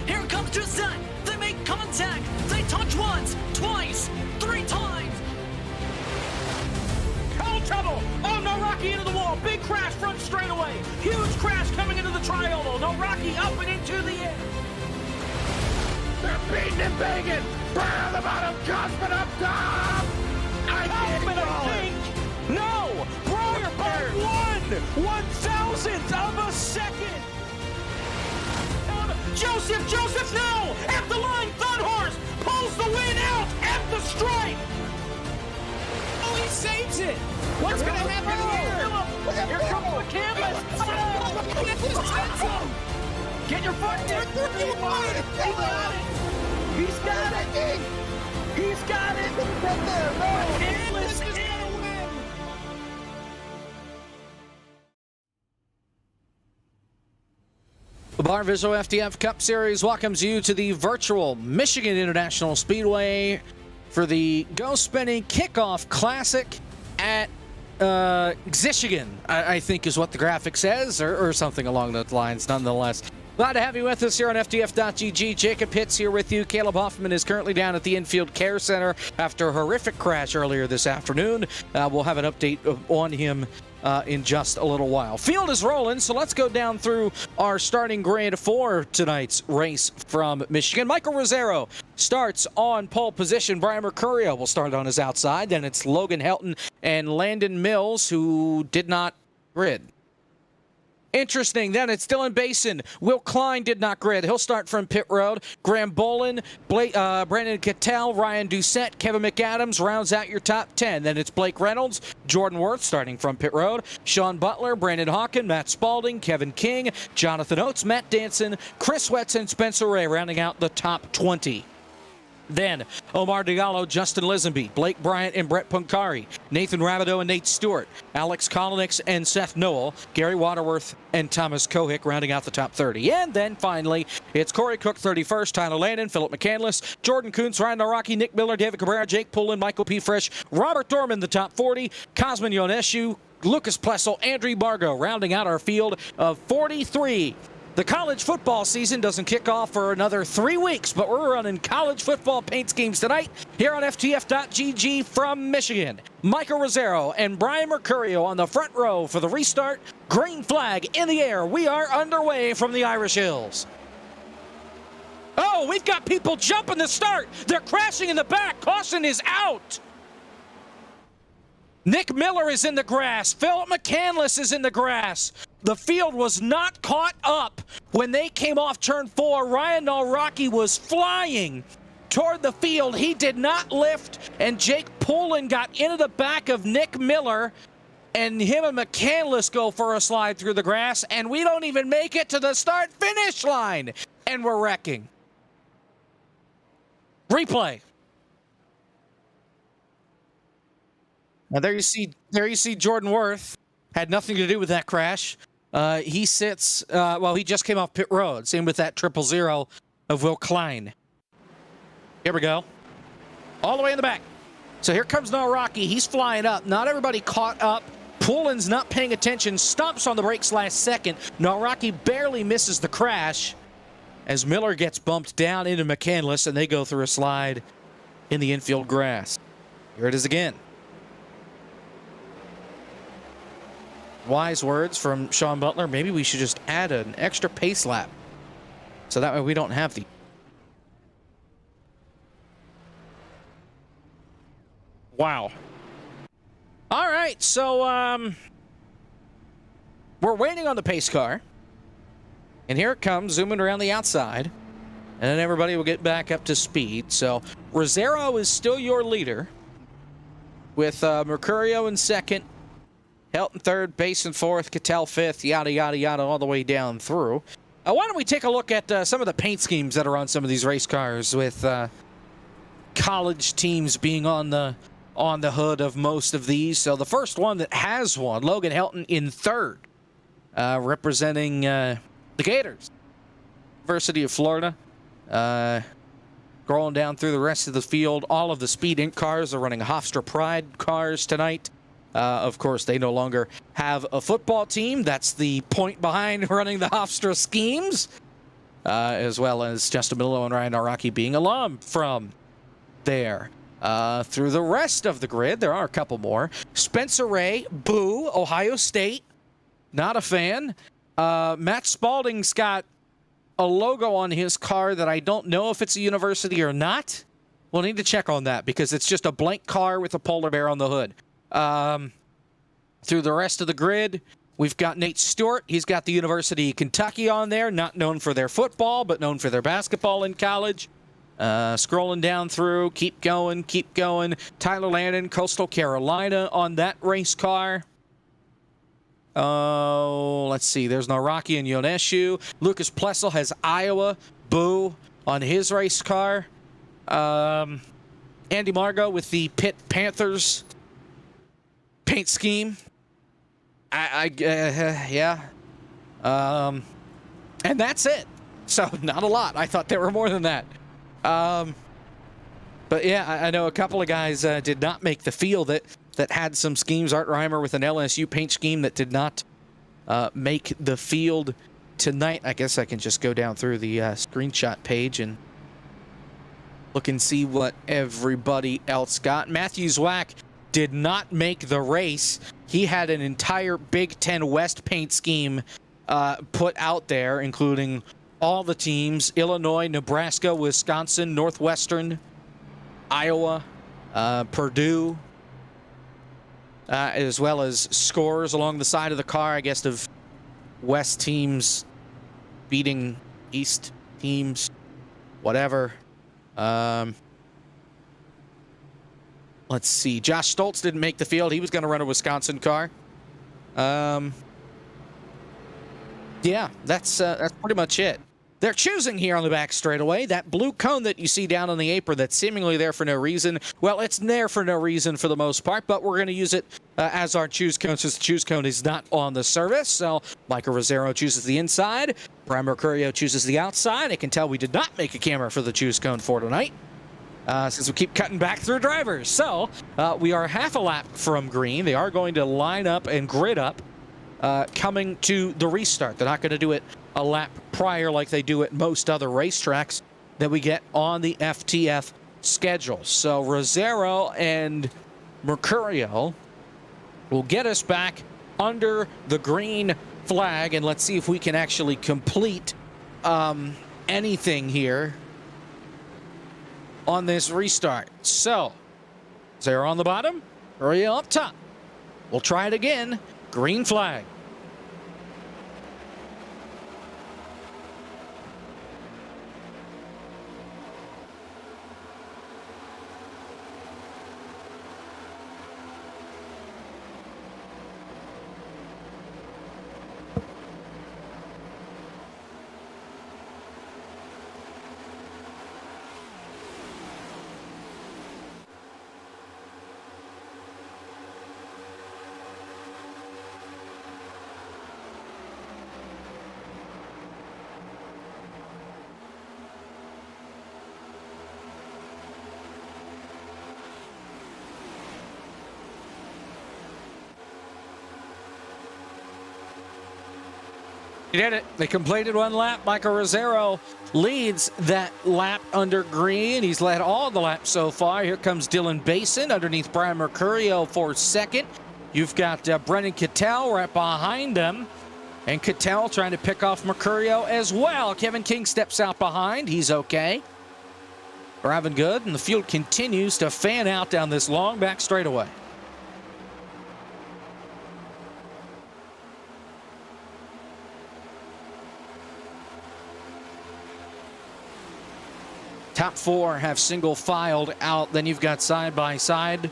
Here comes Gisette. They make contact. They touch once, twice, 3 times. Oh, trouble. Oh, no, Rocky into the wall. Big crash front straightaway. Huge crash coming into the triangle. No, Rocky up and into the air. They're beating and banging. Barr on the bottom. Cosman up top. Cosman, I think. No. Barr by 1/1000th of a second. Joseph, no! At the line, Thunhorse pulls the win out at the stripe! Oh, he saves it! What's going to happen here? Here comes the canvas! Get your foot down! He's got it! He's got it! McCandless is going to win! The Barr Visual FTF Cup Series welcomes you to the virtual Michigan International Speedway for the Go Spinning Kickoff Classic at Michigan, I think is what the graphic says, or something along those lines nonetheless. Glad to have you with us here on FTF.GG. Jacob Hitz here with you. Caleb Hoffman is currently down at the Infield Care Center after a horrific crash earlier this afternoon. We'll have an update on him in just a little while. Field is rolling, so let's go down through our starting grid for tonight's race from Michigan. Michael Rosero starts on pole position. Brian Mercurio will start on his outside. Then it's Logan Helton and Landon Mills, who did not grid. Interesting. Then it's Dylan Basin. Will Klein did not grid. He'll start from pit road. Graham Bolin, Brandon Cattell, Ryan Doucette, Kevin McAdams rounds out your top 10. Then it's Blake Reynolds, Jordan Worth starting from pit road. Sean Butler, Brandon Hawken, Matt Spalding, Kevin King, Jonathan Oates, Matt Danson, Chris Wetz, and Spencer Ray rounding out the top 20. Then Omar DeGallo, Justin Lisenby, Blake Bryant and Brett Punkari, Nathan Rabideau and Nate Stewart, Alex Kolonix and Seth Noel, Gary Waterworth and Thomas Kohick rounding out the top 30. And then finally, it's Corey Cook 31st, Tyler Landon, Philip McCandless, Jordan Kuntz, Ryan Naraki, Nick Miller, David Cabrera, Jake Pullen, Michael P. Fresh, Robert Dorman the top 40, Cosmin Yoneshu, Lucas Plessel, Andrew Bargo rounding out our field of 43. The college football season doesn't kick off for another 3 weeks, but we're running college football paint schemes tonight here on FTF.GG from Michigan. Michael Rosero and Brian Mercurio on the front row for the restart. Green flag in the air. We are underway from the Irish Hills. Oh, we've got people jumping the start. They're crashing in the back. Caution is out. Nick Miller is in the grass. Philip McCandless is in the grass. The field was not caught up when they came off turn 4. Ryan Nalraki was flying toward the field. He did not lift, and Jake Poulin got into the back of Nick Miller, and him and McCandless go for a slide through the grass, and we don't even make it to the start-finish line, and we're wrecking. Replay. Now there you see Jordan Worth. Had nothing to do with that crash. He sits, he just came off pit road. Same with that 000 of Will Klein. Here we go. All the way in the back. So here comes Nalraki. He's flying up. Not everybody caught up. Poulin's not paying attention. Stomps on the brakes last second. Nalraki barely misses the crash as Miller gets bumped down into McCandless, and they go through a slide in the infield grass. Here it is again. Wise words from Sean Butler. Maybe we should just add an extra pace lap, so that way we don't have the... Wow. All right, so we're waiting on the pace car. And here it comes, zooming around the outside. And then everybody will get back up to speed. So Rosero is still your leader, with Mercurio in second, Helton third, Basin fourth, Cattell fifth, yada, yada, yada, all the way down through. Why don't we take a look at some of the paint schemes that are on some of these race cars, with college teams being on the hood of most of these. So the first one that has one, Logan Helton in third, representing the Gators, University of Florida. Scrolling down through the rest of the field, all of the Speed Inc. cars are running Hofstra Pride cars tonight. Of course, they no longer have a football team. That's the point behind running the Hofstra schemes, as well as Justin Millow and Ryan Nalraki being alum from there. Through the rest of the grid, there are a couple more. Spencer Ray, boo, Ohio State, not a fan. Matt Spalding's got a logo on his car that I don't know if it's a university or not. We'll need to check on that, because it's just a blank car with a polar bear on the hood. Through the rest of the grid, we've got Nate Stewart. He's got the University of Kentucky on there, not known for their football, but known for their basketball in college. Scrolling down through, keep going. Tyler Landon, Coastal Carolina on that race car. Oh, let's see. There's Nalraki and Yoneshu. Lucas Plessel has Iowa, boo, on his race car. Andy Margot with the Pitt Panthers paint scheme. Yeah. And that's it. So not a lot. I thought there were more than that. But yeah, I know a couple of guys did not make the field that had some schemes. Art Reimer with an LSU paint scheme that did not make the field tonight. I guess I can just go down through the screenshot page and look and see what everybody else got. Matthew Zwack did not make the race. He had an entire Big Ten West paint scheme put out there, including all the teams: Illinois, Nebraska, Wisconsin, Northwestern, Iowa, Purdue, as well as scores along the side of the car, I guess, of West teams beating East teams, whatever. Let's see. Josh Stoltz didn't make the field. He was going to run a Wisconsin car. Yeah, that's pretty much it. They're choosing here on the back straightaway. That blue cone that you see down on the apron that's seemingly there for no reason. Well, it's there for no reason for the most part, but we're going to use it as our choose cone, since the choose cone is not on the service. So Michael Rosero chooses the inside. Brian Mercurio chooses the outside. I can tell we did not make a camera for the choose cone for tonight, since we keep cutting back through drivers. So we are half a lap from green. They are going to line up and grid up coming to the restart. They're not going to do it a lap prior like they do at most other racetracks that we get on the FTF schedule. So Rosero and Mercurio will get us back under the green flag, and let's see if we can actually complete anything here on this restart. So, 0 on the bottom, 3 up top. We'll try it again. Green flag. He did it. They completed one lap. Michael Rosero leads that lap under green. He's led all the laps so far. Here comes Dylan Basin underneath Brian Mercurio for second. You've got Brendan Cattell right behind him. And Cattell trying to pick off Mercurio as well. Kevin King steps out behind. He's okay. Driving good. And the field continues to fan out down this long back straightaway. Top 4 have single filed out. Then you've got side by side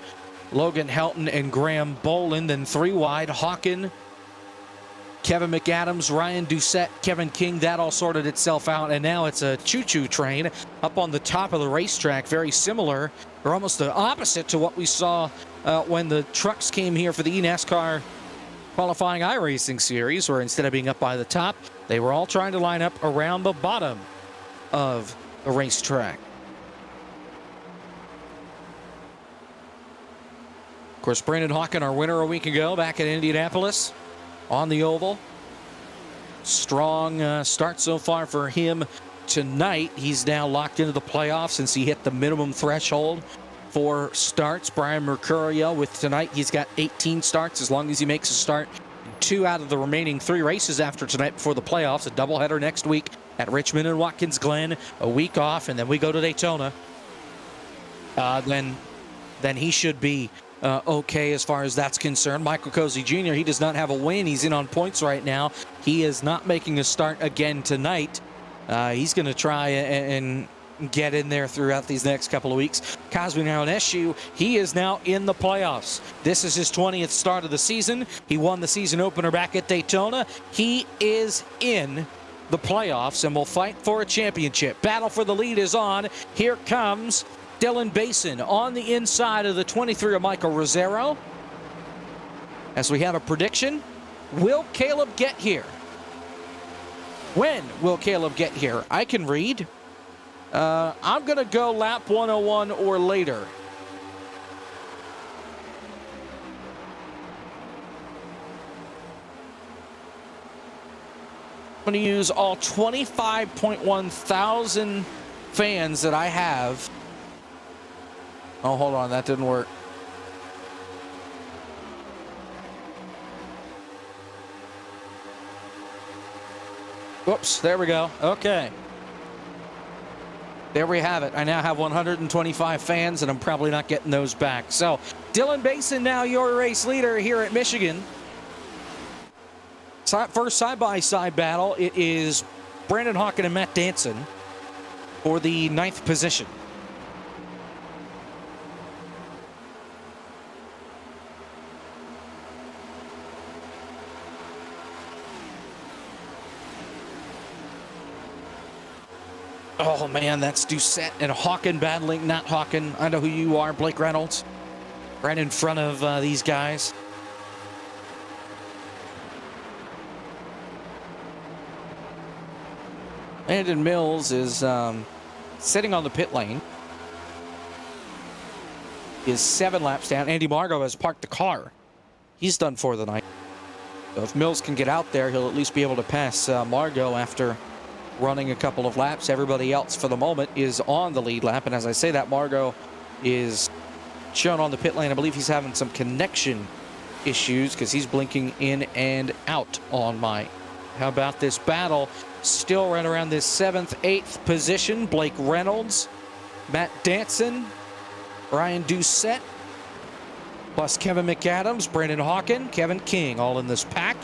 Logan Helton and Graham Boland. Then 3 wide Hawken, Kevin McAdams, Ryan Doucette, Kevin King. That all sorted itself out. And now it's a choo-choo train up on the top of the racetrack. Very similar, or almost the opposite to what we saw when the trucks came here for the eNASCAR qualifying iRacing series, where instead of being up by the top, they were all trying to line up around the bottom of the racetrack. Of course, Brandon Hawken, our winner a week ago back in Indianapolis on the oval. Strong start so far for him tonight. He's now locked into the playoffs since he hit the minimum threshold for starts. Brian Mercurio with tonight, he's got 18 starts as long as he makes a start in 2 out of the remaining 3 races after tonight before the playoffs. A doubleheader next week at Richmond and Watkins Glen, a week off, and then we go to Daytona. Then he should be okay as far as that's concerned. Michael Cozy Jr., he does not have a win. He's in on points right now. He is not making a start again tonight. He's going to try and get in there throughout these next couple of weeks. Cosby Naoneshu, he is now in the playoffs. This is his 20th start of the season. He won the season opener back at Daytona. He is in the playoffs and will fight for a championship. Battle for the lead is on. Here comes Dylan Basin on the inside of the 23 of Michael Rosero. As we have a prediction, will Caleb get here? When will Caleb get here? I can read. I'm going to go lap 101 or later. I'm going to use all 25.1 thousand fans that I have. Oh, hold on. That didn't work. Whoops. There we go. Okay. There we have it. I now have 125 fans, and I'm probably not getting those back. So, Dylan Basin now your race leader here at Michigan. First side-by-side battle, it is Brandon Hawken and Matt Danson for the 9th position. Oh, man, that's Doucette and Hawken battling. Not Hawken. I know who you are, Blake Reynolds. Right in front of these guys. Landon Mills is sitting on the pit lane. He is 7 laps down. Andy Margot has parked the car. He's done for the night. So if Mills can get out there, he'll at least be able to pass Margot after running a couple of laps. Everybody else for the moment is on the lead lap. And as I say that, Margot is shown on the pit lane. I believe he's having some connection issues because he's blinking in and out on my. How about this battle? Still right around this 7th, 8th position. Blake Reynolds Matt Danson, Ryan Doucette, plus Kevin McAdams, Brandon Hawken, Kevin King, all in this pack.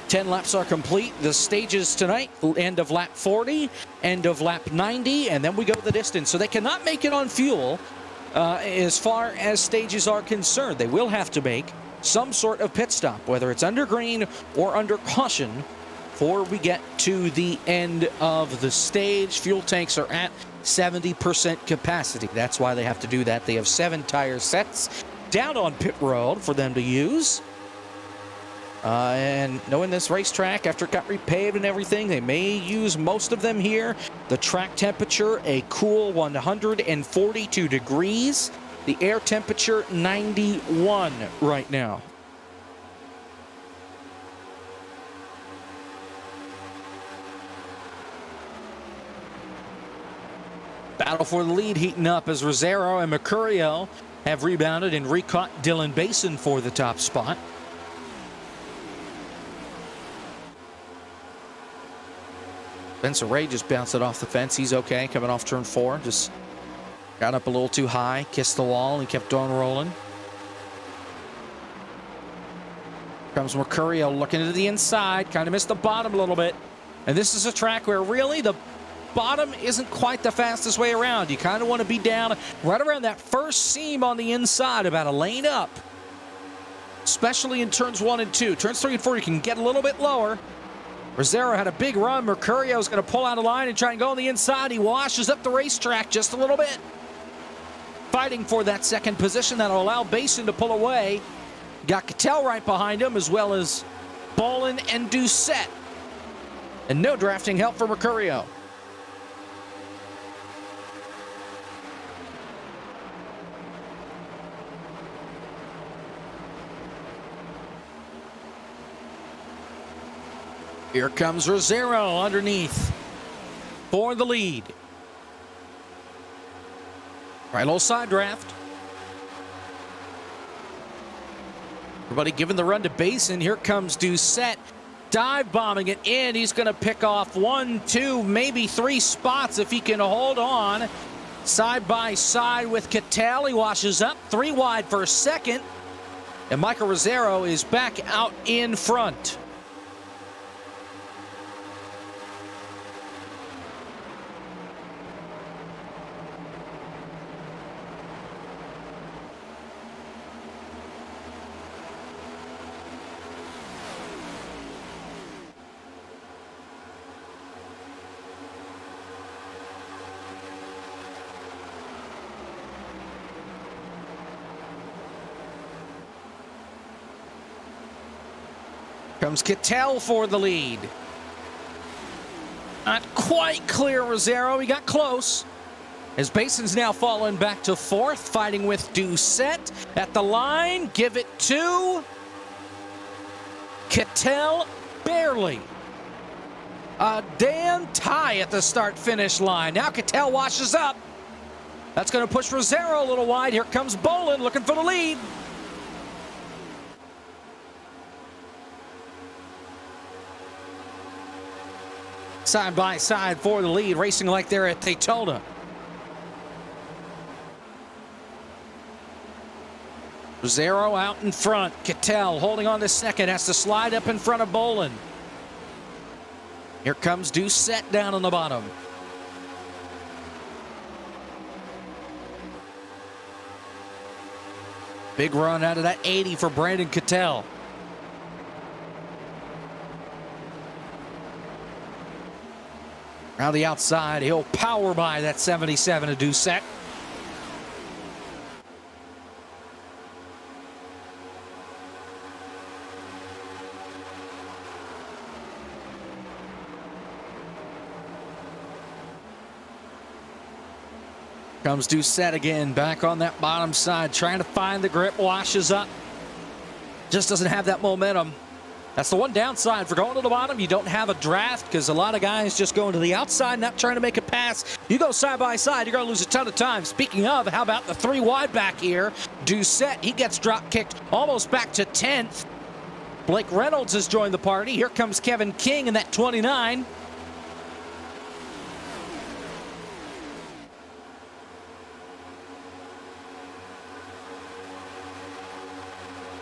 Ten laps are complete. The stages tonight, end of lap 40, end of lap 90, and then we go the distance. So they cannot make it on fuel as far as stages are concerned. They will have to make some sort of pit stop, whether it's under green or under caution, before we get to the end of the stage. Fuel tanks are at 70% capacity. That's why they have to do that. They have 7 tire sets down on pit road for them to use. And knowing this racetrack, after it got repaved and everything, they may use most of them here. The track temperature, a cool 142 degrees. The air temperature, 91 right now. Battle for the lead heating up as Rosero and Mercurio have rebounded and recaught Dylan Basin for the top spot. Spencer Ray just bounced it off the fence. He's okay, coming off turn 4. Just got up a little too high, kissed the wall, and kept on rolling. Comes Mercurio looking to the inside, kind of missed the bottom a little bit. And this is a track where really the bottom isn't quite the fastest way around. You kind of want to be down right around that first seam on the inside, about a lane up. Especially in turns 1 and 2. Turns 3 and 4, you can get a little bit lower. Rosero had a big run. Mercurio is going to pull out a line and try and go on the inside. He washes up the racetrack just a little bit. Fighting for that second position that'll allow Basin to pull away. Got Cattell right behind him, as well as Bolin and Doucette. And no drafting help for Mercurio. Here comes Rosero underneath for the lead. Right, little side draft. Everybody giving the run to Basin. Here comes Doucette, dive bombing it in. He's going to pick off 1, 2, maybe 3 spots if he can hold on. Side by side with Cattell. He washes up 3 wide for second. And Michael Rosero is back out in front. Comes Cattell for the lead. Not quite clear, Rosero. He got close. As Basin's now fallen back to 4th, fighting with Doucette at the line. Give it to Cattell, barely. A damn tie at the start-finish line. Now Cattell washes up. That's going to push Rosero a little wide. Here comes Bolin looking for the lead. Side by side for the lead, racing like they're at Daytona. Rosero out in front. Cattell holding on to second, has to slide up in front of Bolin. Here comes Doucette down on the bottom. Big run out of that 80 for Brandon Cattell. Around the outside, he'll power by that 77 of Doucette. Comes Doucette again, back on that bottom side, trying to find the grip, washes up. Just doesn't have that momentum. That's the one downside for going to the bottom. You don't have a draft because a lot of guys just going to the outside, not trying to make a pass. You go side by side, you're going to lose a ton of time. Speaking of, how about the 3 wide back here? Doucette, he gets drop kicked almost back to 10th. Blake Reynolds has joined the party. Here comes Kevin King in that 29.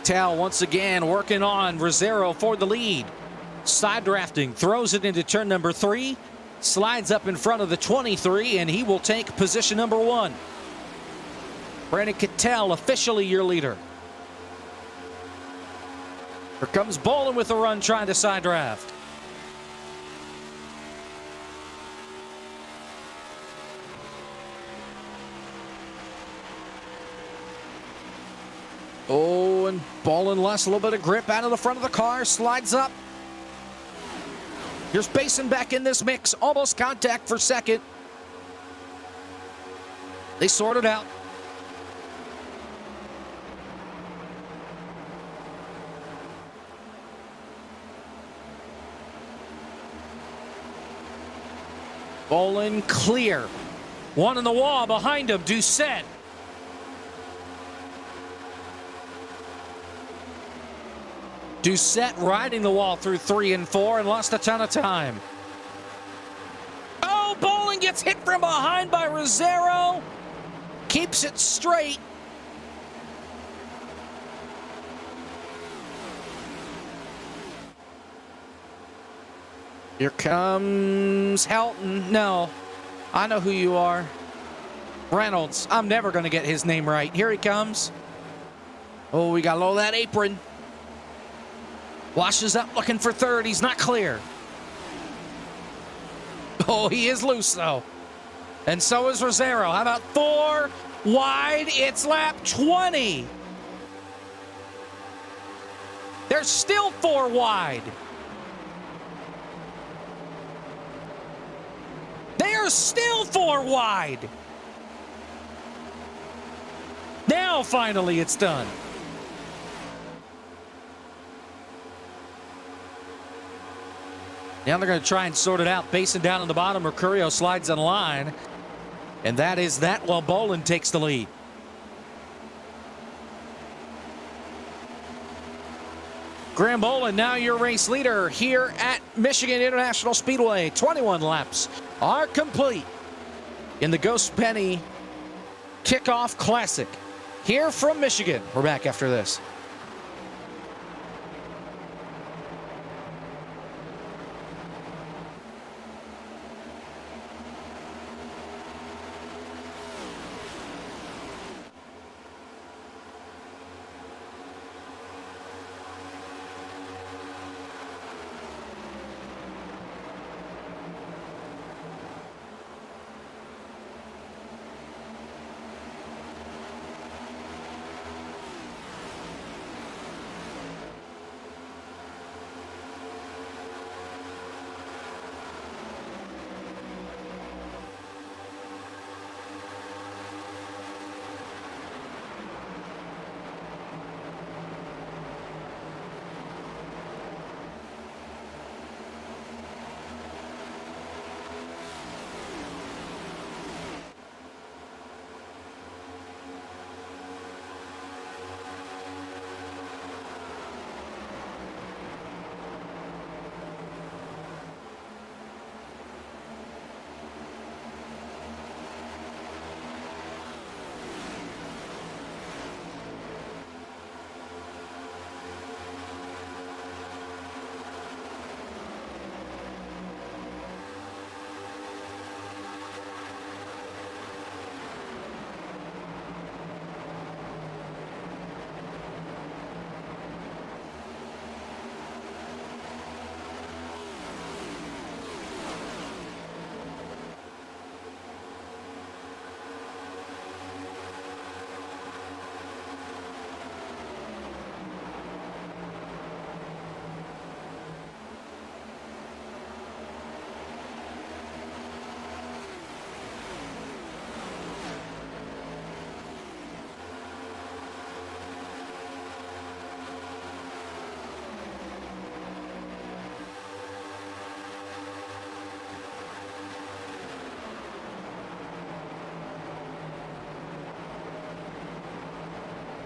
Cattell once again working on Rosero for the lead. Side drafting, throws it into turn number 3, slides up in front of the 23, and he will take position number 1. Brandon Cattell, officially your leader. Here comes Bolin with a run, trying to side draft. Oh, and Bolin lost a little bit of grip out of the front of the car, slides up. Here's Basin back in this mix, almost contact for second. They sort it out. Bolin clear. One in the wall behind him, Doucette. Doucette riding the wall through 3 and 4 and lost a ton of time. Oh, Bolin gets hit from behind by Rosero. Keeps it straight. Here comes Helton. No, I know who you are. Reynolds. I'm never going to get his name right. Here he comes. Oh, we got low of that apron. Washes up looking for third. He's not clear. Oh, he is loose, though. And so is Rosero. How about 4 wide? It's lap 20. There's still 4 wide. They are still 4 wide. Now, finally, it's done. Now they're going to try and sort it out. Basin down on the bottom. Mercurio slides in line. And that is that while Bolin takes the lead. Graham Bolin, now your race leader here at Michigan International Speedway. 21 laps are complete in the Ghost Penny Kickoff Classic here from Michigan. We're back after this.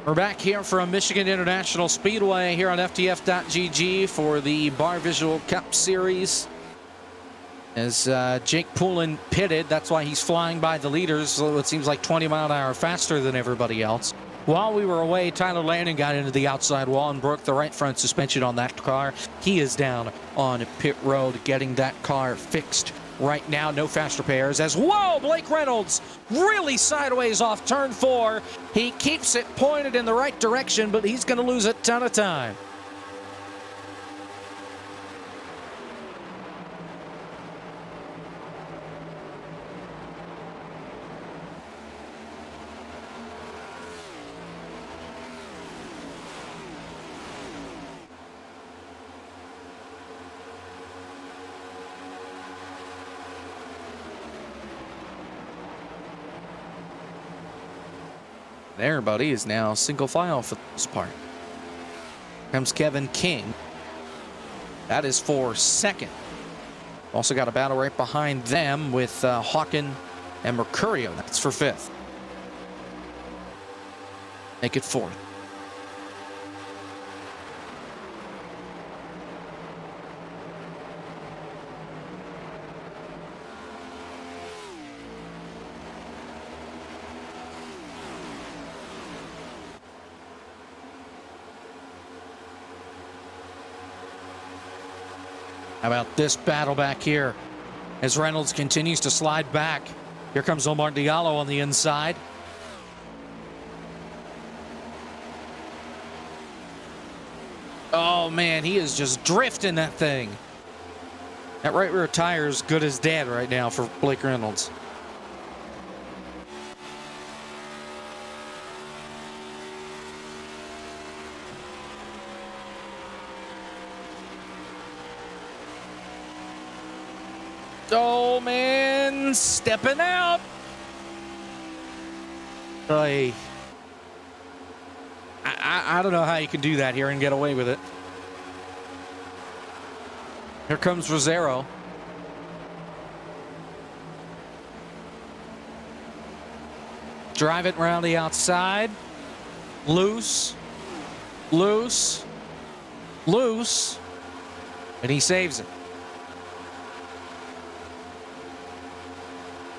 We're back here from Michigan International Speedway here on FTF.GG for the Barr Visual Cup Series. As Jake Poulin pitted, that's why he's flying by the leaders. It seems like 20 mile an hour faster than everybody else. While we were away, Tyler Landon got into the outside wall and broke the right front suspension on that car. He is down on pit road getting that car fixed right now. No fast repairs as, whoa, Blake Reynolds really sideways off turn 4. He keeps it pointed in the right direction, but he's going to lose a ton of time. Everybody is now single file for this part. Comes Kevin King. That is for second. Also got a battle right behind them with Hawken and Mercurio. That's for fifth. Make it fourth. How about this battle back here as Reynolds continues to slide back. Here comes Omar Diallo on the inside. Oh, man, he is just drifting that thing. That right rear tire is good as dead right now for Blake Reynolds. Oh, man, stepping out. I don't know how you can do that here and get away with it. Here comes Rosero. Drive it around the outside. Loose. Loose. Loose. And he saves it.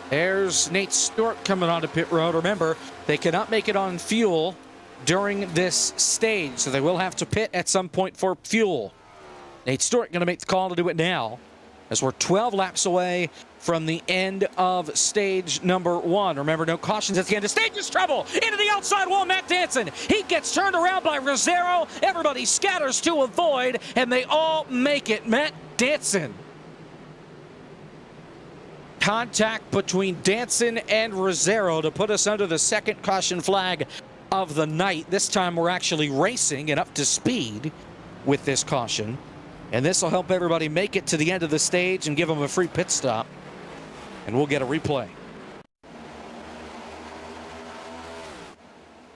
There's Nate Stewart coming onto pit road. Remember, they cannot make it on fuel during this stage, so they will have to pit at some point for fuel. Nate Stewart going to make the call to do it now, as we're 12 laps away from the end of stage number 1. Remember, no cautions at the end of stage. Is trouble into the outside wall. Matt Danson, he gets turned around by Rosero. Everybody scatters to avoid, and they all make it. Matt Danson. Contact between Danson and Rosero to put us under the second caution flag of the night. This time we're actually racing and up to speed with this caution. And this will help everybody make it to the end of the stage and give them a free pit stop. And we'll get a replay.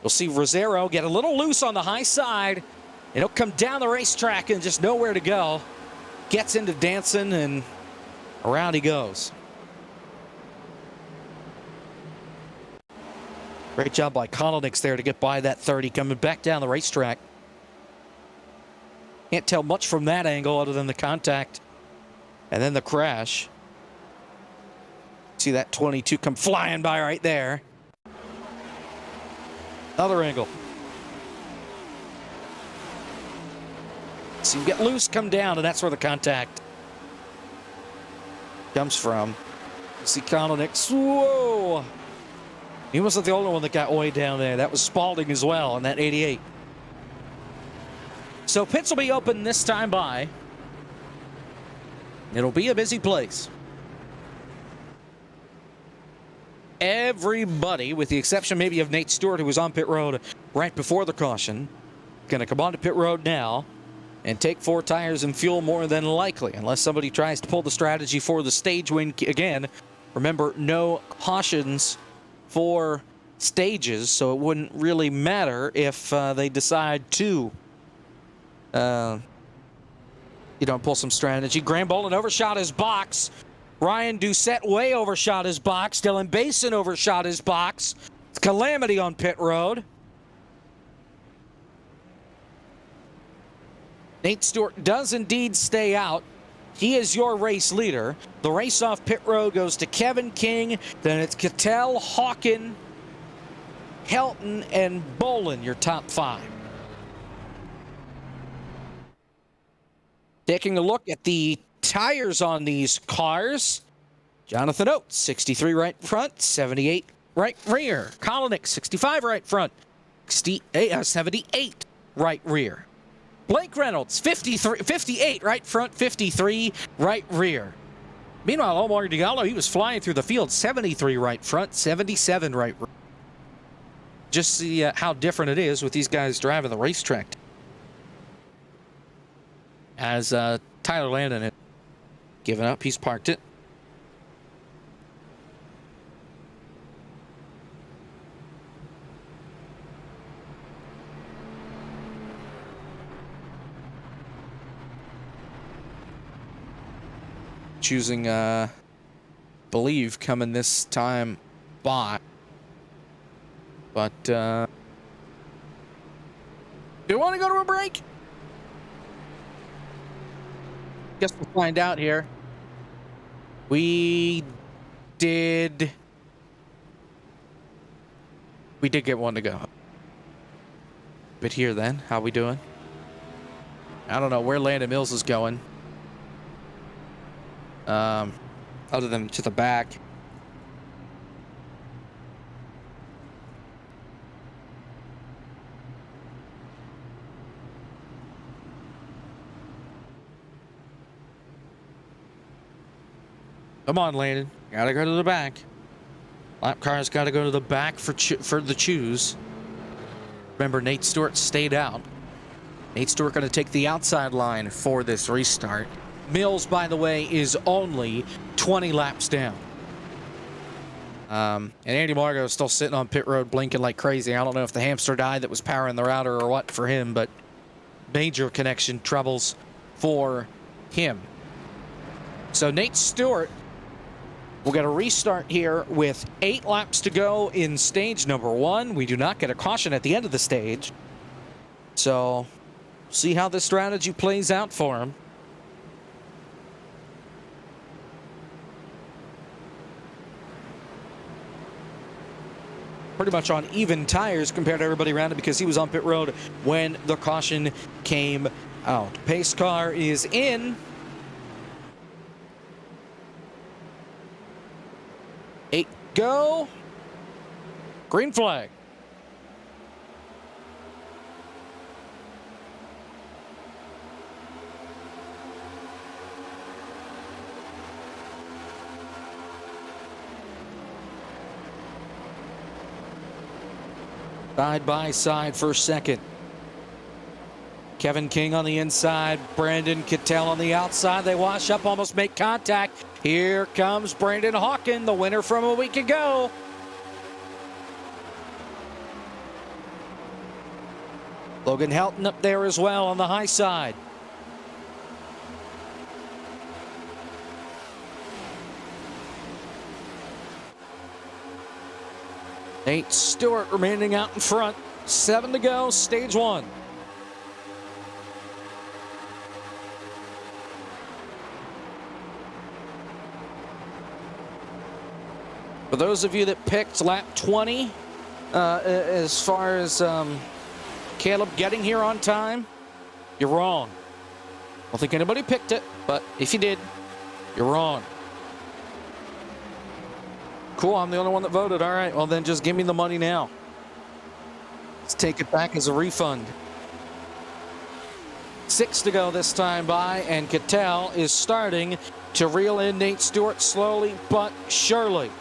We'll see Rosero get a little loose on the high side. And he'll come down the racetrack and just nowhere to go. Gets into Danson and around he goes. Great job by Kolonix there to get by that 30, coming back down the racetrack. Can't tell much from that angle other than the contact and then the crash. See that 22 come flying by right there. Another angle. See him get loose, come down, and that's where the contact comes from. See Kolonix, whoa! He wasn't the only one that got way down there. That was Spalding as well in that 88. So pits will be open this time by. It'll be a busy place. Everybody, with the exception maybe of Nate Stewart, who was on pit road right before the caution, going to come onto pit road now and take 4 tires and fuel more than likely, unless somebody tries to pull the strategy for the stage win again. Remember, no cautions for stages, so it wouldn't really matter if they decide to pull some strategy. Graham Bolin overshot his box. Ryan Doucette way overshot his box. Dylan Basin overshot his box. It's calamity on pit road. Nate Stewart does indeed stay out. He is your race leader. The race off pit road goes to Kevin King. Then it's Cattell, Hawken, Helton, and Bolin, your top 5. Taking a look at the tires on these cars. Jonathan Oates, 63 right front, 78 right rear. Kolinick, 65 right front, 78 right rear. Blake Reynolds, 58 right front, 53 right rear. Meanwhile, Omar Diallo, he was flying through the field, 73 right front, 77 right rear. Just see how different it is with these guys driving the racetrack. As Tyler Landon had given up, he's parked it. Choosing, believe, coming this time by. But, do you want to go to a break? Guess we'll find out here. We did get one to go. But here then, how we doing? I don't know where Landon Mills is going. Other than to the back. Come on, Landon. Gotta go to the back. Lap car's gotta go to the back for the choose. Remember, Nate Stewart stayed out. Nate Stewart gonna take the outside line for this restart. Mills, by the way, is only 20 laps down. And Andy Margo is still sitting on pit road blinking like crazy. I don't know if the hamster died that was powering the router or what for him, but major connection troubles for him. So Nate Stewart will get a restart here with 8 laps to go in stage number 1. We do not get a caution at the end of the stage. So see how this strategy plays out for him. Pretty much on even tires compared to everybody around him because he was on pit road when the caution came out. Pace car is in. 8 go. Green flag. Side by side for second. Kevin King on the inside, Brandon Cattell on the outside. They wash up, almost make contact. Here comes Brandon Hawken, the winner from a week ago. Logan Helton up there as well on the high side. Nate Stewart remaining out in front. 7 to go, stage 1. For those of you that picked lap 20, as far as Caleb getting here on time, you're wrong. I don't think anybody picked it, but if you did, you're wrong. Cool, I'm the only one that voted. All right, well then just give me the money now. Let's take it back as a refund. 6 to go this time by, and Cattell is starting to reel in Nate Stewart slowly but surely.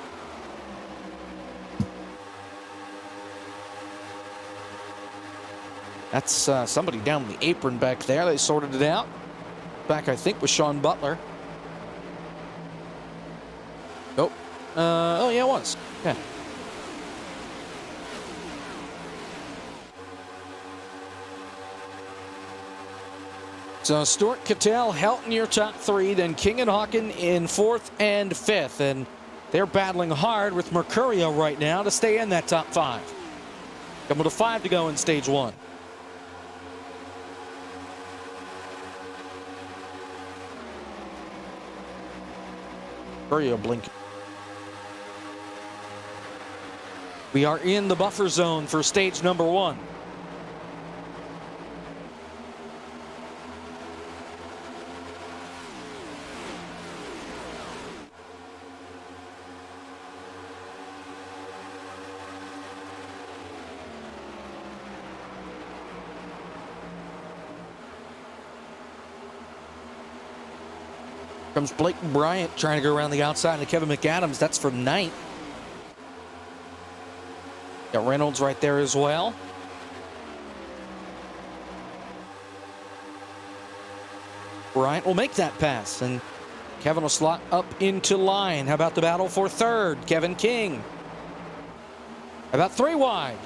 That's somebody down the apron back there. They sorted it out. Back, I think, with Sean Butler. Nope. Oh, yeah, it was. Yeah. So Stewart, Cattell, Helton, your top 3, then King and Hawken in 4th and 5th. And they're battling hard with Mercurio right now to stay in that top 5. Coming to 5 to go in stage 1. Mercurio blinking. We are in the buffer zone for stage number 1. Comes Blake Bryant trying to go around the outside of Kevin McAdams. That's for 9th. Got Reynolds right there as well. Bryant will make that pass, and Kevin will slot up into line. How about the battle for 3rd? Kevin King. About 3 wide.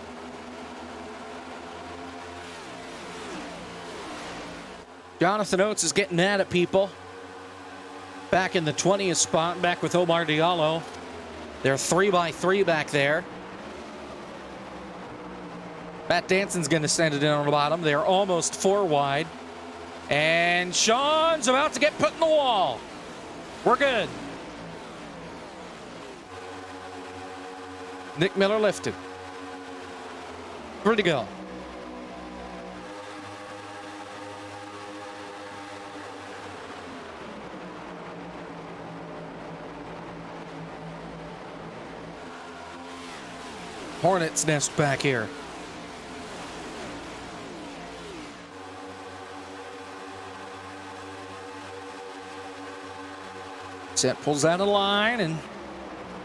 Jonathan Oates is getting mad at people. Back in the 20th spot, back with Omar Diallo. They're 3x3 back there. Matt Danson's going to send it in on the bottom. They're almost 4 wide. And Sean's about to get put in the wall. We're good. Nick Miller lifted. 3 to go. Hornet's nest back here. Set pulls out of line and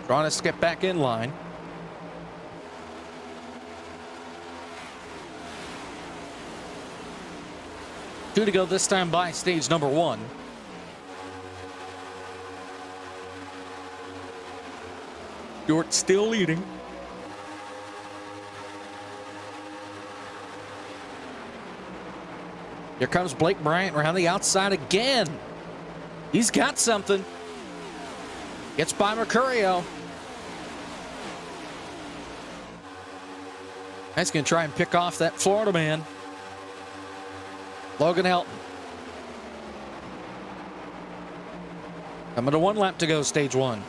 trying to get back in line. Two to go this time by stage number 1. Stewart still leading. Here comes Blake Bryant around the outside again. He's got something. Gets by Mercurio. He's going to try and pick off that Florida man. Logan Helton. Coming to 1 lap to go, stage 1.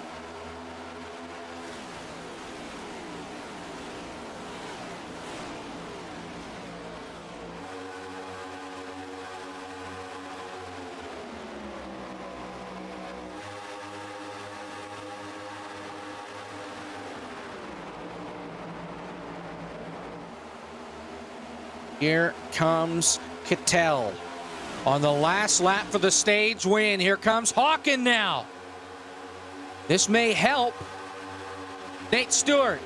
Here comes Cattell on the last lap for the stage win. Here comes Hawken now. This may help. Nate Stewart.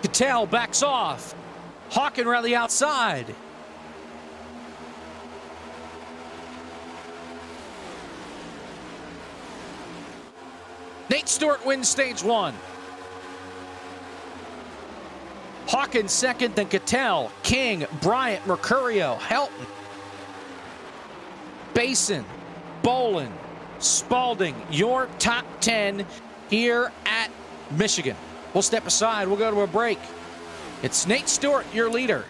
Cattell backs off. Hawken around the outside. Nate Stewart wins stage 1. Hawkins second, then Cattell, King, Bryant, Mercurio, Helton, Basin, Bolin, Spalding, your top 10 here at Michigan. We'll step aside. We'll go to a break. It's Nate Stewart, your leader.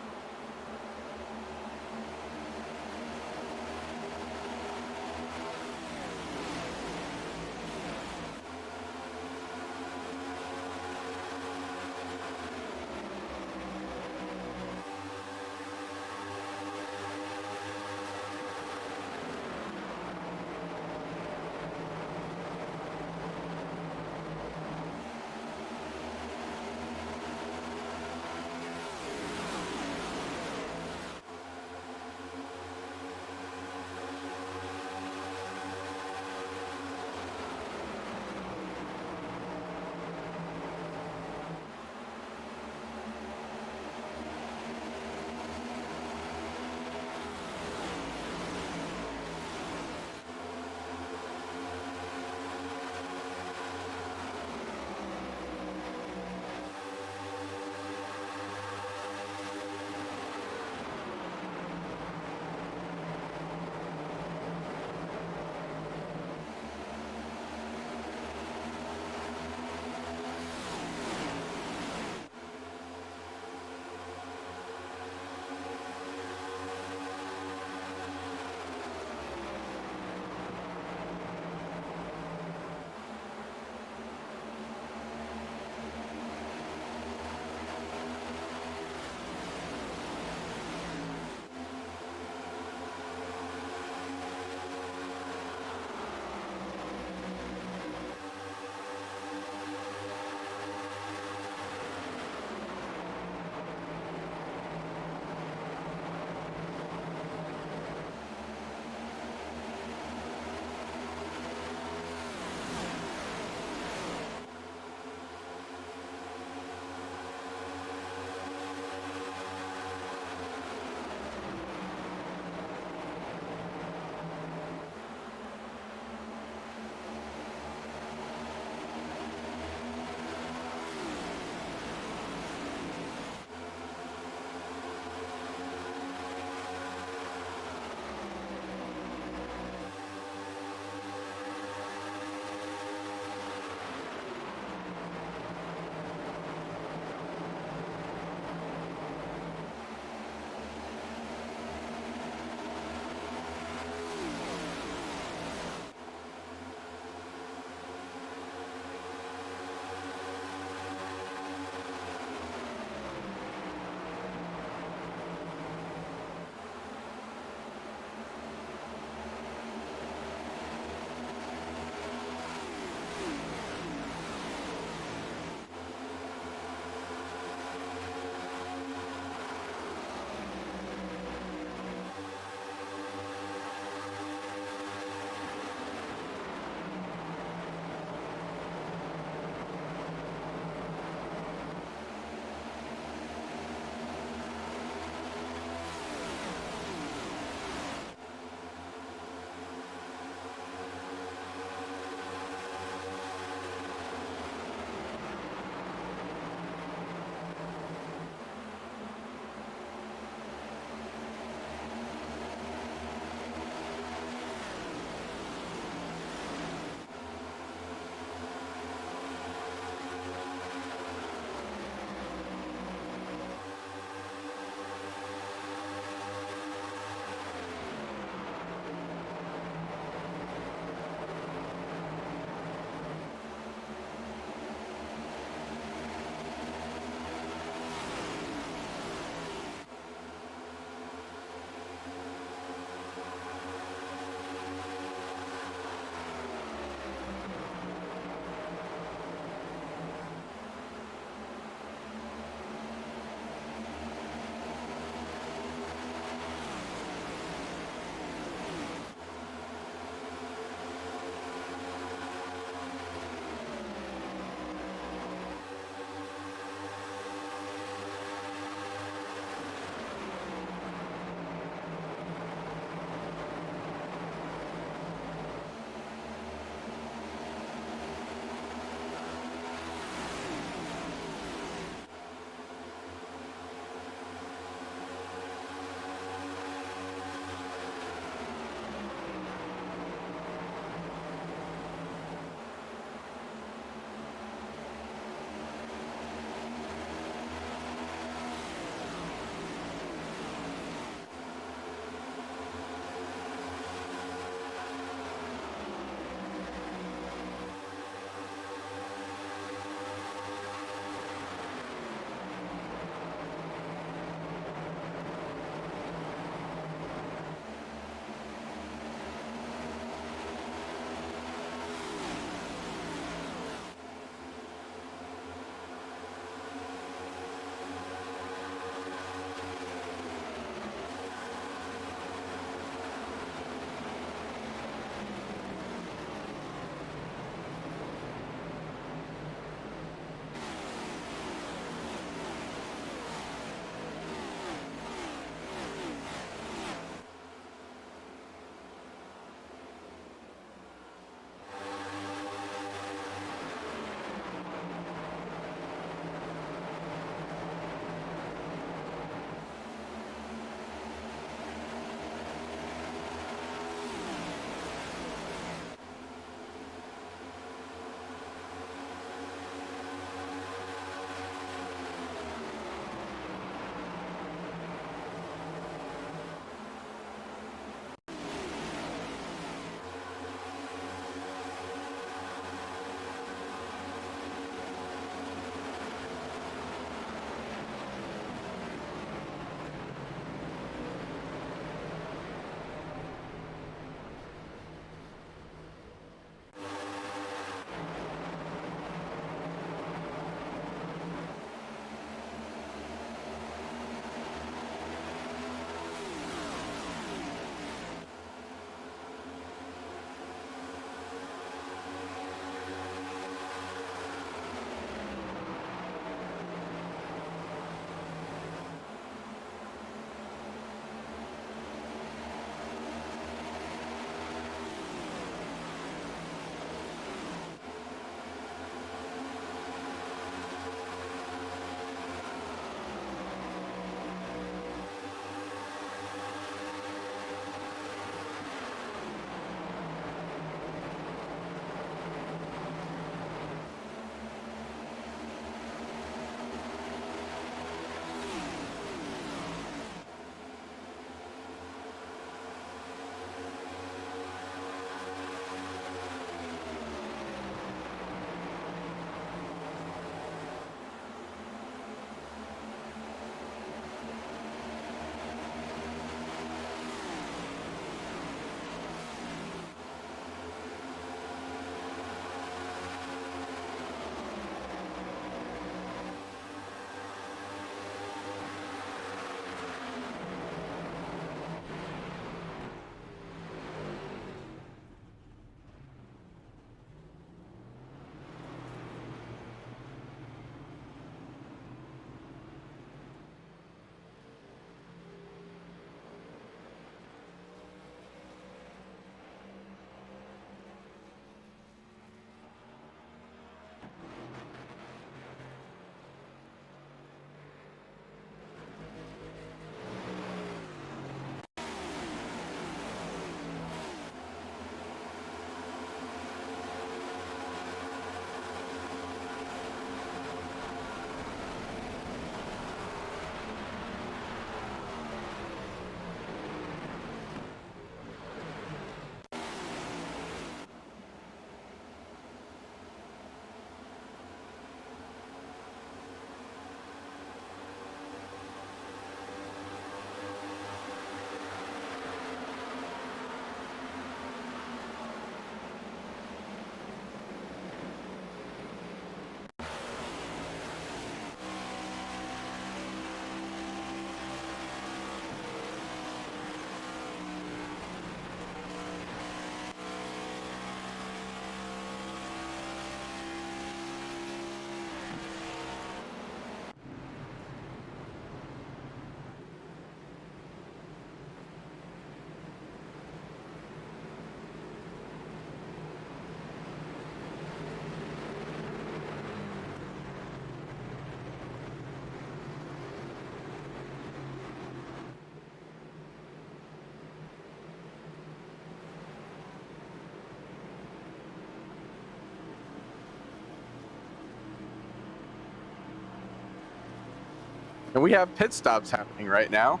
And we have pit stops happening right now.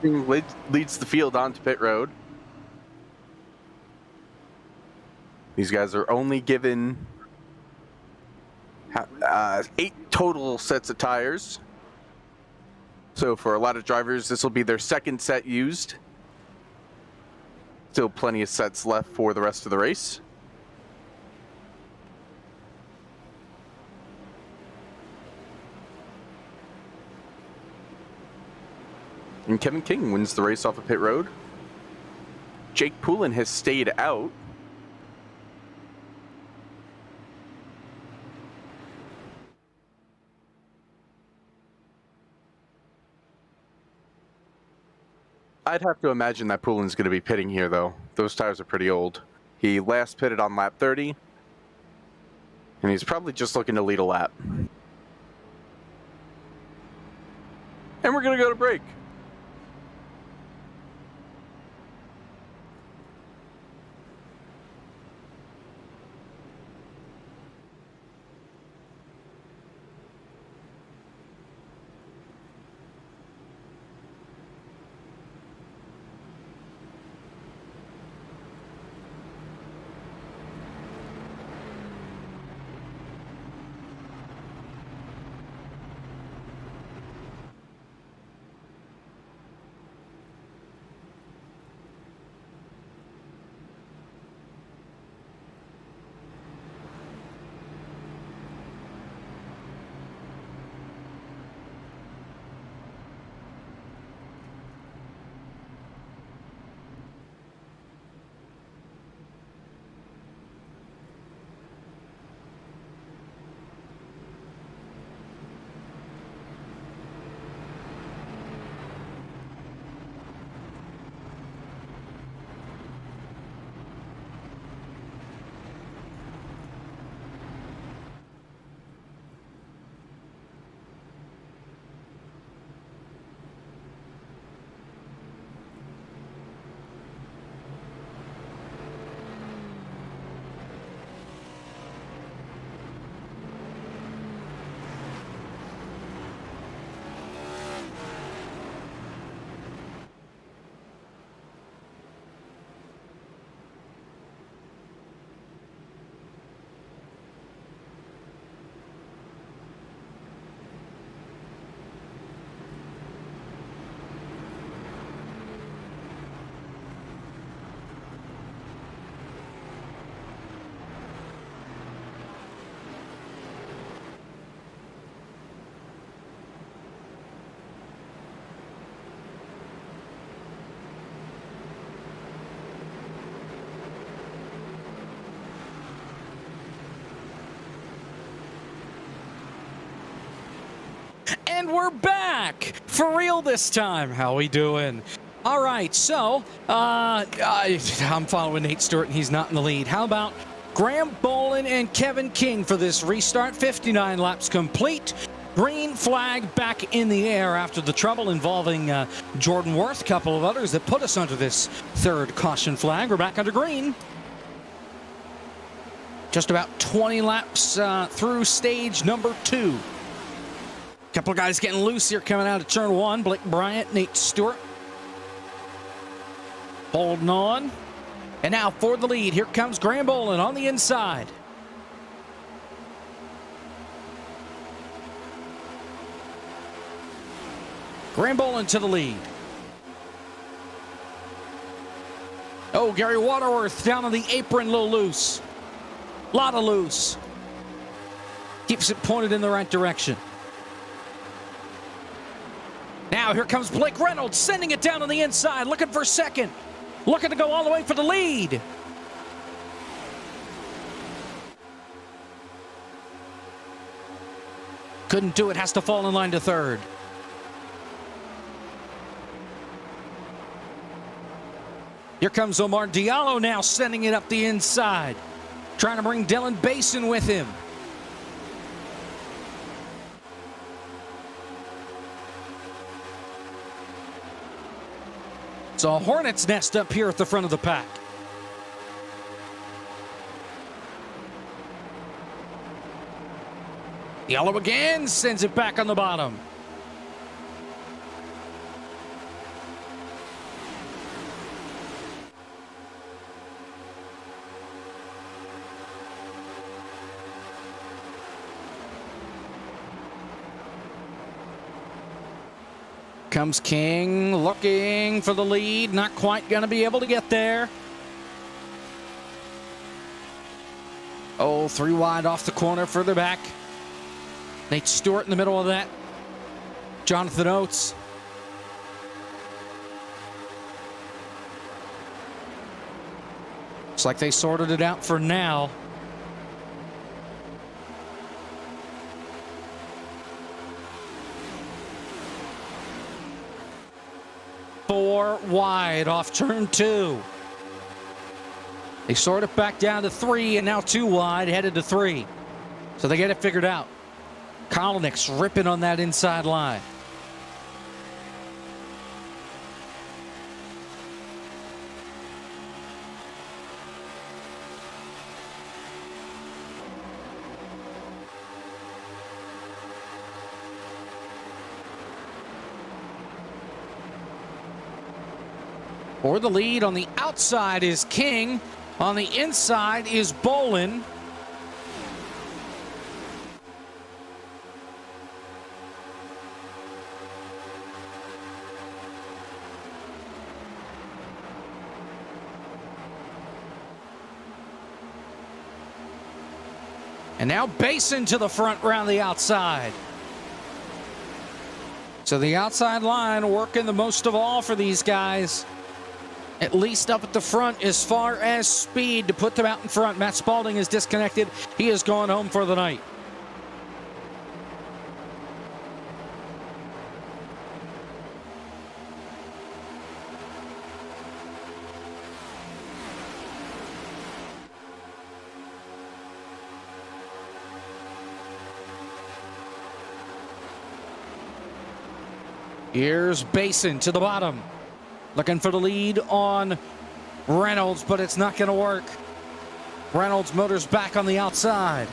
Leads the field onto pit road. These guys are only given 8 total sets of tires. So for a lot of drivers, this will be their second set used. Still plenty of sets left for the rest of the race. And Kevin King wins the race off of pit road. Jake Poulin has stayed out. I'd have to imagine that Poulin's going to be pitting here, though. Those tires are pretty old. He last pitted on lap 30, and he's probably just looking to lead a lap. And we're going to go to break. And we're back for real this time. How we doing? All right, so I'm following Nate Stewart, and he's not in the lead. How about Graham Bolin and Kevin King for this restart? 59 laps complete. Green flag back in the air after the trouble involving Jordan Worth, a couple of others that put us under this third caution flag. We're back under green. Just about 20 laps through stage number 2. Couple of guys getting loose here coming out of turn 1. Blake Bryant, Nate Stewart. Holding on. And now for the lead, here comes Graham Bolin on the inside. Graham Bolin to the lead. Oh, Gary Waterworth down on the apron, a little loose. A lot of loose. Keeps it pointed in the right direction. Now here comes Blake Reynolds sending it down on the inside, looking for second. Looking to go all the way for the lead. Couldn't do it, has to fall in line to third. Here comes Omar Diallo now sending it up the inside. Trying to bring Dylan Basin with him. It's a hornet's nest up here at the front of the pack. Diallo again sends it back on the bottom. comes King, looking for the lead. Not quite going to be able to get there. Oh, 3 wide off the corner, further back. Nate Stewart in the middle of that. Jonathan Oates. Looks like they sorted it out for now. Four wide off turn 2. They sort it back down to 3, and now 2 wide, headed to 3. So they get it figured out. Kolnick's ripping on that inside line. For the lead on the outside is King. On the inside is Bolin. And now Basin to the front round the outside. So the outside line working the most of all for these guys. At least up at the front as far as speed to put them out in front. Matt Spalding is disconnected. He is going home for the night. Here's Basin to the bottom. Looking for the lead on Reynolds, but it's not going to work. Reynolds motors back on the outside.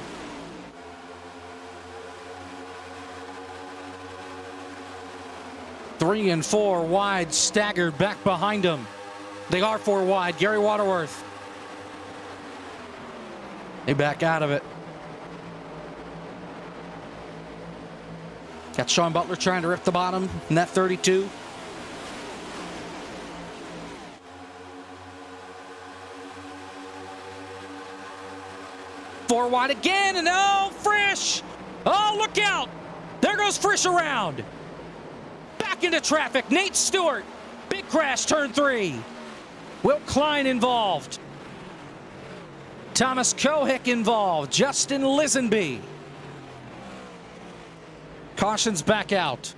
Three and 4 wide, staggered back behind him. They are 4 wide. Gary Waterworth. They back out of it. Got Sean Butler trying to rip the bottom in that 32. Four wide again, and oh, Frisch! Oh, look out! There goes Frisch around. Back into traffic. Nate Stewart. Big crash, turn 3. Will Klein involved. Thomas Kohick involved. Justin Lisenby. Caution's back out.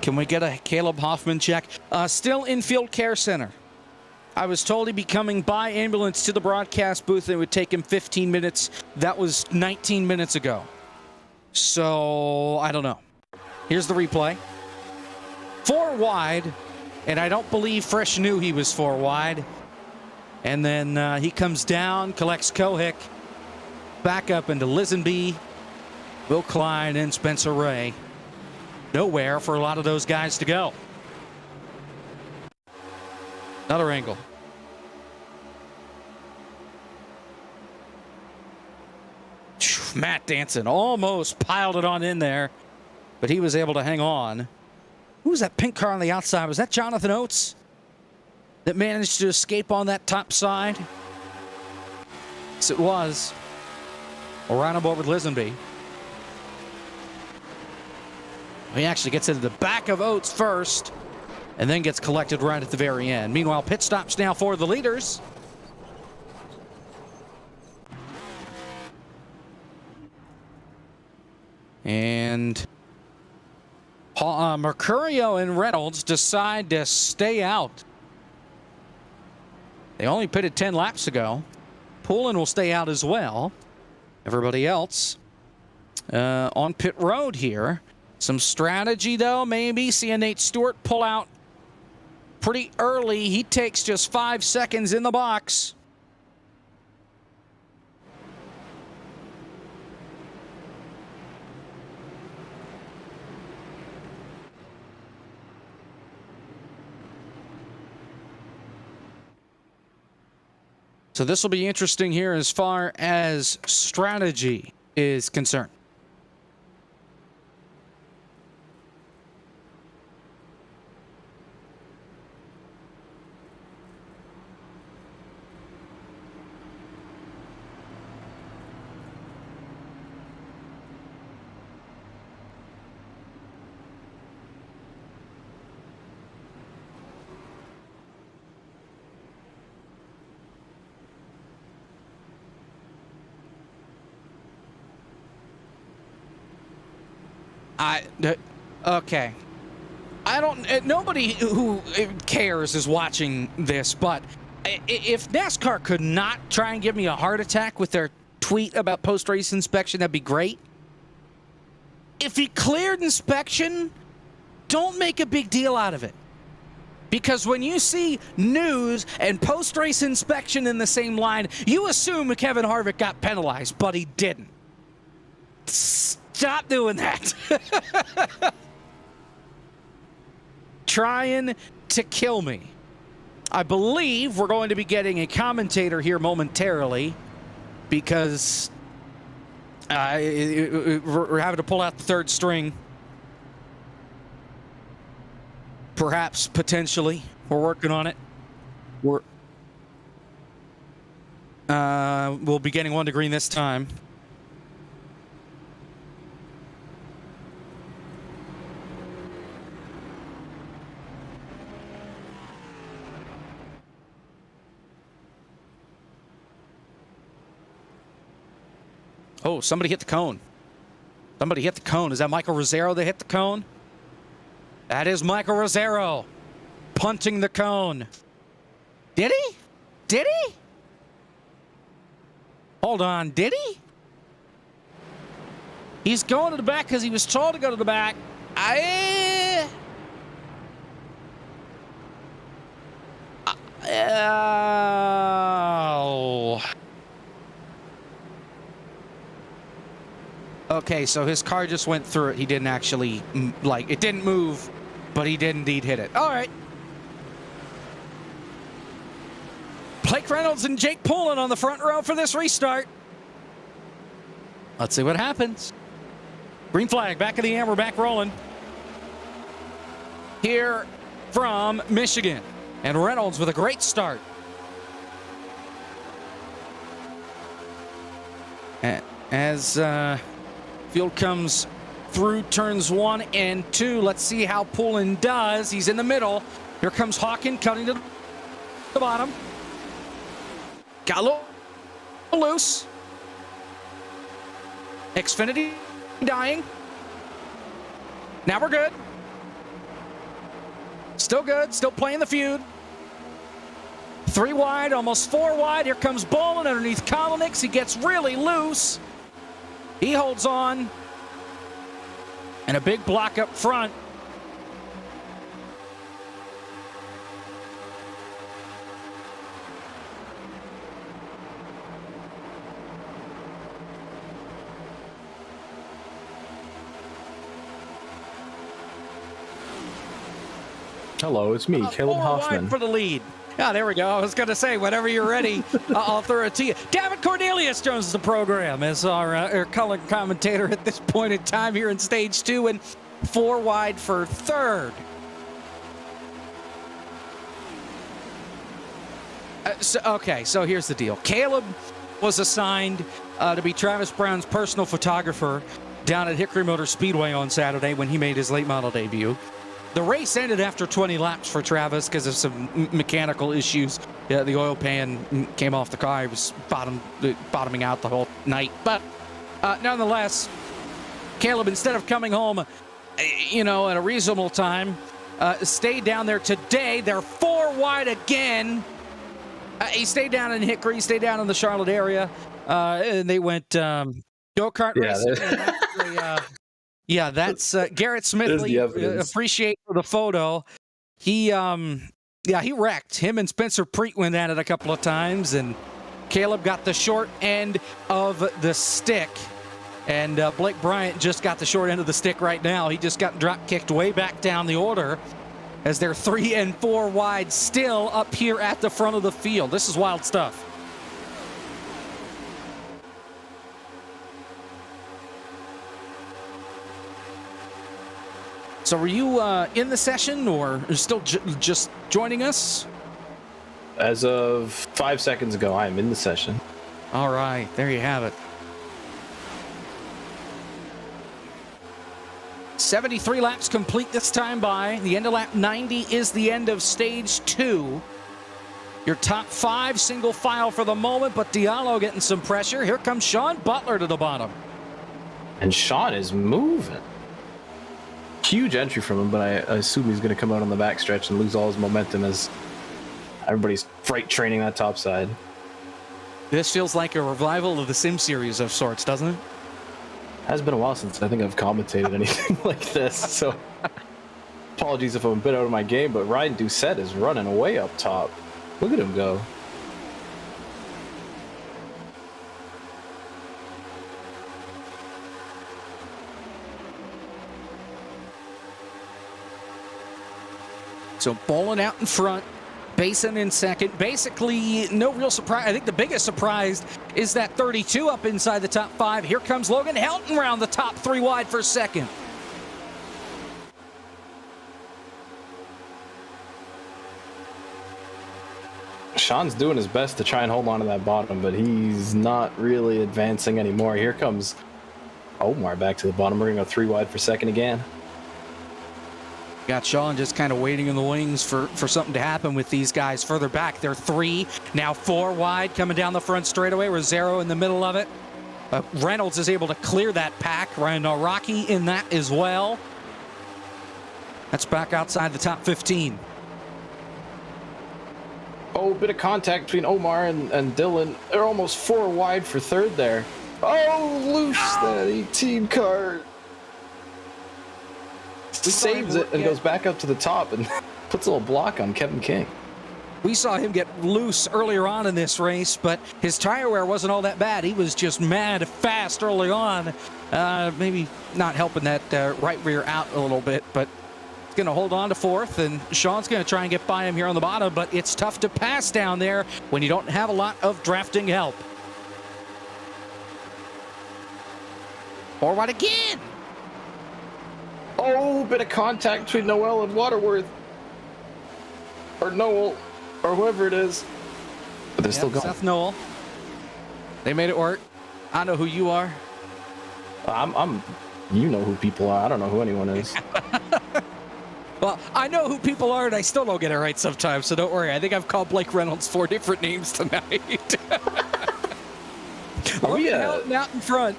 Can we get a Caleb Hoffman check? Still in Field Care Center. I was told he'd be coming by ambulance to the broadcast booth and it would take him 15 minutes. That was 19 minutes ago. So, I don't know. Here's the replay. 4 wide, and I don't believe Frisch knew he was 4 wide. And then he comes down, collects Kohick, back up into Lisenby, Will Klein, and Spencer Ray. Nowhere for a lot of those guys to go. Another angle. Matt Danson almost piled it on in there, but he was able to hang on. Who was that pink car on the outside? Was that Jonathan Oates that managed to escape on that top side? Yes, it was. Around aboard with Lisenby. He actually gets into the back of Oates first and then gets collected right at the very end. Meanwhile, pit stops now for the leaders. And Mercurio and Reynolds decide to stay out. They only pitted 10 laps ago. Poulin will stay out as well. Everybody else on pit road here. Some strategy, though, maybe. Seeing Nate Stewart pull out pretty early. He takes just 5 seconds in the box. So this will be interesting here as far as strategy is concerned. Okay. I don't. Nobody who cares is watching this, but if NASCAR could not try and give me a heart attack with their tweet about post-race inspection, that'd be great. If he cleared inspection, don't make a big deal out of it. Because when you see news and post-race inspection in the same line, you assume Kevin Harvick got penalized, but he didn't. Stop doing that. Trying to kill me. I believe we're going to be getting a commentator here momentarily because we're having to pull out the third string. Perhaps, potentially. We're working on it. We'll be getting one to green this time. Oh, somebody hit the cone. Somebody hit the cone. Is that Michael Rosero that hit the cone? That is Michael Rosero punting the cone. Did he? Did he? Hold on. Did he? He's going to the back because he was told to go to the back. Okay, so his car just went through it. He didn't actually, it didn't move, but he did indeed hit it. All right. Blake Reynolds and Jake Poulin on the front row for this restart. Let's see what happens. Green flag, back of the amber, back rolling. Here from Michigan. And Reynolds with a great start. As field comes through turns 1 and 2. Let's see how Poulin does. He's in the middle. Here comes Hawkin cutting to the bottom. Got a little loose. Xfinity dying. Now we're good. Still good. Still playing the feud. 3 wide, almost 4 wide. Here comes Bolin underneath Kolonix. He gets really loose. He holds on. And a big block up front. Hello, it's me, Caleb Hoffman. Wide for the lead. Yeah, there we go. I was going to say, whenever you're ready, I'll throw it to you. Gavin Cornelius joins the program as our color commentator at this point in time here in stage 2 and 4 wide for third. So here's the deal. Caleb was assigned to be Travis Brown's personal photographer down at Hickory Motor Speedway on Saturday when he made his late model debut. The race ended after 20 laps for Travis because of some mechanical issues. Yeah, the oil pan came off the car. It was bottoming out the whole night. But nonetheless, Caleb, instead of coming home, at a reasonable time, stayed down there today. They're 4 wide again. He stayed down in Hickory, stayed down in the Charlotte area, and they went go-kart racing. Yeah, that's Garrett Smithley. Appreciate the photo. He wrecked. Him and Spencer Preet went at it a couple of times, and Caleb got the short end of the stick. And Blake Bryant just got the short end of the stick right now. He just got drop kicked way back down the order as they're 3 and 4 wide still up here at the front of the field. This is wild stuff. So were you in the session or still just joining us? As of 5 seconds ago, I am in the session. All right, there you have it. 73 laps complete this time by. The end of lap 90 is the end of stage 2. Your top 5 single file for the moment, but Diallo getting some pressure. Here comes Sean Butler to the bottom. And Sean is moving. Huge entry from him, but I assume he's going to come out on the backstretch and lose all his momentum as everybody's freight training that top side. This feels like a revival of the Sim series of sorts, doesn't it? Has been a while since I think I've commentated anything like this, so apologies if I'm a bit out of my game, but Ryan Doucette is running way up top. Look at him go. So Bolin out in front, Basin in second. Basically, no real surprise. I think the biggest surprise is that 32 up inside the top 5. Here comes Logan Helton around the top 3 wide for second. Sean's doing his best to try and hold on to that bottom, but he's not really advancing anymore. Here comes Omar back to the bottom. We're going to go 3 wide for second again. Got Sean just kind of waiting in the wings for something to happen with these guys further back. They're 3, now 4 wide coming down the front straightaway. Rosero in the middle of it. Reynolds is able to clear that pack. Ryan Naraki in that as well. That's back outside the top 15. Oh, bit of contact between Omar and Dylan. They're almost 4 wide for third there. Oh, loose that 18 car. Saves it and goes back up to the top and puts a little block on Kevin King. We saw him get loose earlier on in this race, but his tire wear wasn't all that bad. He was just mad fast early on. Maybe not helping that right rear out a little bit, but he's going to hold on to 4th, and Sean's going to try and get by him here on the bottom, but it's tough to pass down there when you don't have a lot of drafting help. Forward again. Oh, bit of contact between Noel and Waterworth. Or Noel, or whoever it is. But they're still going. Seth Noel. They made it work. I know who you are. You know who people are. I don't know who anyone is. Well, I know who people are, and I still don't get it right sometimes, so don't worry. I think I've called Blake Reynolds 4 different names tonight. Are we out in front?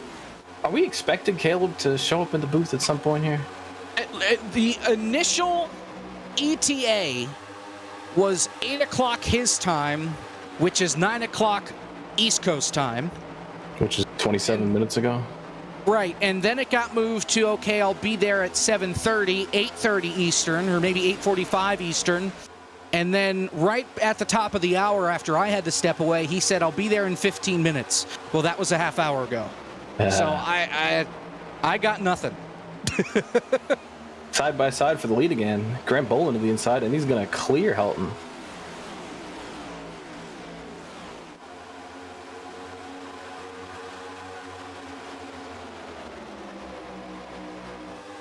Are we expecting Caleb to show up in the booth at some point here? The initial ETA was 8 o'clock his time, which is 9 o'clock East Coast time. Which is 27 minutes ago. Right, and then it got moved to, okay, I'll be there at 7:30, 8:30 Eastern, or maybe 8:45 Eastern. And then right at the top of the hour after I had to step away, he said, I'll be there in 15 minutes. Well, that was a half hour ago. So I got nothing. Side by side for the lead again. Grant Bolin to the inside, and he's going to clear Helton.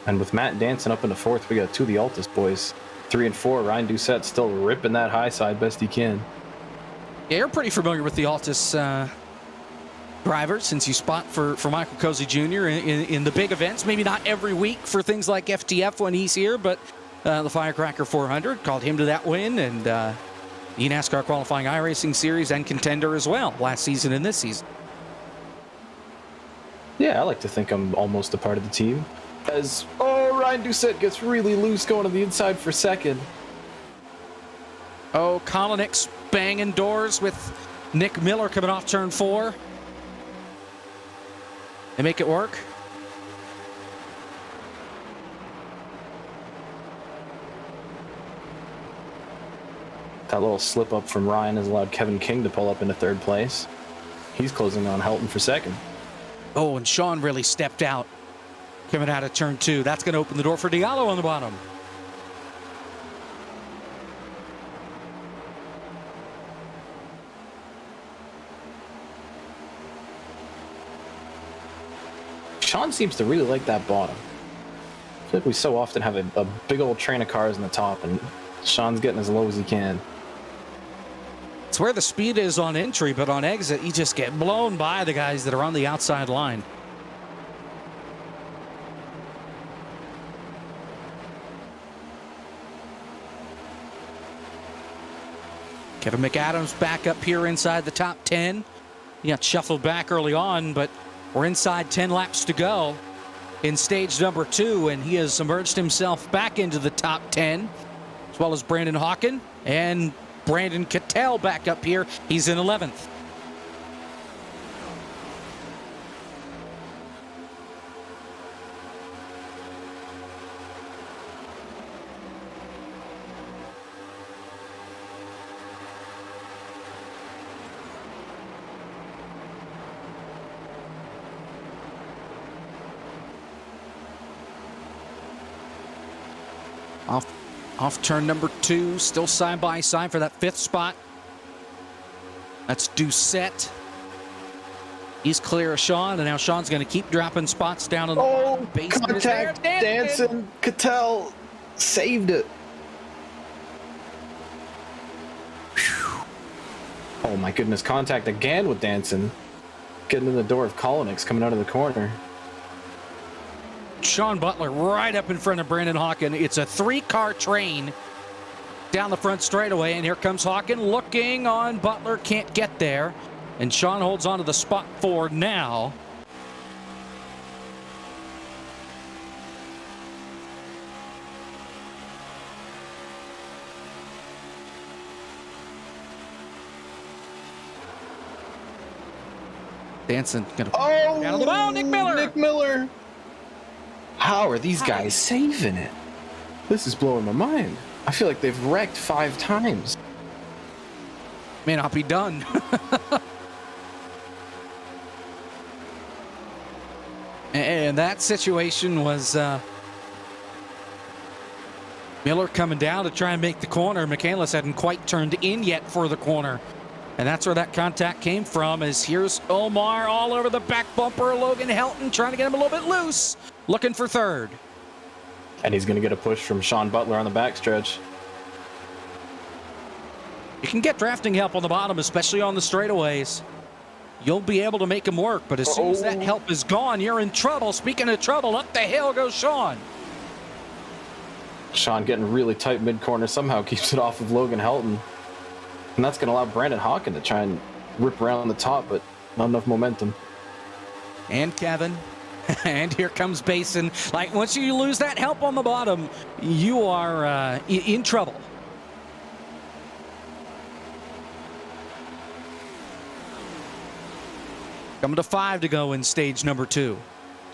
And with Matt dancing up into 4th, we got 2 of the Altus boys. 3 and 4, Ryan Doucette still ripping that high side best he can. Yeah, you're pretty familiar with the Altus drivers since you spot for Michael Cozy Jr. in the big events. Maybe not every week for things like FTF when he's here, but the Firecracker 400 called him to that win, and the NASCAR qualifying iRacing series and contender as well last season and this season. Yeah, I like to think I'm almost a part of the team. As, Ryan Doucette gets really loose going to the inside for second. Oh, Kolonix banging doors with Nick Miller coming off turn 4. They make it work. That little slip up from Ryan has allowed Kevin King to pull up into 3rd place. He's closing on Helton for 2nd. Oh, and Sean really stepped out coming out of turn 2. That's going to open the door for Diallo on the bottom. Sean seems to really like that bottom. I feel like we so often have a big old train of cars in the top, and Sean's getting as low as he can. It's where the speed is on entry, but on exit, you just get blown by the guys that are on the outside line. Kevin McAdams back up here inside the top 10. He got shuffled back early on, but we're inside 10 laps to go in stage number 2, and he has emerged himself back into the top 10, as well as Brandon Hawken and Brandon Cattell back up here. He's in 11th. Off turn number 2, still side by side for that 5th spot. That's Doucette. He's clear of Sean, and now Sean's going to keep dropping spots down on the base. Contact, Danson, Cattell saved it. Whew. Oh my goodness, contact again with Danson. Getting in the door of Kolonix coming out of the corner. Sean Butler right up in front of Brandon Hawken. It's a 3-car train down the front straightaway, and here comes Hawken looking on Butler, can't get there, and Sean holds on to the spot 4 now. Danson gonna down on the ball. Nick Miller. How are these guys saving it? This is blowing my mind. I feel like they've wrecked 5 times. May not be done. And that situation was Miller coming down to try and make the corner. Michaelis hadn't quite turned in yet for the corner. And that's where that contact came from, as here's Omar all over the back bumper of Logan Helton, trying to get him a little bit loose, looking for 3rd. And he's going to get a push from Sean Butler on the backstretch. You can get drafting help on the bottom, especially on the straightaways. You'll be able to make them work, but as soon as that help is gone, you're in trouble. Speaking of trouble, up the hill goes Sean. Sean getting really tight mid-corner, somehow keeps it off of Logan Helton. And that's going to allow Brandon Hawken to try and rip around the top, but not enough momentum. And Kevin. And here comes Basin. Like, once you lose that help on the bottom, you are in trouble. Coming to 5 to go in stage number 2.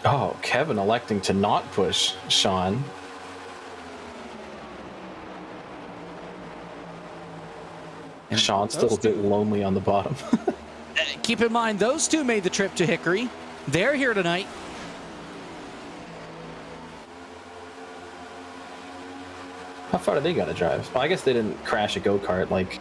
Oh, Kevin electing to not push Sean. And Sean's still a bit lonely on the bottom. Keep in mind, those two made the trip to Hickory. They're here tonight. How far do they got to drive? Well, I guess they didn't crash a go-kart like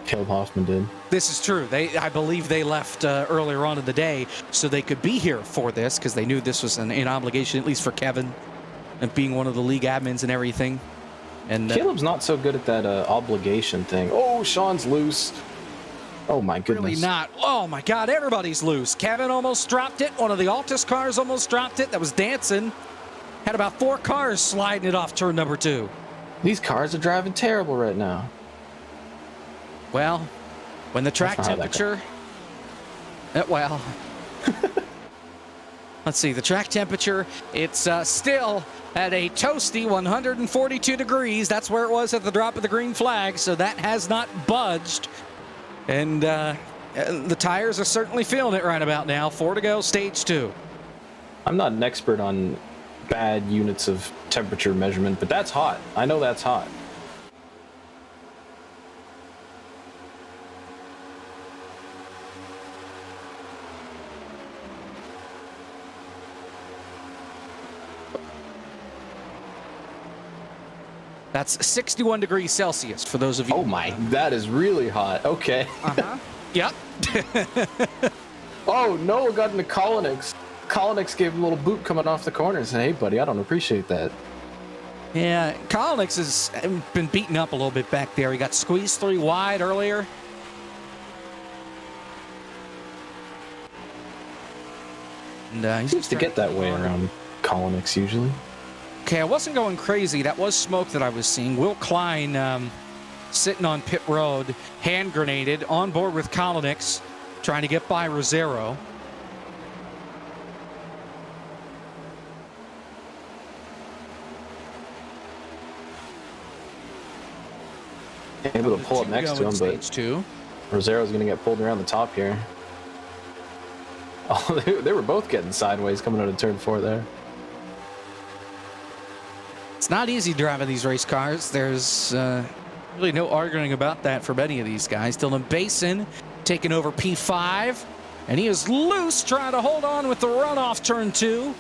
Caleb Hoffman did. This is true. I believe they left earlier on in the day so they could be here for this, because they knew this was an obligation, at least for Kevin, and being one of the league admins and everything. And Caleb's not so good at that obligation thing. Oh, Sean's loose. Oh my goodness. Really not. Oh my God, everybody's loose. Kevin almost dropped it. One of the Altus cars almost dropped it. That was Danson. Had about 4 cars sliding it off turn number 2. These cars are driving terrible right now. Well, when the track temperature... well... Let's see, the track temperature, it's still at a toasty 142 degrees. That's where it was at the drop of the green flag, so that has not budged. And the tires are certainly feeling it right about now. 4 to go, stage 2. I'm not an expert on bad units of temperature measurement, but that's hot. I know that's hot. That's 61 degrees Celsius for those of you. Oh my, that is really hot. Okay. Yep. Oh, Noah got into Kolonix. Kolonix gave him a little boot coming off the corner and said, hey, buddy, I don't appreciate that. Yeah, Collins has been beaten up a little bit back there. He got squeezed 3 wide earlier. And he Seems to get that way around Colonix usually. Okay, I wasn't going crazy. That was smoke that I was seeing. Will Klein sitting on pit road, hand grenaded, on board with Colonix, trying to get by Rosero. Able to pull up next to him, but Rosero's going to get pulled around the top here. Oh, they were both getting sideways coming out of turn 4 there. It's not easy driving these race cars. There's really no arguing about that for many of these guys. Dylan Basin taking over P5, and he is loose trying to hold on with the run off turn 2.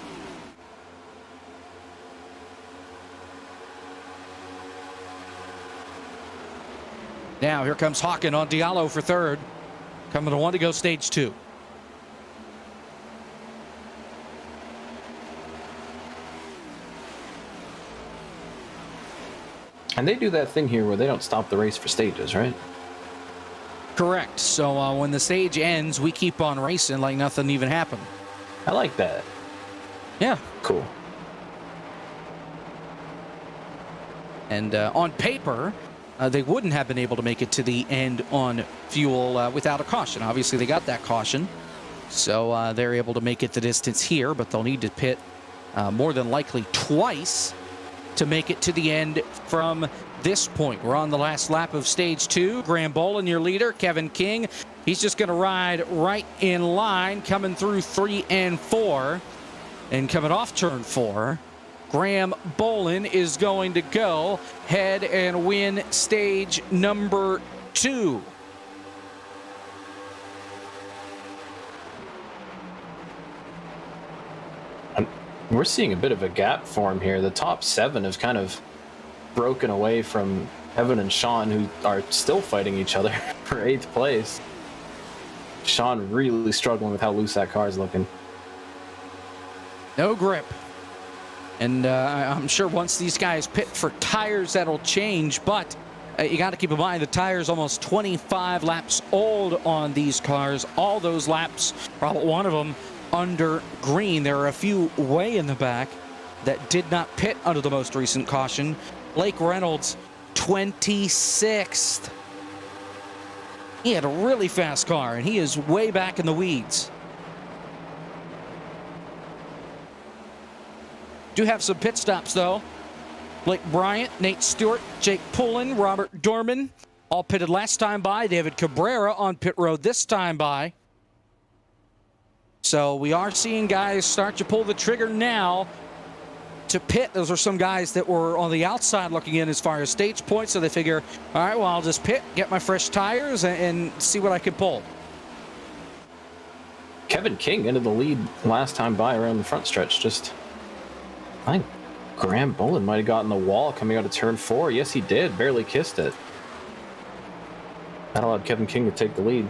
Now here comes Hawken on Diallo for 3rd. Coming to 1 to go stage 2. And they do that thing here where they don't stop the race for stages, right? Correct. So when the stage ends, we keep on racing like nothing even happened. I like that. Yeah. Cool. And on paper, they wouldn't have been able to make it to the end on fuel without a caution. Obviously, they got that caution. So they're able to make it the distance here, but they'll need to pit more than likely twice to make it to the end from this point. We're on the last lap of stage 2. Graham Bolin, your leader. Kevin King, he's just going to ride right in line, coming through 3 and 4. And coming off turn 4, Graham Bolin is going to go head and win stage number 2. We're seeing a bit of a gap form here. The top 7 have kind of broken away from Evan and Sean, who are still fighting each other for 8th place. Sean really struggling with how loose that car is looking. No grip. And I'm sure once these guys pit for tires, that'll change. But you got to keep in mind the tire's almost 25 laps old on these cars. All those laps, probably one of them, under green. There are a few way in the back that did not pit under the most recent caution. Blake Reynolds, 26th. He had a really fast car, and he is way back in the weeds. Do have some pit stops, though. Blake Bryant, Nate Stewart, Jake Pullen, Robert Dorman, all pitted last time by. David Cabrera on pit road this time by. So we are seeing guys start to pull the trigger now to pit. Those are some guys that were on the outside looking in as far as stage points, so they figure, all right, well, I'll just pit, get my fresh tires, and see what I can pull. Kevin King into the lead last time by around the front stretch. I think Graham Bolin might have gotten the wall coming out of turn 4. Yes, he did. Barely kissed it. That allowed Kevin King to take the lead.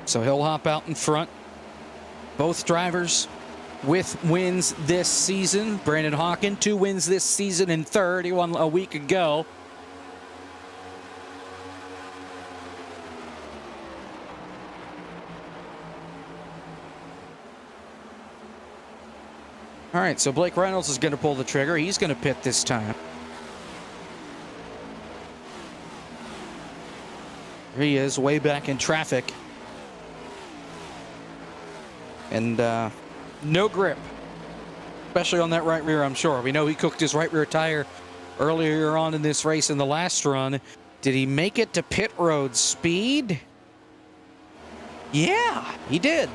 So he'll hop out in front. Both drivers with wins this season. Brandon Hawken, 2 wins this season in 3rd. He won a week ago. All right, so Blake Reynolds is going to pull the trigger. He's going to pit this time. Here he is, way back in traffic. And no grip, especially on that right rear, I'm sure. We know he cooked his right rear tire earlier on in this race in the last run. Did he make it to pit road speed? Yeah, he did.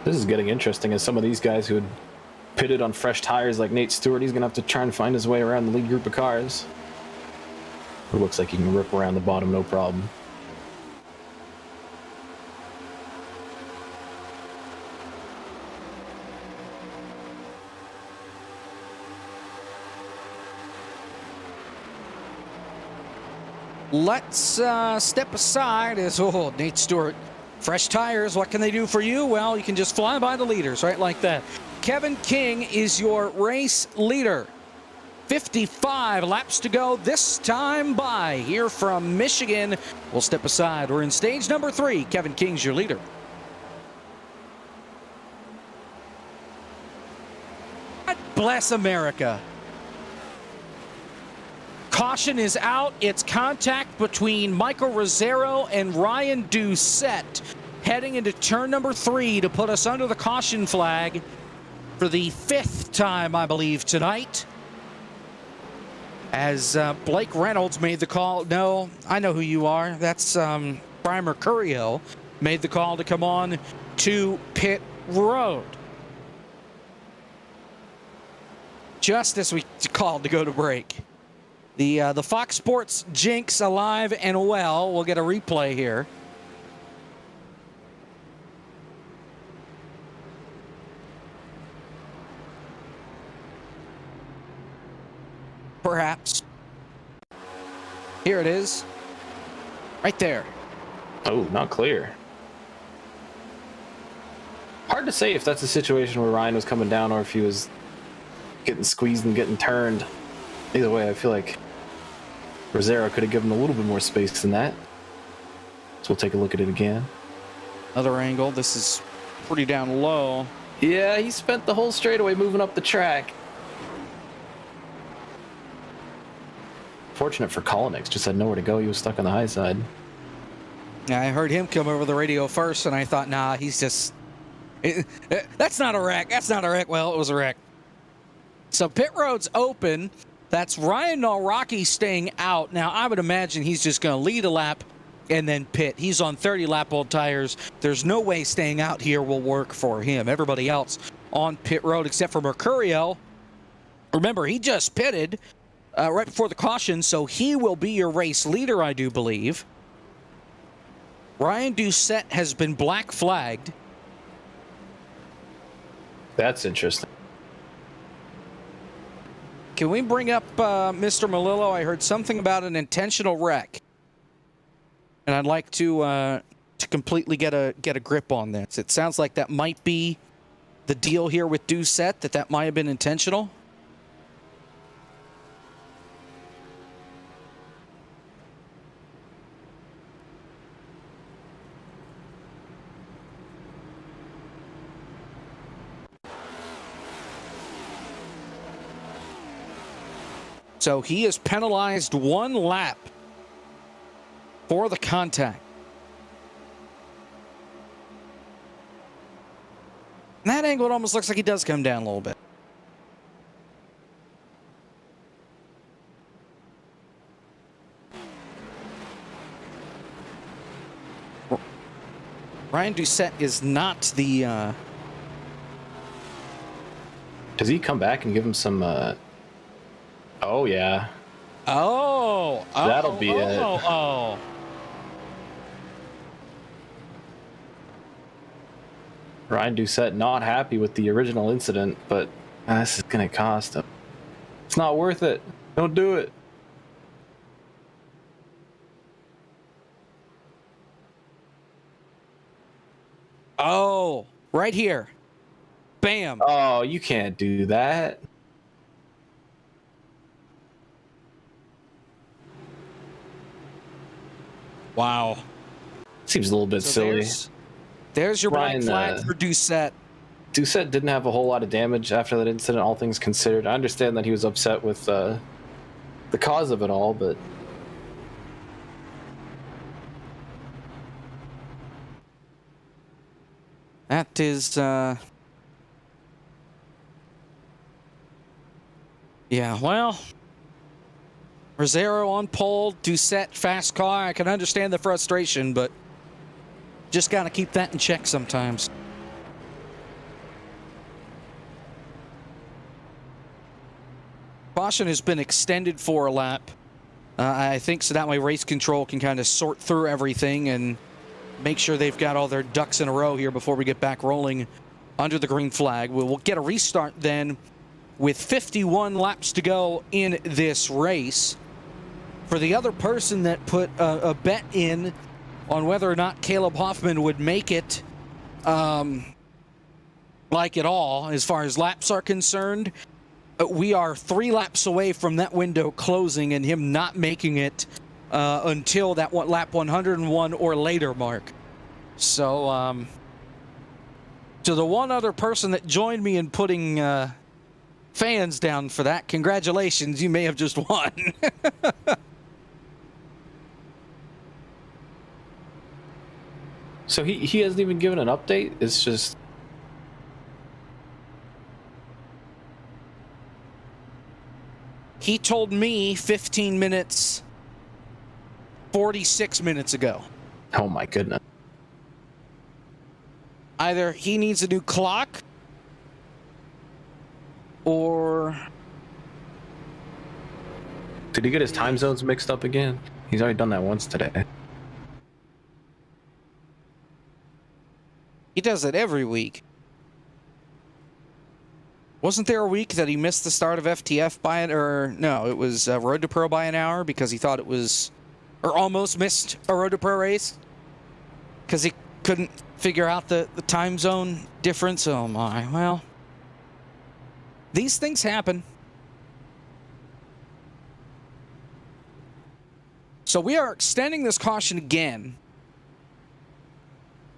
This is getting interesting as some of these guys who had pitted on fresh tires like Nate Stewart, he's going to have to try and find his way around the lead group of cars. It looks like he can rip around the bottom, no problem. let's step aside as, Nate Stewart. Fresh tires, what can they do for you? Well, you can just fly by the leaders, right like that. Kevin King is your race leader. 55 laps to go this time by here from Michigan. We'll step aside. We're in stage number 3. Kevin King's your leader. God bless America. Caution is out. It's contact between Michael Rosero and Ryan Doucette heading into turn number 3 to put us under the caution flag for the 5th time, I believe, tonight. As Blake Reynolds made the call. No, I know who you are. That's Brian Mercurio made the call to come on to pit road. Just as we called to go to break. The Fox Sports jinx alive and well. We'll get a replay here. Perhaps. Here it is. Right there. Oh, not clear. Hard to say if that's a situation where Ryan was coming down or if he was getting squeezed and getting turned. Either way, I feel like Rosero could have given him a little bit more space than that. So we'll take a look at it again. Another angle. This is pretty down low. Yeah, he spent the whole straightaway moving up the track. Fortunate for Kolinick, just had nowhere to go. He was stuck on the high side. Yeah, I heard him come over the radio first, and I thought, nah, he's just... that's not a wreck. That's not a wreck. Well, it was a wreck. So pit road's open. That's Ryan Nalraki staying out. Now, I would imagine he's just going to lead a lap and then pit. He's on 30-lap-old tires. There's no way staying out here will work for him. Everybody else on pit road except for Mercurio. Remember, he just pitted right before the caution, so he will be your race leader, I do believe. Ryan Doucette has been black flagged. That's interesting. Can we bring up Mr. Melillo? I heard something about an intentional wreck, and I'd like to completely get a grip on this. It sounds like that might be the deal here with Doucette, that might have been intentional. So he is penalized 1 lap for the contact. In that angle, it almost looks like he does come down a little bit. Ryan Doucette is not the... Does he come back and give him some... Oh, yeah. That'll be it. Ryan Doucette not happy with the original incident, but this is going to cost him. It's not worth it. Don't do it. Oh, right here. Bam. Oh, you can't do that. Wow. Seems a little bit silly. There's your black Ryan, flag for Doucette. Doucette didn't have a whole lot of damage after that incident, all things considered. I understand that he was upset with the cause of it all, but... That is, yeah, well... Rosero on pole, Doucette fast car. I can understand the frustration, but just got to keep that in check sometimes. Caution has been extended for a lap. I think so that way race control can kind of sort through everything and make sure they've got all their ducks in a row here before we get back rolling under the green flag. We'll get a restart then with 51 laps to go in this race. for the other person that put a bet in on whether or not Caleb Hoffman would make it, like at all, as far as laps are concerned, we are 3 laps away from that window closing and him not making it until that lap 101 or later mark. So, to the one other person that joined me in putting fans down for that, congratulations, you may have just won. So he hasn't even given an update? It's just... He told me 15 minutes, 46 minutes ago. Oh my goodness. Either he needs a new clock, or... Did he get his time zones mixed up again? He's already done that once today. He does it every week. Wasn't there a week that he missed the start of FTF by it, or no, it was Road to Pro by an hour because he thought it was, or almost missed a Road to Pro race because he couldn't figure out the time zone difference. Oh my, well, these things happen. So we are extending this caution again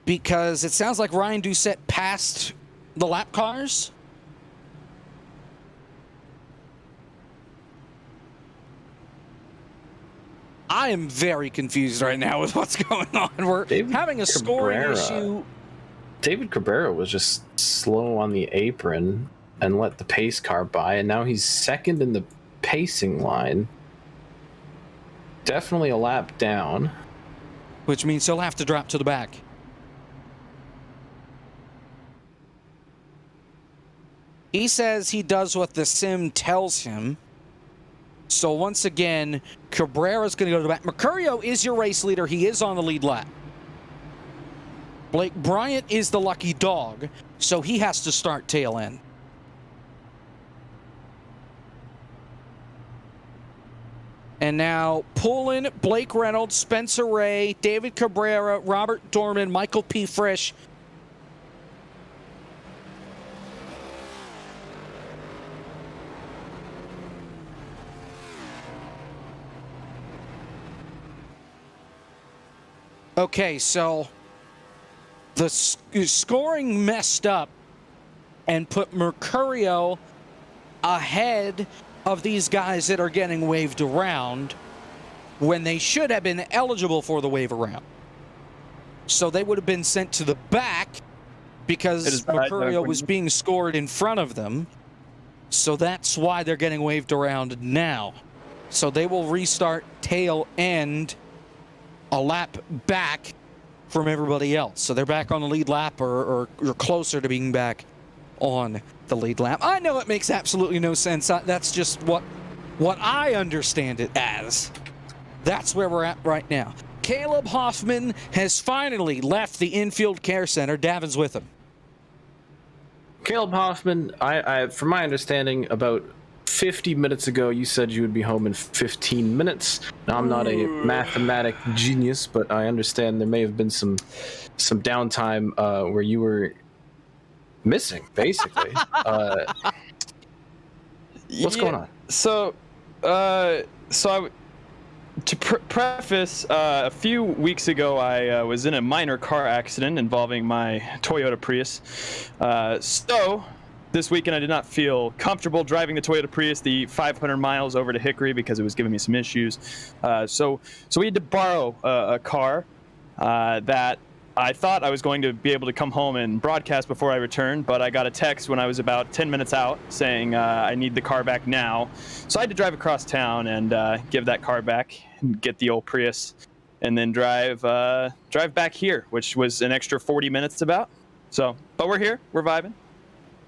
because it sounds like Ryan Doucette passed the lap cars. I am very confused right now with what's going on. We're having a scoring issue. David Cabrera was just slow on the apron and let the pace car by, and now he's second in the pacing line. Definitely a lap down. Which means he'll have to drop to the back. He says he does what the sim tells him. So once again, Cabrera's going to go to the back. Mercurio is your race leader. He is on the lead lap. Blake Bryant is the lucky dog, so he has to start tail end. And now Poulin, Blake Reynolds, Spencer Ray, David Cabrera, Robert Dorman, Michael P. Frisch. Okay, so the scoring messed up and put Mercurio ahead of these guys that are getting waved around when they should have been eligible for the wave around. So they would have been sent to the back because Mercurio was being scored in front of them. So that's why they're getting waved around now. So they will restart tail end a lap back from everybody else. So they're back on the lead lap or closer to being back on the lead lap. I know it makes absolutely no sense. That's just what I understand it as. That's where we're at right now. Caleb Hoffman has finally left the infield care center. Davin's with him. Caleb Hoffman, I from my understanding, about 50 minutes ago, you said you would be home in 15 minutes. Now, I'm not a mathematic genius, but I understand there may have been some downtime where you were missing, basically. What's going on? So, to preface, a few weeks ago, I was in a minor car accident involving my Toyota Prius. So this weekend, I did not feel comfortable driving the Toyota Prius the 500 miles over to Hickory because it was giving me some issues. So we had to borrow a car that I thought I was going to be able to come home and broadcast before I returned, but I got a text when I was about 10 minutes out saying I need the car back now. So I had to drive across town and give that car back and get the old Prius and then drive back here, which was an extra 40 minutes about. So, but we're here. We're vibing.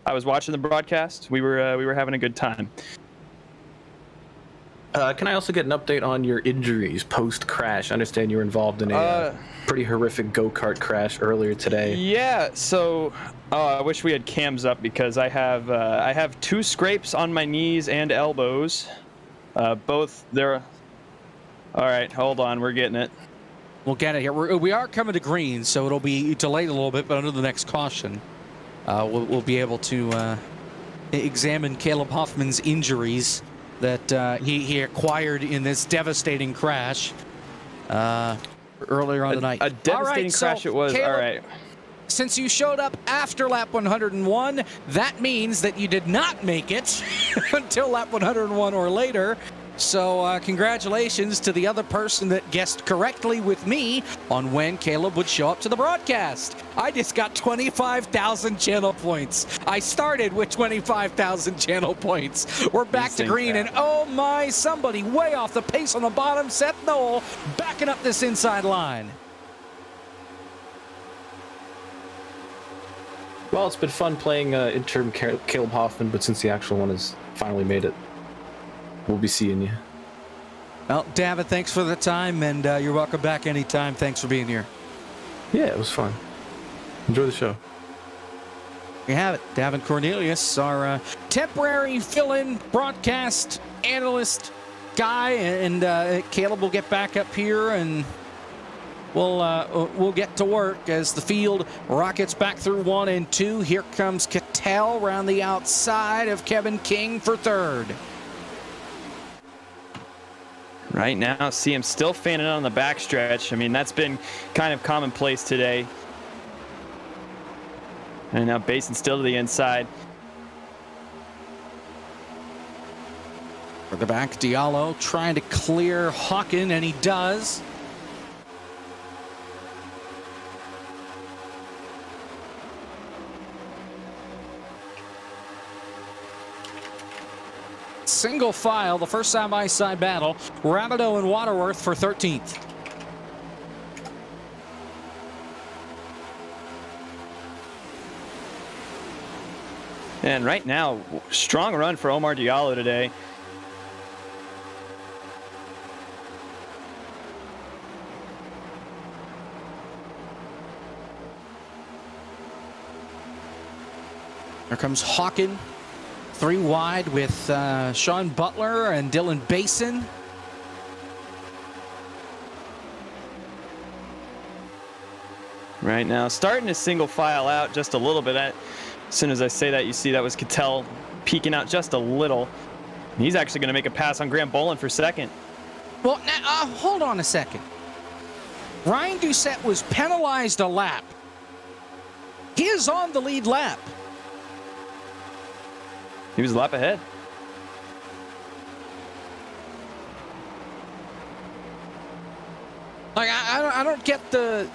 I was watching the broadcast. We were having a good time. Can I also get an update on your injuries post-crash? I understand you were involved in a pretty horrific go-kart crash earlier today. Yeah, so I wish we had cams up because I have 2 scrapes on my knees and elbows. Both they're All right, hold on. We're getting it. We'll get it here. We are coming to green, so it'll be delayed a little bit, but under the next caution, we'll be able to examine Caleb Hoffman's injuries that he acquired in this devastating crash earlier on the night. A devastating crash it was. Caleb, all right. Since you showed up after lap 101, that means that you did not make it until lap 101 or later. So congratulations to the other person that guessed correctly with me on when Caleb would show up to the broadcast. I just got 25,000 channel points. I started with 25,000 channel points. We're back to green, and oh my, somebody way off the pace on the bottom. Seth Knoll backing up this inside line. Well, it's been fun playing interim Caleb Hoffman, but since the actual one has finally made it, we'll be seeing you. Well, David, thanks for the time, and you're welcome back anytime. Thanks for being here. Yeah, it was fun. Enjoy the show. You have it. Davin Cornelius, our temporary fill-in broadcast analyst guy, and Caleb will get back up here, and we'll get to work as the field rockets back through 1 and 2. Here comes Cattell around the outside of Kevin King for third. Right now, see him still fanning out on the backstretch. I mean, that's been kind of commonplace today. And now Basin still to the inside. For the back, Diallo trying to clear Hawken, and he does. Single file, the first side-by-side battle. Rabideau and Waterworth for 13th. And right now, strong run for Omar Diallo today. Here comes Hawken. 3 wide with Sean Butler and Dylan Basin. Right now, starting to single file out just a little bit. As soon as I say that, you see that was Cattell peeking out just a little. He's actually going to make a pass on Graham Boland for second. Well, now, hold on a second. Ryan Doucette was penalized a lap. He is on the lead lap. He was a lap ahead. Like, I don't get the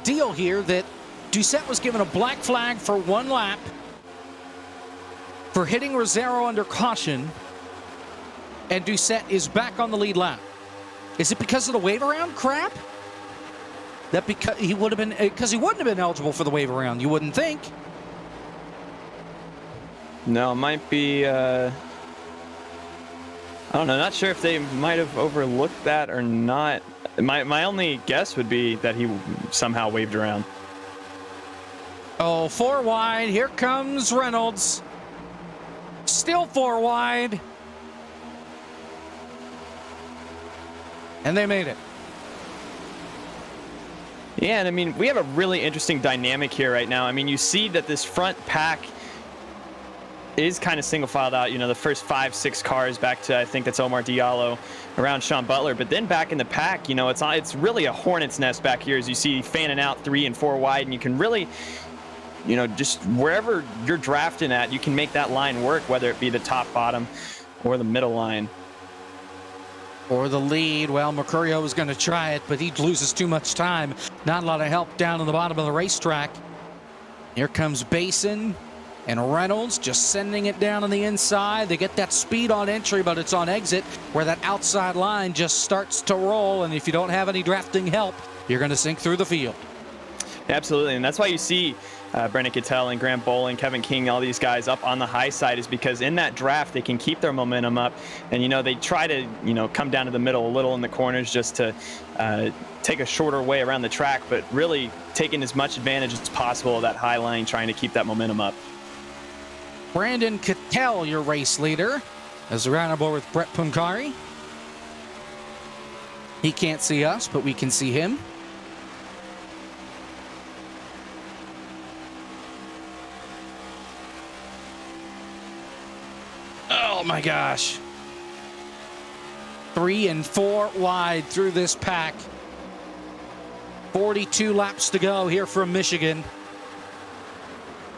deal here that Doucette was given a black flag for 1 lap for hitting Rosero under caution, and Doucette is back on the lead lap. Is it because of the wave around crap? That because he would have been, because he wouldn't have been eligible for the wave around, you wouldn't think. No, it might be, I don't know, not sure if they might have overlooked that or not. My only guess would be that he somehow waved around. Oh, 4 wide. Here comes Reynolds. Still 4 wide. And they made it. Yeah, and I mean, we have a really interesting dynamic here right now. I mean, you see that this front pack is kind of single filed out, you know, the first 5-6 cars back to, I think that's Omar Diallo, around Sean Butler, but then back in the pack, you know, it's really a hornet's nest back here as you see fanning out 3 and 4 wide, and you can really, you know, just wherever you're drafting at, you can make that line work, whether it be the top, bottom, or the middle line. Or the lead. Well, Mercurio was going to try it, but he loses too much time. Not a lot of help down on the bottom of the racetrack. Here comes Basin and Reynolds just sending it down on the inside. They get that speed on entry, but it's on exit where that outside line just starts to roll. And if you don't have any drafting help, you're going to sink through the field. Absolutely, and that's why you see Brendan Cattell and Graham Boland, Kevin King, all these guys up on the high side, is because in that draft they can keep their momentum up, and you know they try to come down to the middle a little in the corners just to take a shorter way around the track, but really taking as much advantage as possible of that high line, trying to keep that momentum up. Brandon Cattell, your race leader, as around aboard with Brett Puncari. He can't see us, but we can see him. Oh my gosh. 3 and 4 wide through this pack. 42 laps to go here from Michigan.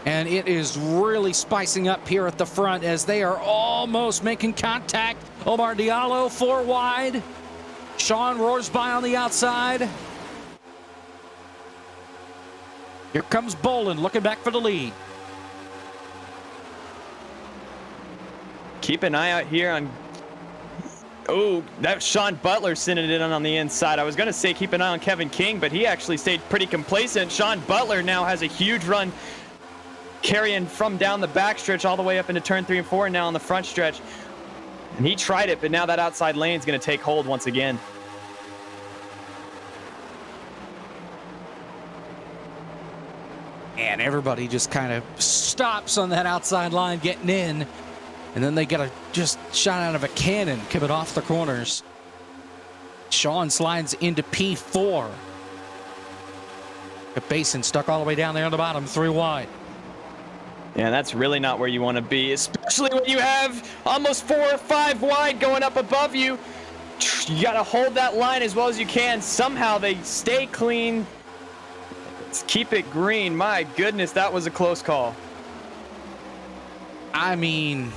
And it is really spicing up here at the front as they are almost making contact. Omar Diallo 4 wide. Sean roars by on the outside. Here comes Bolin looking back for the lead. Keep an eye out here on... Oh, that's Sean Butler sending it in on the inside. I was going to say keep an eye on Kevin King, but he actually stayed pretty complacent. Sean Butler now has a huge run carrying from down the backstretch all the way up into turn 3 and 4 and now on the front stretch. And he tried it, but now that outside lane is going to take hold once again. And everybody just kind of stops on that outside line getting in. And then they get a just shot out of a cannon coming off the corners. Sean slides into P4. Basin stuck all the way down there on the bottom, 3 wide. Yeah, that's really not where you want to be, especially when you have almost 4 or 5 wide going up above you. You got to hold that line as well as you can. Somehow they stay clean. Let's keep it green. My goodness, that was a close call. I mean,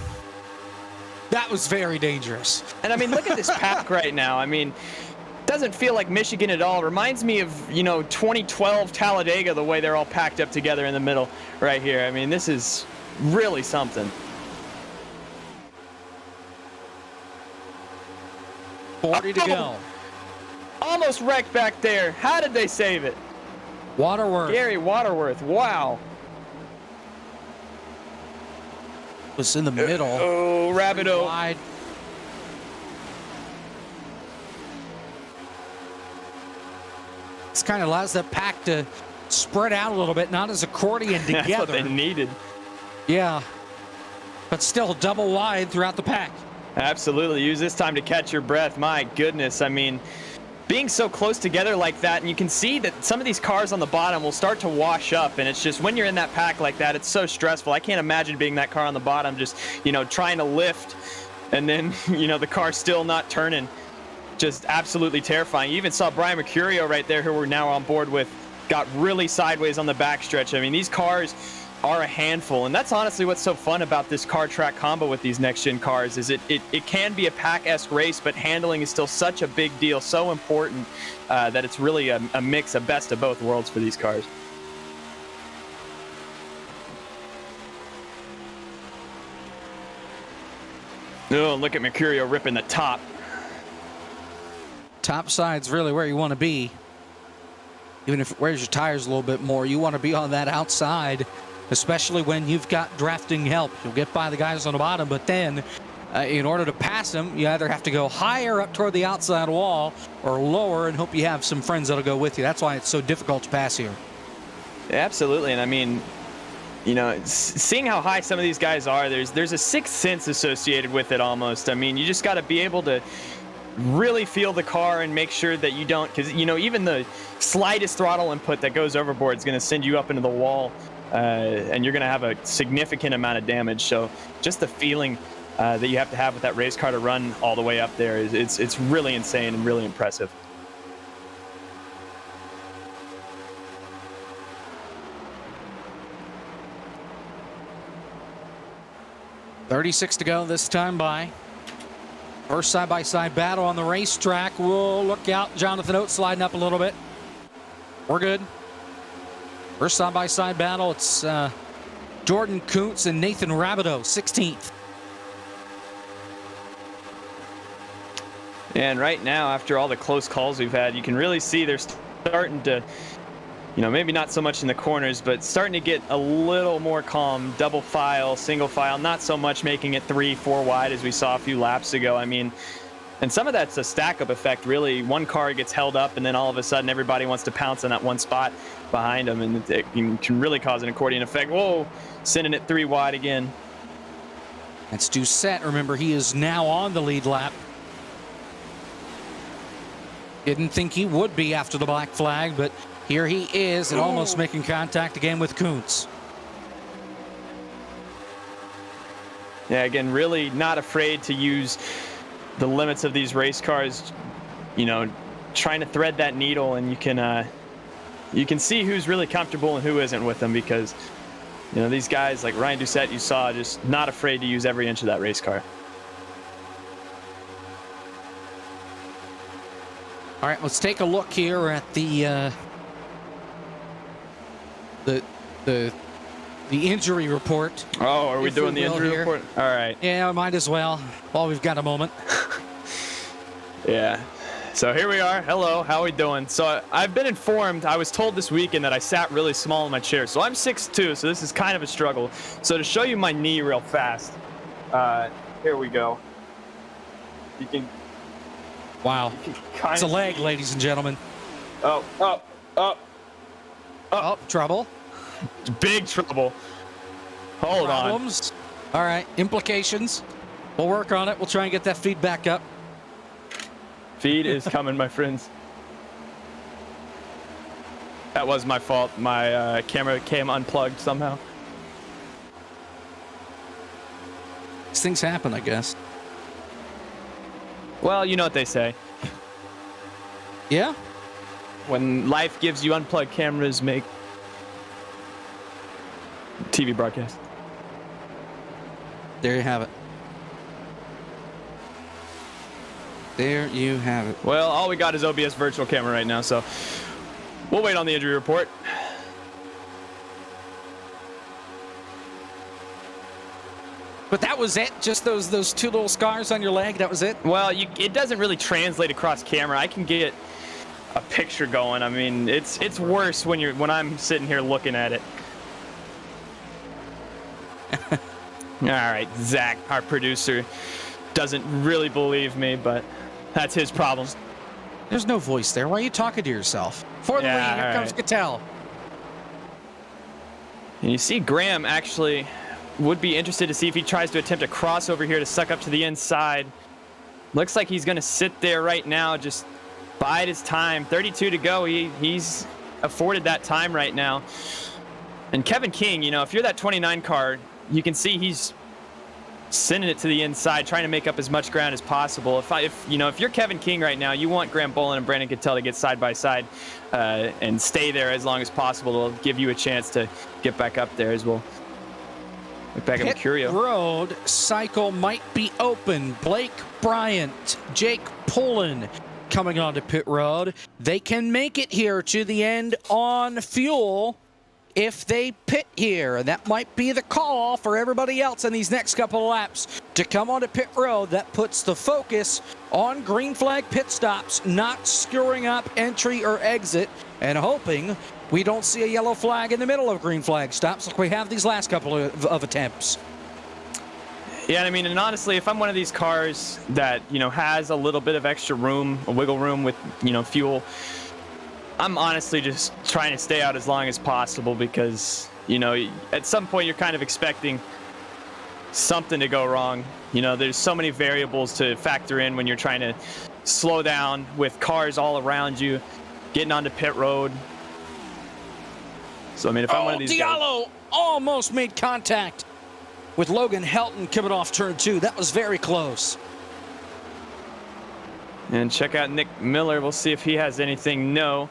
that was very dangerous. And I mean, look at this pack right now. I mean, doesn't feel like Michigan at all. Reminds me of, 2012 Talladega, the way they're all packed up together in the middle right here. I mean, this is really something. 40 to go. Almost wrecked back there. How did they save it? Waterworth. Gary Waterworth. Wow. Was in the middle. Oh, Rabideau. Wide. This kind of allows that pack to spread out a little bit, not as accordion together. That's what they needed. Yeah, but still double wide throughout the pack. Absolutely. Use this time to catch your breath. My goodness. I mean, being so close together like that, and you can see that some of these cars on the bottom will start to wash up, and it's just when you're in that pack like that, it's so stressful. I can't imagine being that car on the bottom, just, trying to lift, and then, the car still not turning. Just absolutely terrifying. You even saw Brian Mercurio right there, who we're now on board with, got really sideways on the backstretch. I mean, these cars are a handful, and that's honestly what's so fun about this car track combo with these next gen cars is it can be a pack-esque race, but handling is still such a big deal, so important that it's really a mix, a best of both worlds for these cars. Oh, look at Mercurio ripping the top. Top side's really where you want to be. Even if it wears your tires a little bit more, you want to be on that outside, especially when you've got drafting help. You'll get by the guys on the bottom, but then in order to pass them, you either have to go higher up toward the outside wall or lower and hope you have some friends that'll go with you. That's why it's so difficult to pass here. Absolutely, and I mean, seeing how high some of these guys are, there's a sixth sense associated with it almost. I mean, you just got to be able to really feel the car and make sure that you don't, because even the slightest throttle input that goes overboard is going to send you up into the wall, and you're going to have a significant amount of damage. So just the feeling that you have to have with that race car to run all the way up there it's really insane and really impressive. .36 to go this time by. First side-by-side battle on the racetrack. We'll look out. Jonathan Oates sliding up a little bit. We're good. First side-by-side battle. It's Jordan Kuntz and Nathan Rabideau, 16th. And right now, after all the close calls we've had, you can really see they're starting to, maybe not so much in the corners, but starting to get a little more calm. Double file, single file, not so much making it 3-4 wide as we saw a few laps ago. I mean, and some of that's a stack-up effect, really. One car gets held up, and then all of a sudden everybody wants to pounce on that one spot behind them, and it can really cause an accordion effect. Whoa, sending it 3 wide again. That's Doucette. Remember, he is now on the lead lap. Didn't think he would be after the black flag, but here he is and almost making contact again with Kuntz. Yeah, again, really not afraid to use the limits of these race cars, you know, trying to thread that needle, and you can see who's really comfortable and who isn't with them, because, you know, these guys like Ryan Doucette, you saw, just not afraid to use every inch of that race car. All right, let's take a look here at the injury report. Oh, are we doing the injury report? All right. Yeah, might as well while we've got a moment. Yeah. So here we are. Hello, how are we doing? So I've been informed, I was told this weekend that I sat really small in my chair. So I'm 6'2", so this is kind of a struggle. So to show you my knee real fast, here we go. You can... Wow. It's a leg, ladies and gentlemen. Oh, trouble. big trouble. Hold Problems. All right, implications. We'll work on it. We'll try and get that feed back up. Feed is coming, my friends. That was my fault. My camera came unplugged somehow. These things happen, I guess. Well, you know what they say. Yeah? When life gives you unplugged cameras, make TV broadcast. There you have it. There you have it. Well, all we got is OBS virtual camera right now, so we'll wait on the injury report. But that was it? Just those two little scars on your leg? That was it? Well, it doesn't really translate across camera. I can get a picture going. I mean, it's worse when I'm sitting here looking at it. All right, Zach, our producer, doesn't really believe me, but that's his problem. There's no voice there. Why are you talking to yourself? For the lead, here comes Cattell. And you see Graham actually would be interested to see if he tries to attempt a crossover here to suck up to the inside. Looks like he's going to sit there right now, just bide his time. 32 to go. He's afforded that time right now. And Kevin King, you know, if you're that 29 car, you can see he's sending it to the inside, trying to make up as much ground as possible. If you're Kevin King right now, you want Graham Bolin and Brandon Cattell to get side by side and stay there as long as possible. It'll give you a chance to get back up there as well. Back up Mercurio. Road cycle might be open. Blake Bryant, Jake Pullen coming onto pit road. They can make it here to the end on fuel if they pit here. And that might be the call for everybody else in these next couple of laps to come onto pit road. That puts the focus on green flag pit stops, not screwing up entry or exit, and hoping we don't see a yellow flag in the middle of green flag stops like we have these last couple of attempts. Yeah, I mean, and honestly, if I'm one of these cars that, you know, has a little bit of extra room, a wiggle room with, you know, fuel, I'm honestly just trying to stay out as long as possible because, you know, at some point you're kind of expecting something to go wrong. You know, there's so many variables to factor in when you're trying to slow down with cars all around you, getting onto pit road. So, I mean, if I'm one of these Diallo guys... almost made contact with Logan Helton coming off turn 2. That was very close. And check out Nick Miller. We'll see if he has anything. No.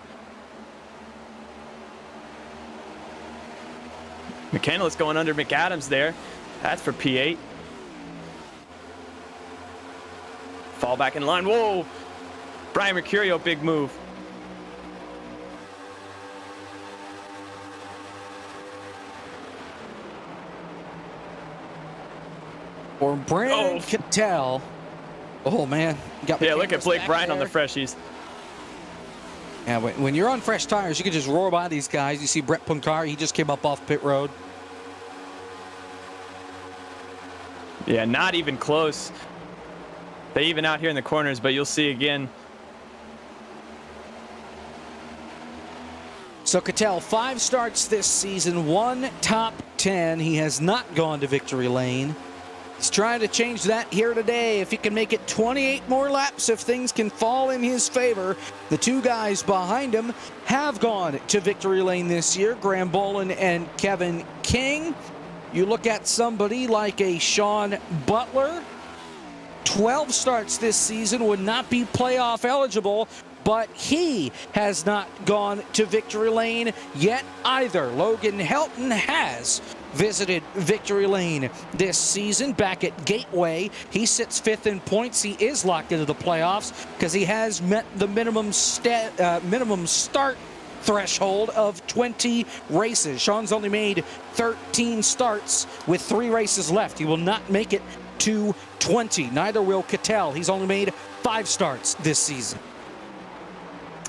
McCandless going under McAdams there. That's for P8. Fall back in line. Whoa! Brian Mercurio, big move. Or Brandon Cattell. Oh, man. Yeah, look at Blake Bryant on the freshies. Yeah, when you're on fresh tires, you can just roar by these guys. You see Brett Punkar, he just came up off pit road. Yeah, not even close. They even out here in the corners, but you'll see again. So Cattell, 5 starts this season, 1 top 10. He has not gone to victory lane. He's trying to change that here today. If he can make it 28 more laps, if things can fall in his favor. The two guys behind him have gone to victory lane this year, Graham Bolin and Kevin King. You look at somebody like a Sean Butler, 12 starts this season, would not be playoff eligible, but he has not gone to victory lane yet either. Logan Helton has visited victory lane this season back at Gateway. He sits 5th in points. He is locked into the playoffs because he has met the minimum start threshold of 20 races. Sean's only made 13 starts with 3 races left. He will not make it to 20. Neither will Cattell. He's only made 5 starts this season.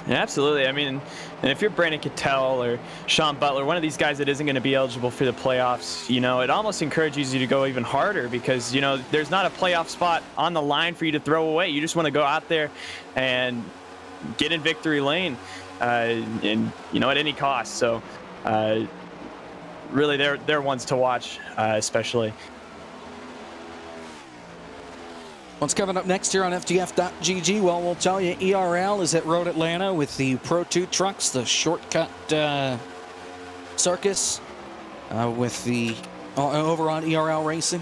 Yeah, absolutely. I mean, and if you're Brandon Cattell or Sean Butler, one of these guys that isn't going to be eligible for the playoffs, you know, it almost encourages you to go even harder because, you know, there's not a playoff spot on the line for you to throw away. You just want to go out there and get in victory lane, and, you know, at any cost. So, really, they're ones to watch, especially. What's coming up next here on FTF.GG? Well, we'll tell you, ERL is at Road Atlanta with the Pro 2 trucks, the shortcut circus with the over on ERL Racing.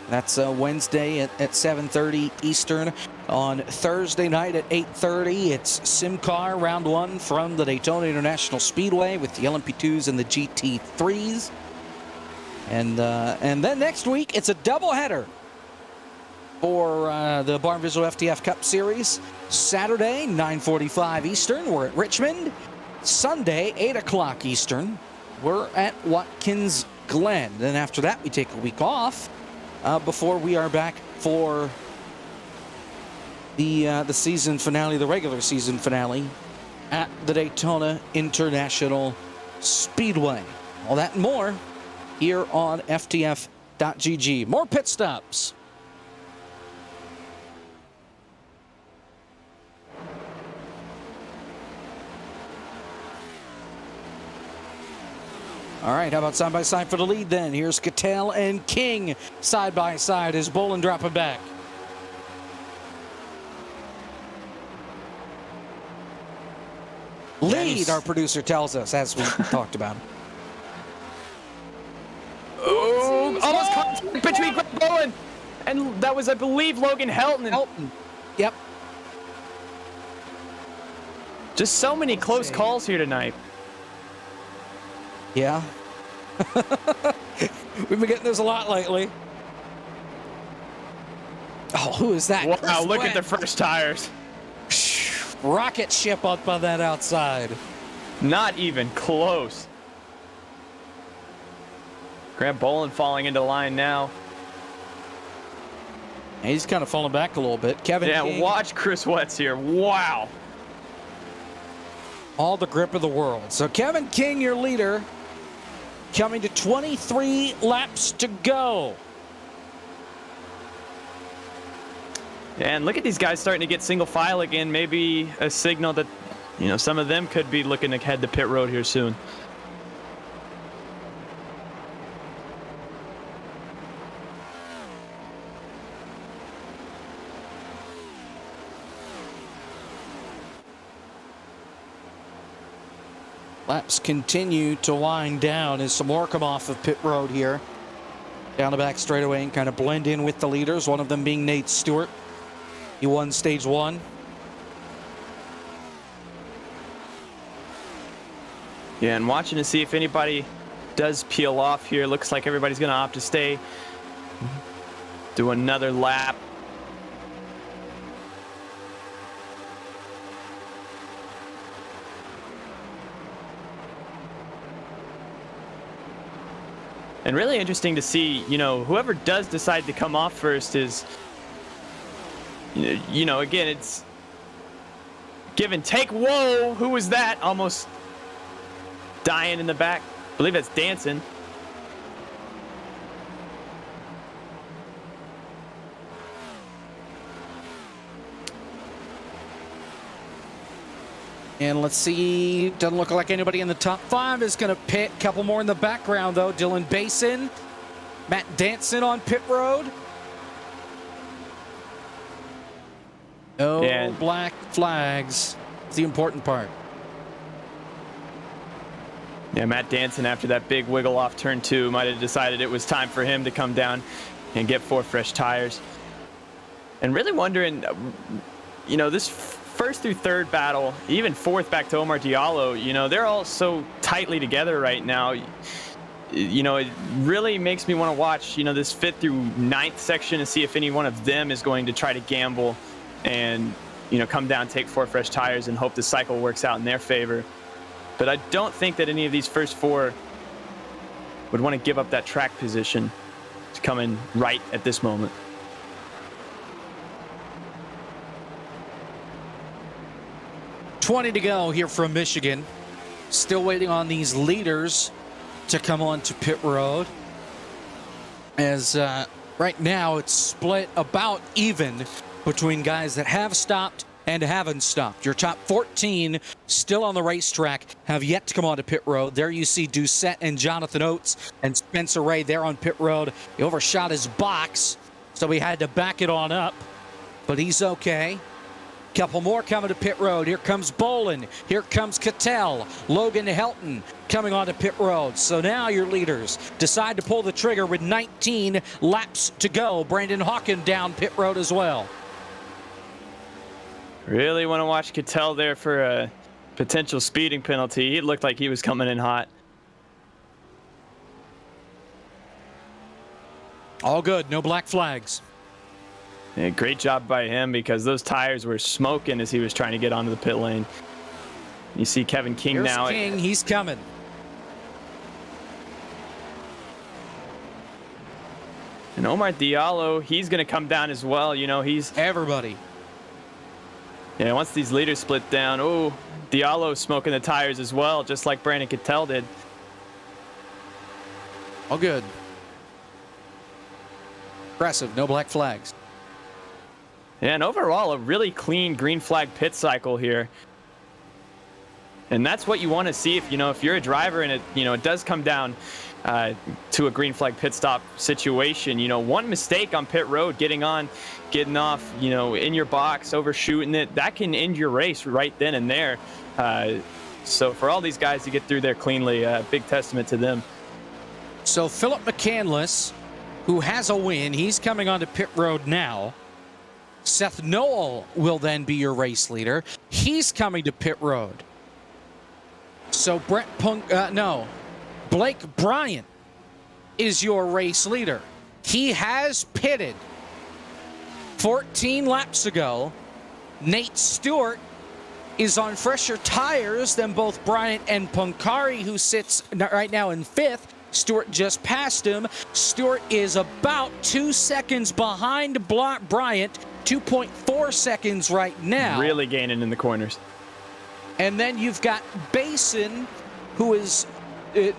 That's Wednesday at 7:30 Eastern. On Thursday night at 8:30, it's SimCar Round 1 from the Daytona International Speedway with the LMP2s and the GT3s. And then next week, it's a doubleheader for the Barr Visual FTF Cup Series. Saturday, 9:45 Eastern, we're at Richmond. Sunday, 8 o'clock Eastern, we're at Watkins Glen. Then after that, we take a week off before we are back for the season finale, the regular season finale at the Daytona International Speedway. All that and more here on FTF.GG. More pit stops. All right, how about side by side for the lead then? Here's Cattell and King side by side as Bolin dropping back. Lead, our producer tells us, as we talked about. Oh, almost contact between Greg Bolin and that was, I believe, Logan Helton. Yep. Just so many close calls here tonight. Yeah. We've been getting this a lot lately. Oh, who is that? Wow, look at the fresh tires. Rocket ship up on that outside. Not even close. Graham Bolin falling into line now. He's kind of falling back a little bit. Kevin King, watch Chris Wetz here. Wow. all the grip of the world. So Kevin King, your leader, coming to 23 laps to go. And look at these guys starting to get single file again. Maybe a signal that, you know, some of them could be looking to head to pit road here soon. Laps continue to wind down as some more come off of pit road here. Down the back straightaway and kind of blend in with the leaders, one of them being Nate Stewart. He won stage one. Yeah, and watching to see if anybody does peel off here. Looks like everybody's going to opt to stay. Do another lap. And really interesting to see, you know, whoever does decide to come off first is, you know, again, it's give and take. Whoa, who was that? Almost dying in the back. I believe that's Danson. And let's see, doesn't look like anybody in the top five is going to pit. Couple more in the background, though. Dylan Basin, Matt Danson on pit road. No And- black flags. It's the important part. Yeah, Matt Danson, after that big wiggle off turn 2, might have decided it was time for him to come down and get 4 fresh tires. And really wondering, you know, this first through third battle, even fourth back to Omar Diallo, you know, they're all so tightly together right now. You know, it really makes me want to watch, you know, this 5th through 9th section and see if any one of them is going to try to gamble and, you know, come down, take 4 fresh tires and hope the cycle works out in their favor. But I don't think that any of these first 4 would want to give up that track position to come in right at this moment. $20 to go here from Michigan. Still waiting on these leaders to come on to pit road. As right now it's split about even between guys that have stopped and haven't stopped. Your top 14 still on the racetrack have yet to come onto pit road. There you see Doucette and Jonathan Oates and Spencer Ray there on pit road. He overshot his box, so he had to back it on up, but he's okay. Couple more coming to pit road. Here comes Bolin. Here comes Cattell. Logan Helton coming onto pit road. So now your leaders decide to pull the trigger with 19 laps to go. Brandon Hawken down pit road as well. Really want to watch Cattell there for a potential speeding penalty. It looked like he was coming in hot. All good, no black flags. Yeah, great job by him because those tires were smoking as he was trying to get onto the pit lane. You see Kevin King Here's now. King, he's coming. And Omar Diallo, he's going to come down as well. You know, he's... Everybody. Yeah, once these leaders split down, oh, Diallo smoking the tires as well, just like Brandon Cattell did. All good. Impressive, no black flags. Yeah, and overall, a really clean green flag pit cycle here. And that's what you want to see if, you know, if you're a driver and it, you know, it does come down to a green flag pit stop situation. You know, one mistake on pit road, getting off, you know, in your box, overshooting it, that can end your race right then and there. So for all these guys to get through there cleanly, big testament to them. So Philip McCandless, who has a win, he's coming onto pit road now. Seth Noel will then be your race leader. He's coming to pit road. So Blake Bryant is your race leader. He has pitted 14 laps ago. Nate Stewart is on fresher tires than both Bryant and Poncari, who sits right now in 5th. Stewart just passed him. Stewart is about 2 seconds behind Bryant, 2.4 seconds right now. Really gaining in the corners. And then you've got Basin, who is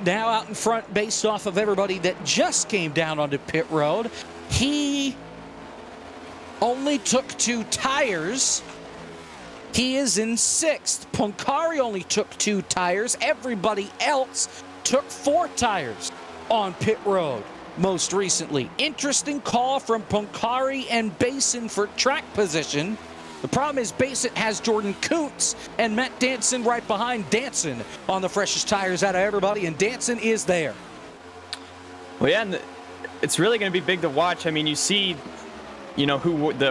now out in front based off of everybody that just came down onto pit road. He only took 2 tires. He is in 6th. Poncari only took 2 tires. Everybody else took 4 tires on pit road most recently. Interesting call from Poncari and Basin for track position. The problem is Basin has Jordan Kuntz and Matt Danson right behind Danson on the freshest tires out of everybody, and Danson is there. Well, yeah, and it's really going to be big to watch. I mean, you see, you know,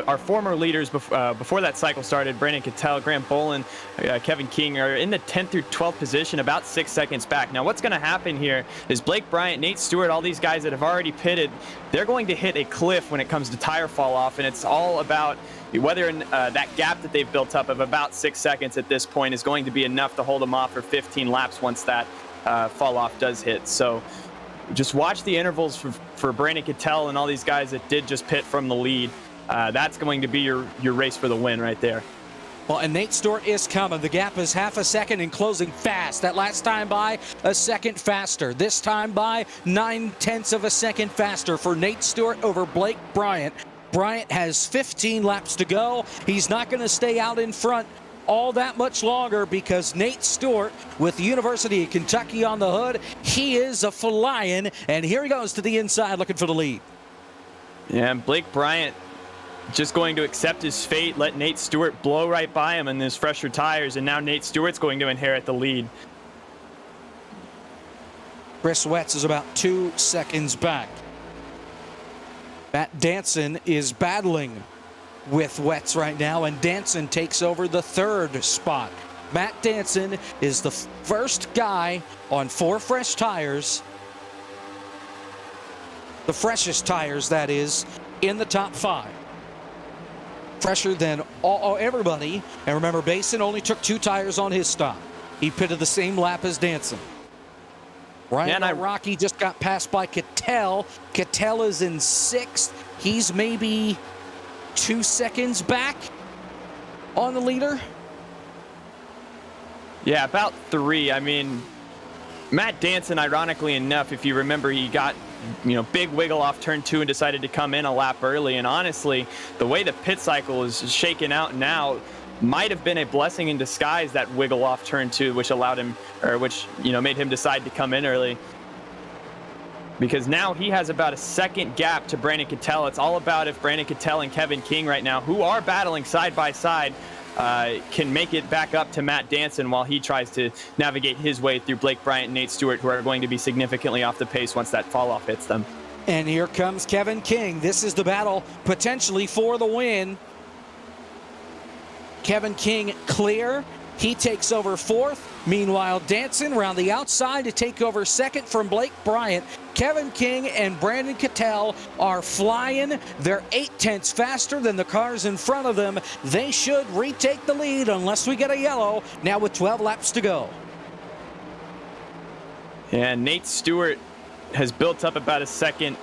our former leaders before that cycle started, Brandon Cattell, Grant Bolin, Kevin King, are in the 10th through 12th position, about 6 seconds back. Now, what's going to happen here is Blake Bryant, Nate Stewart, all these guys that have already pitted, they're going to hit a cliff when it comes to tire fall off, and it's all about whether that gap that they've built up of about 6 seconds at this point is going to be enough to hold them off for 15 laps once that fall off does hit. So just watch the intervals for Brandon Cattell and all these guys that did just pit from the lead. That's going to be your race for the win right there. Well, and Nate Stewart is coming. The gap is half a second and closing fast. That last time by, a second faster. This time by, 9/10 of a second faster for Nate Stewart over Blake Bryant. Bryant has 15 laps to go. He's not going to stay out in front all that much longer because Nate Stewart with the University of Kentucky on the hood, he is a flying, and here he goes to the inside looking for the lead. Yeah, and Blake Bryant, just going to accept his fate, let Nate Stewart blow right by him in his fresher tires, and now Nate Stewart's going to inherit the lead. Chris Wetz is about 2 seconds back. Matt Danson is battling with Wetz right now, and Danson takes over the 3rd spot. Matt Danson is the first guy on 4 fresh tires, the freshest tires, that is, in the top 5. Fresher than everybody. And remember, Basin only took 2 tires on his stop. He pitted the same lap as Danson. Ryan Rocky just got passed by Cattell. Cattell is in 6th. He's maybe 2 seconds back on the leader. Yeah, about 3. I mean, Matt Danson, ironically enough, if you remember, he got big wiggle off turn 2 and decided to come in a lap early. And honestly, the way the pit cycle is shaken out now might have been a blessing in disguise, that wiggle off turn 2, which allowed him, or which, made him decide to come in early. Because now he has about a 2nd gap to Brandon Cattell. It's all about if Brandon Cattell and Kevin King right now, who are battling side by side, can make it back up to Matt Danson while he tries to navigate his way through Blake Bryant and Nate Stewart, who are going to be significantly off the pace once that fall off hits them. And here comes Kevin King. This is the battle potentially for the win. Kevin King clear. He takes over 4th. Meanwhile, Danson around the outside to take over 2nd from Blake Bryant. Kevin King and Brandon Cattell are flying. They're 8/10 faster than the cars in front of them. They should retake the lead unless we get a yellow, now with 12 laps to go. And Nate Stewart has built up about a 2nd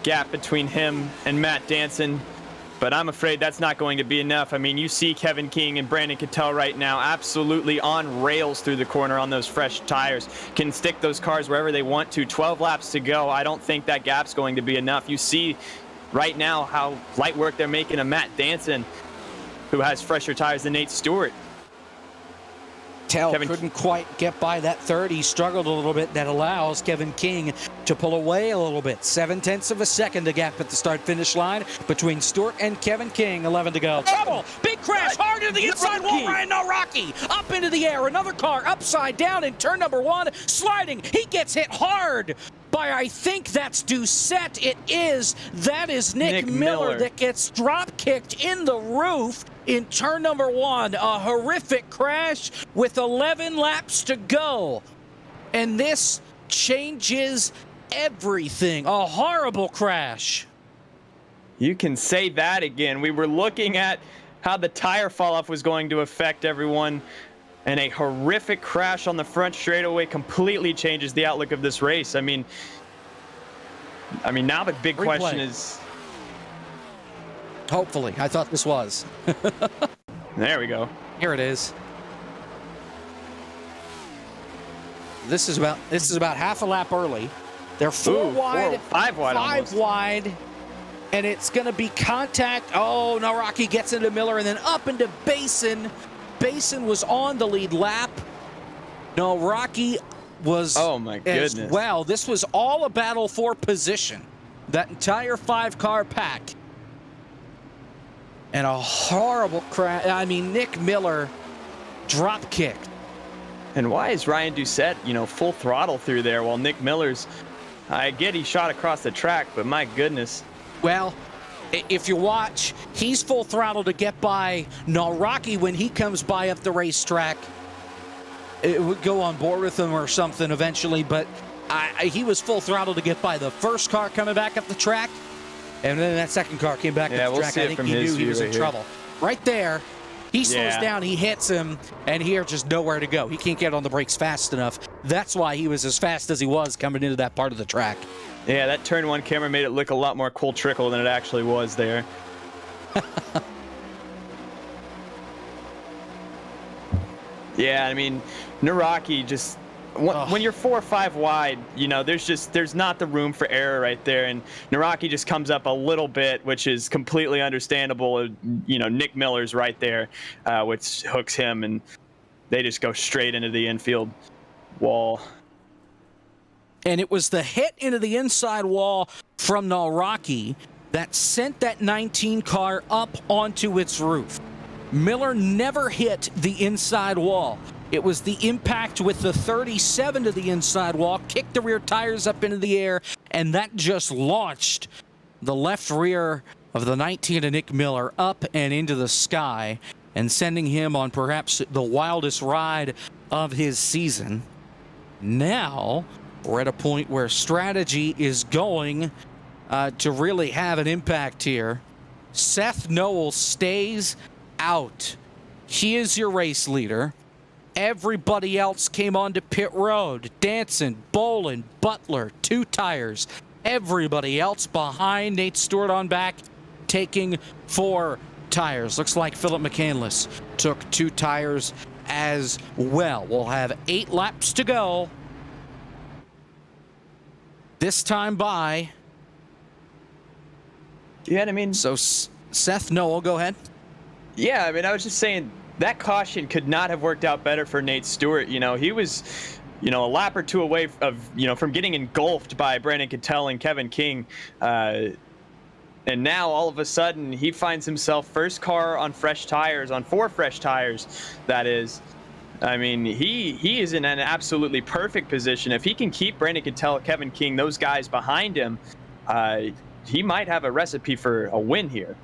gap between him and Matt Danson. But I'm afraid that's not going to be enough. I mean, you see Kevin King and Brandon Cattell right now absolutely on rails through the corner on those fresh tires. Can stick those cars wherever they want to. 12 laps to go. I don't think that gap's going to be enough. You see right now how light work they're making of Matt Danson, who has fresher tires than Nate Stewart. Cattell couldn't quite get by that 3rd. He struggled a little bit. That allows Kevin King to pull away a little bit. 7/10 of a second, the gap at the start-finish line between Stewart and Kevin King. 11 to go. Trouble! Big crash! Hard into the inside wall. Ryan Rocky up into the air. Another car upside down in turn number 1. Sliding. He gets hit hard by, I think that's Doucette. It is. That is Nick Miller that gets drop-kicked in the roof in turn number 1. A horrific crash with 11 laps to go. And this changes everything. A horrible crash. You can say that again. We were looking at how the tire fall off was going to affect everyone, and a horrific crash on the front straightaway completely changes the outlook of this race. I mean now the big question is... Hopefully. I thought this was. There we go. Here it is. This is about half a lap early. They're 4 wide, 5 wide, 5 wide, and it's going to be contact. Oh, no, Rocky gets into Miller and then up into Basin. Basin was on the lead lap. No, Rocky was as well. This was all a battle for position. That entire 5-car pack. And a horrible crash. I mean, Nick Miller drop kicked. And why is Ryan Doucette, full throttle through there while Nick Miller's... I get he shot across the track, but my goodness. Well, if you watch, he's full throttle to get by Rocky when he comes by up the racetrack. It would go on board with him or something eventually, but he was full throttle to get by the first car coming back up the track. And then that 2nd car came back up the track. I think he knew he was in trouble. Right there, he slows down, he hits him, and here just nowhere to go. He can't get on the brakes fast enough. That's why he was as fast as he was coming into that part of the track. Yeah, that turn 1 camera made it look a lot more cool trickle than it actually was there. Yeah, I mean, Naraki just... When you're 4 or 5 wide, there's not the room for error right there, and Naraki just comes up a little bit, which is completely understandable. Nick Miller's right there, which hooks him, and they just go straight into the infield wall. And it was the hit into the inside wall from Naraki that sent that 19 car up onto its roof. Miller never hit the inside wall. It was the impact with the 37 to the inside wall, kicked the rear tires up into the air, and that just launched the left rear of the 19 to Nick Miller up and into the sky, and sending him on perhaps the wildest ride of his season. Now, we're at a point where strategy is going to really have an impact here. Seth Noel stays out. He is your race leader. Everybody else came onto pit road. Danson, Bolin, Butler, 2 tires. Everybody else behind Nate Stewart on back, taking 4 tires. Looks like Philip McCandless took 2 tires as well. We'll have 8 laps to go. This time by. Yeah, I mean. So Seth Noel, go ahead. Yeah, I mean, I was just saying that caution could not have worked out better for Nate Stewart. You know, he was, a lap or 2 away of, from getting engulfed by Brandon Cattell and Kevin King. And now all of a sudden he finds himself first car on fresh tires, on 4 fresh tires, that is. I mean, he is in an absolutely perfect position. If he can keep Brandon Cattell, Kevin King, those guys behind him, he might have a recipe for a win here.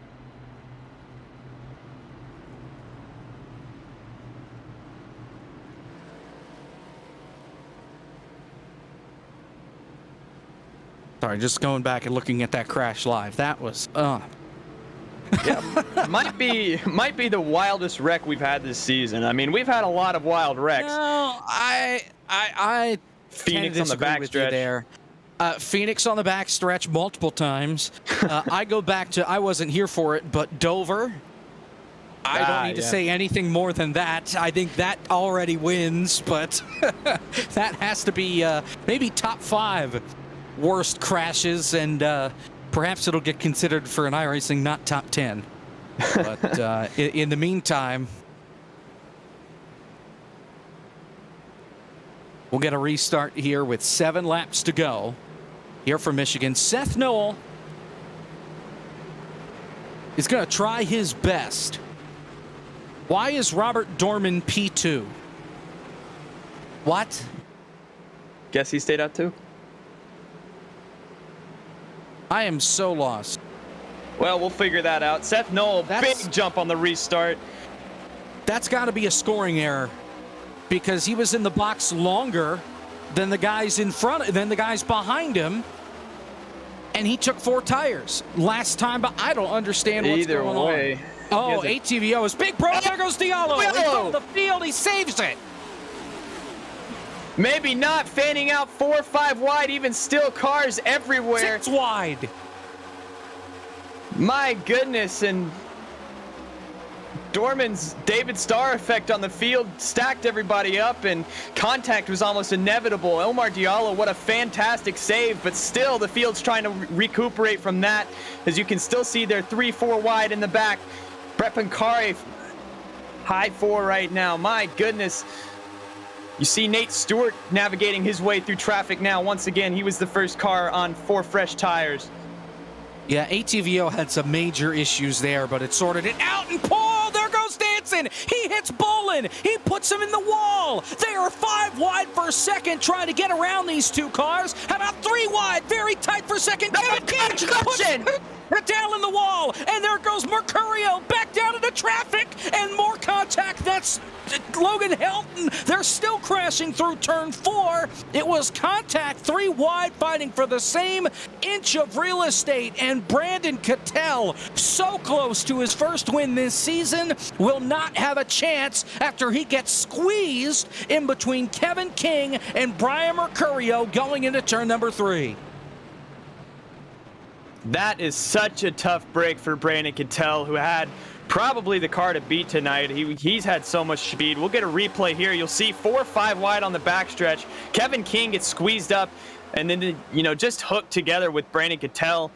Sorry, just going back and looking at that crash live. That was, Yeah, might be the wildest wreck we've had this season. I mean, we've had a lot of wild wrecks. No, I Phoenix on the backstretch there. Phoenix on the backstretch multiple times. I go back to, I wasn't here for it, but Dover. I don't need to say anything more than that. I think that already wins, but that has to be maybe top 5 worst crashes, and perhaps it'll get considered for an iRacing not top 10. But in the meantime, we'll get a restart here with 7 laps to go here for Michigan. Seth Noel is going to try his best. Why is Robert Dorman P2? What? Guess he stayed out too? I am so lost. Well, we'll figure that out. Seth Noel, big jump on the restart. That's got to be a scoring error, because he was in the box longer than the guys in front, than the guys behind him, and he took 4 tires last time. But I don't understand what's going on. Oh, ATVO is big, bro. There goes Diallo. In front of the field, he saves it. Maybe not, fanning out 4 or 5 wide, even still cars everywhere. 6 wide. My goodness, and Dorman's David Starr effect on the field stacked everybody up, and contact was almost inevitable. Omar Diallo, what a fantastic save, but still the field's trying to recuperate from that, as you can still see they're 3-4 wide in the back. Brett Pancari, high 4 right now. My goodness. You see Nate Stewart navigating his way through traffic now. Once again, he was the first car on 4 fresh tires. Yeah, ATVO had some major issues there, but it sorted it out. And Paul, there goes Danson. He hits Bolin. He puts him in the wall. They are 5 wide for a second, trying to get around these 2 cars. How about 3 wide? Very tight for a second. Kevin King puts it down in the wall. And there goes Mercurio back down into traffic. And more contact. That's Logan Helton. They're still crashing through turn 4. It was contact, 3 wide, fighting for the same inch of real estate. And Brandon Cattell, so close to his first win this season, will not have a chance after he gets squeezed in between Kevin King and Brian Mercurio going into turn number 3. That is such a tough break for Brandon Cattell, who had probably the car to beat tonight. He's had so much speed. We'll get a replay here. You'll see 4 or 5 wide on the backstretch. Kevin King gets squeezed up and then, just hooked together with Brandon Cattell.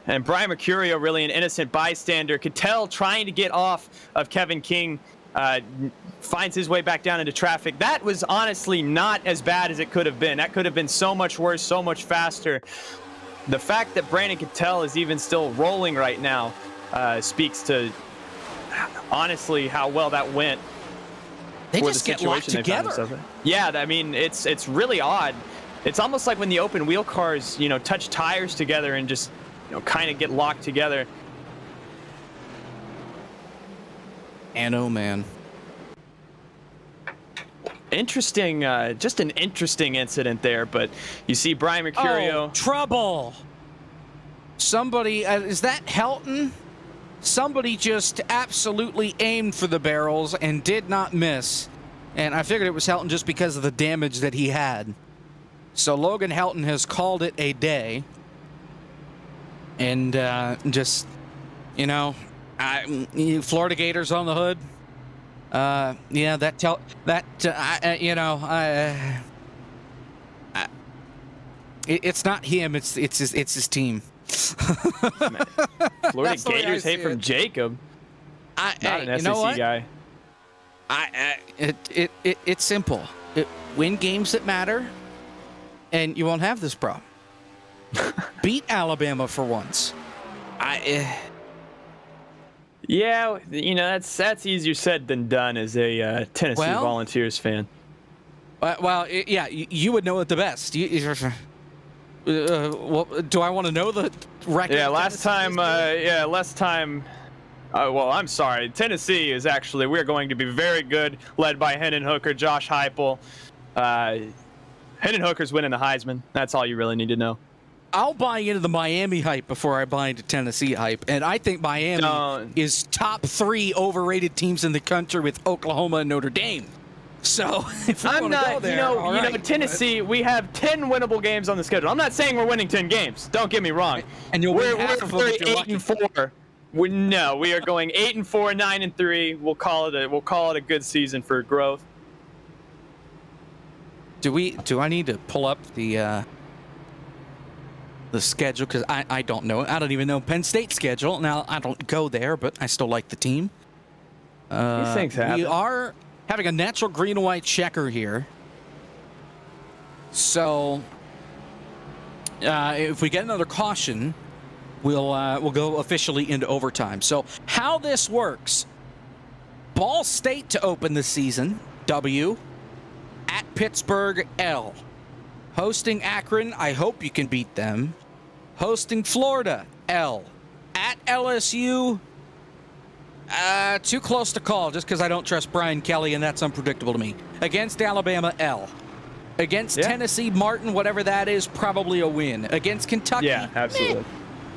And Brian Mercurio, really an innocent bystander. Cattell trying to get off of Kevin King, finds his way back down into traffic. That was honestly not as bad as it could have been. That could have been so much worse, so much faster. the fact that Brandon Cattell is even still rolling right now speaks to honestly how well that went. They for just the get locked situation they found together. themselves in. Yeah, I mean, it's really odd. It's almost like when the open wheel cars, touch tires together and just, kind of get locked together. And oh man. Interesting, just an interesting incident there, but you see Brian Mercurio. Oh, trouble. Somebody, is that Helton? Somebody just absolutely aimed for the barrels and did not miss. And I figured it was Helton just because of the damage that he had. So Logan Helton has called it a day. And just, Florida Gators on the hood. Yeah, it's not him. It's his team. Florida Gators hate from Jacob. Not an SEC guy. It's simple. Win games that matter, and you won't have this problem. Beat Alabama for once. Yeah, that's easier said than done as a Tennessee Volunteers fan. Yeah, you would know it the best. Do I want to know the record? Yeah, last time. Well, I'm sorry. Tennessee is actually, we're going to be very good, led by Hendon Hooker, Josh Heupel. Hendon Hooker's winning the Heisman. That's all you really need to know. I'll buy into the Miami hype before I buy into Tennessee hype, and I think Miami is top 3 overrated teams in the country with Oklahoma and Notre Dame. So if I'm not, Tennessee. We have 10 winnable games on the schedule. I'm not saying we're winning 10 games. Don't get me wrong. And we're 8-4. We are going 8-4, 9-3. We'll call it a good season for growth. Do I need to pull up the schedule, because I don't know. I don't even know Penn State's schedule. Now, I don't go there, but I still like the team. These things happen. We are having a natural green and white checker here. So, if we get another caution, we'll go officially into overtime. So, how this works: Ball State to open the season, W. At Pittsburgh, L. Hosting Akron, I hope you can beat them. Hosting Florida, L. At LSU, too close to call just because I don't trust Brian Kelly, and that's unpredictable to me. Against Alabama, L. Against Tennessee, Martin, whatever that is, probably a win. Against Kentucky, yeah, absolutely.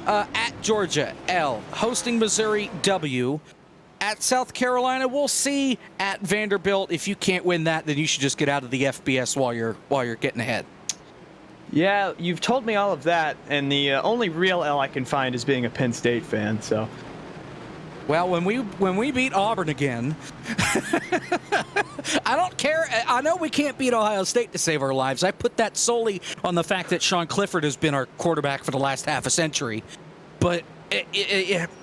At Georgia, L. Hosting Missouri, W. At South Carolina, we'll see. At Vanderbilt, if you can't win that, then you should just get out of the FBS while you're getting ahead. Yeah, you've told me all of that, and the only real L I can find is being a Penn State fan. So, well, when we beat Auburn again, I don't care. I know we can't beat Ohio State to save our lives. I put that solely on the fact that Sean Clifford has been our quarterback for the last half a century. But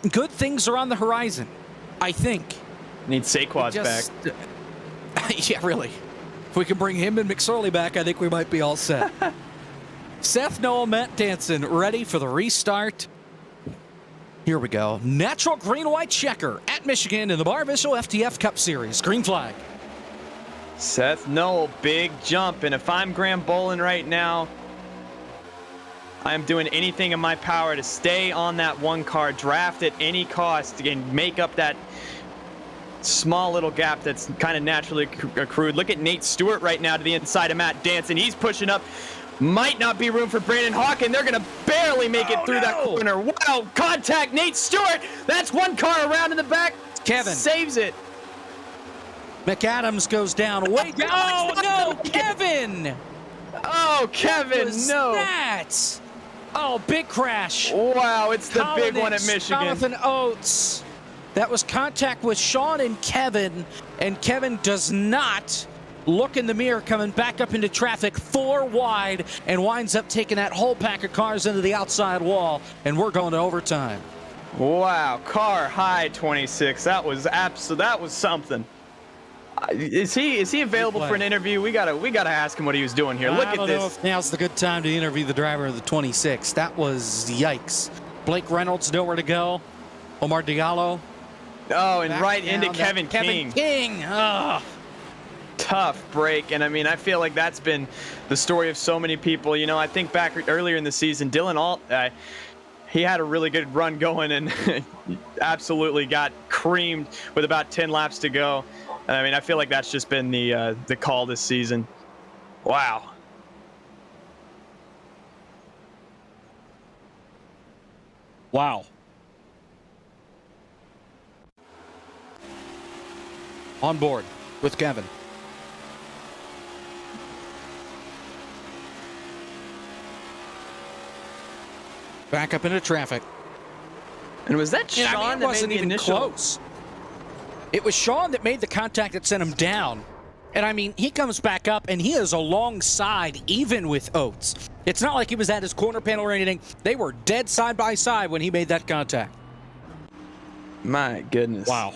good things are on the horizon, I think. Need Saquon's back. Yeah, really. If we can bring him and McSorley back, I think we might be all set. Seth Noel, Matt Danson, ready for the restart. Here we go. Natural green-white checker at Michigan in the Barr FTF Cup Series. Green flag. Seth Noel, big jump. And if I'm Graham Bolin right now, I'm doing anything in my power to stay on that one car, draft at any cost, and make up that small little gap that's kind of naturally accrued. Look at Nate Stewart right now to the inside of Matt Danson. He's pushing up. Might not be room for Brandon Hawken. They're going to barely make it through that corner. Wow, contact Nate Stewart. That's one car around in the back. Kevin saves it. McAdams goes down. Way down. Oh, no, Kevin. Oh, Kevin, no. That. Oh, big crash. Wow, it's the big one at Michigan. Jonathan Oates. That was contact with Sean and Kevin does not look in the mirror, coming back up into traffic 4 wide, and winds up taking that whole pack of cars into the outside wall, and we're going to overtime. Wow, car high 26. That was something. Is he available for an interview? We gotta ask him what he was doing here. Look I at don't know this. if now's the good time to interview the driver of the 26. That was yikes. Blake Reynolds nowhere to go. Omar Diallo. Oh, and back right into down. Kevin Kevin King. King. Ugh. Tough break, and I mean, I feel like that's been the story of so many people. You know, I think back earlier in the season, Dylan Alt, he had a really good run going and absolutely got creamed with about 10 laps to go. And I mean, I feel like that's just been the call this season. Wow. Wow. On board with Kevin. Back up into traffic. And was that And Sean I mean, it that wasn't made the even initial? close. It was Sean that made the contact that sent him down. And I mean, he comes back up and he is alongside even with Oates. It's not like he was at his corner panel or anything. They were dead side by side when he made that contact. My goodness. Wow.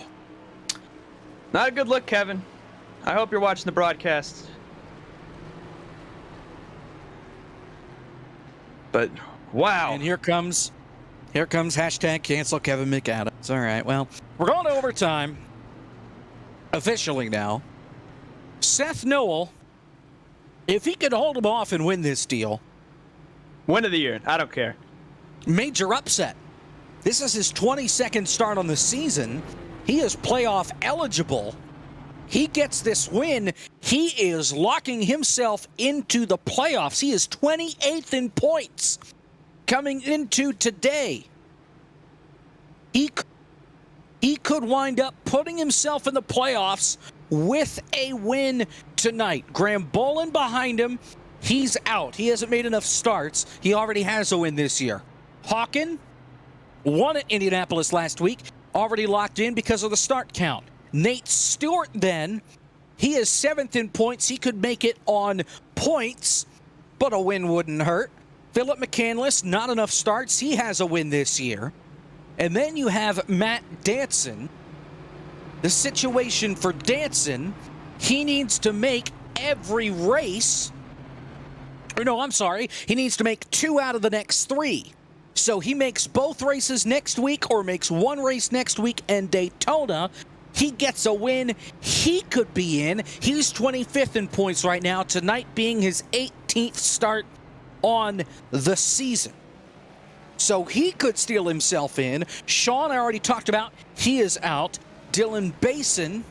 Not a good look, Kevin. I hope you're watching the broadcast. But wow. And here comes hashtag cancel Kevin McAdams. All right, well, we're going to overtime. Officially now. Seth Noel, if he could hold him off and win this deal. Win of the year. I don't care. Major upset. This is his 22nd start on the season. He is playoff eligible. He gets this win. He is locking himself into the playoffs. He is 28th in points coming into today. He could wind up putting himself in the playoffs with a win tonight. Graham Bolin behind him. He's out. He hasn't made enough starts. He already has a win this year. Hawken won at Indianapolis last week. Already locked in because of the start count. Nate Stewart then, he is 7th in points. He could make it on points, but a win wouldn't hurt. Philip McCandless, not enough starts. He has a win this year. And then you have Matt Danson. The situation for Danson, he needs to make every race. Or no, I'm sorry. He needs to make 2 out of the next 3. So he makes both races next week or makes one race next week and Daytona. He gets a win. He could be in. He's 25th in points right now, tonight being his 18th start on the season. So he could steal himself in. Sean, I already talked about. He is out. Dylan Basin.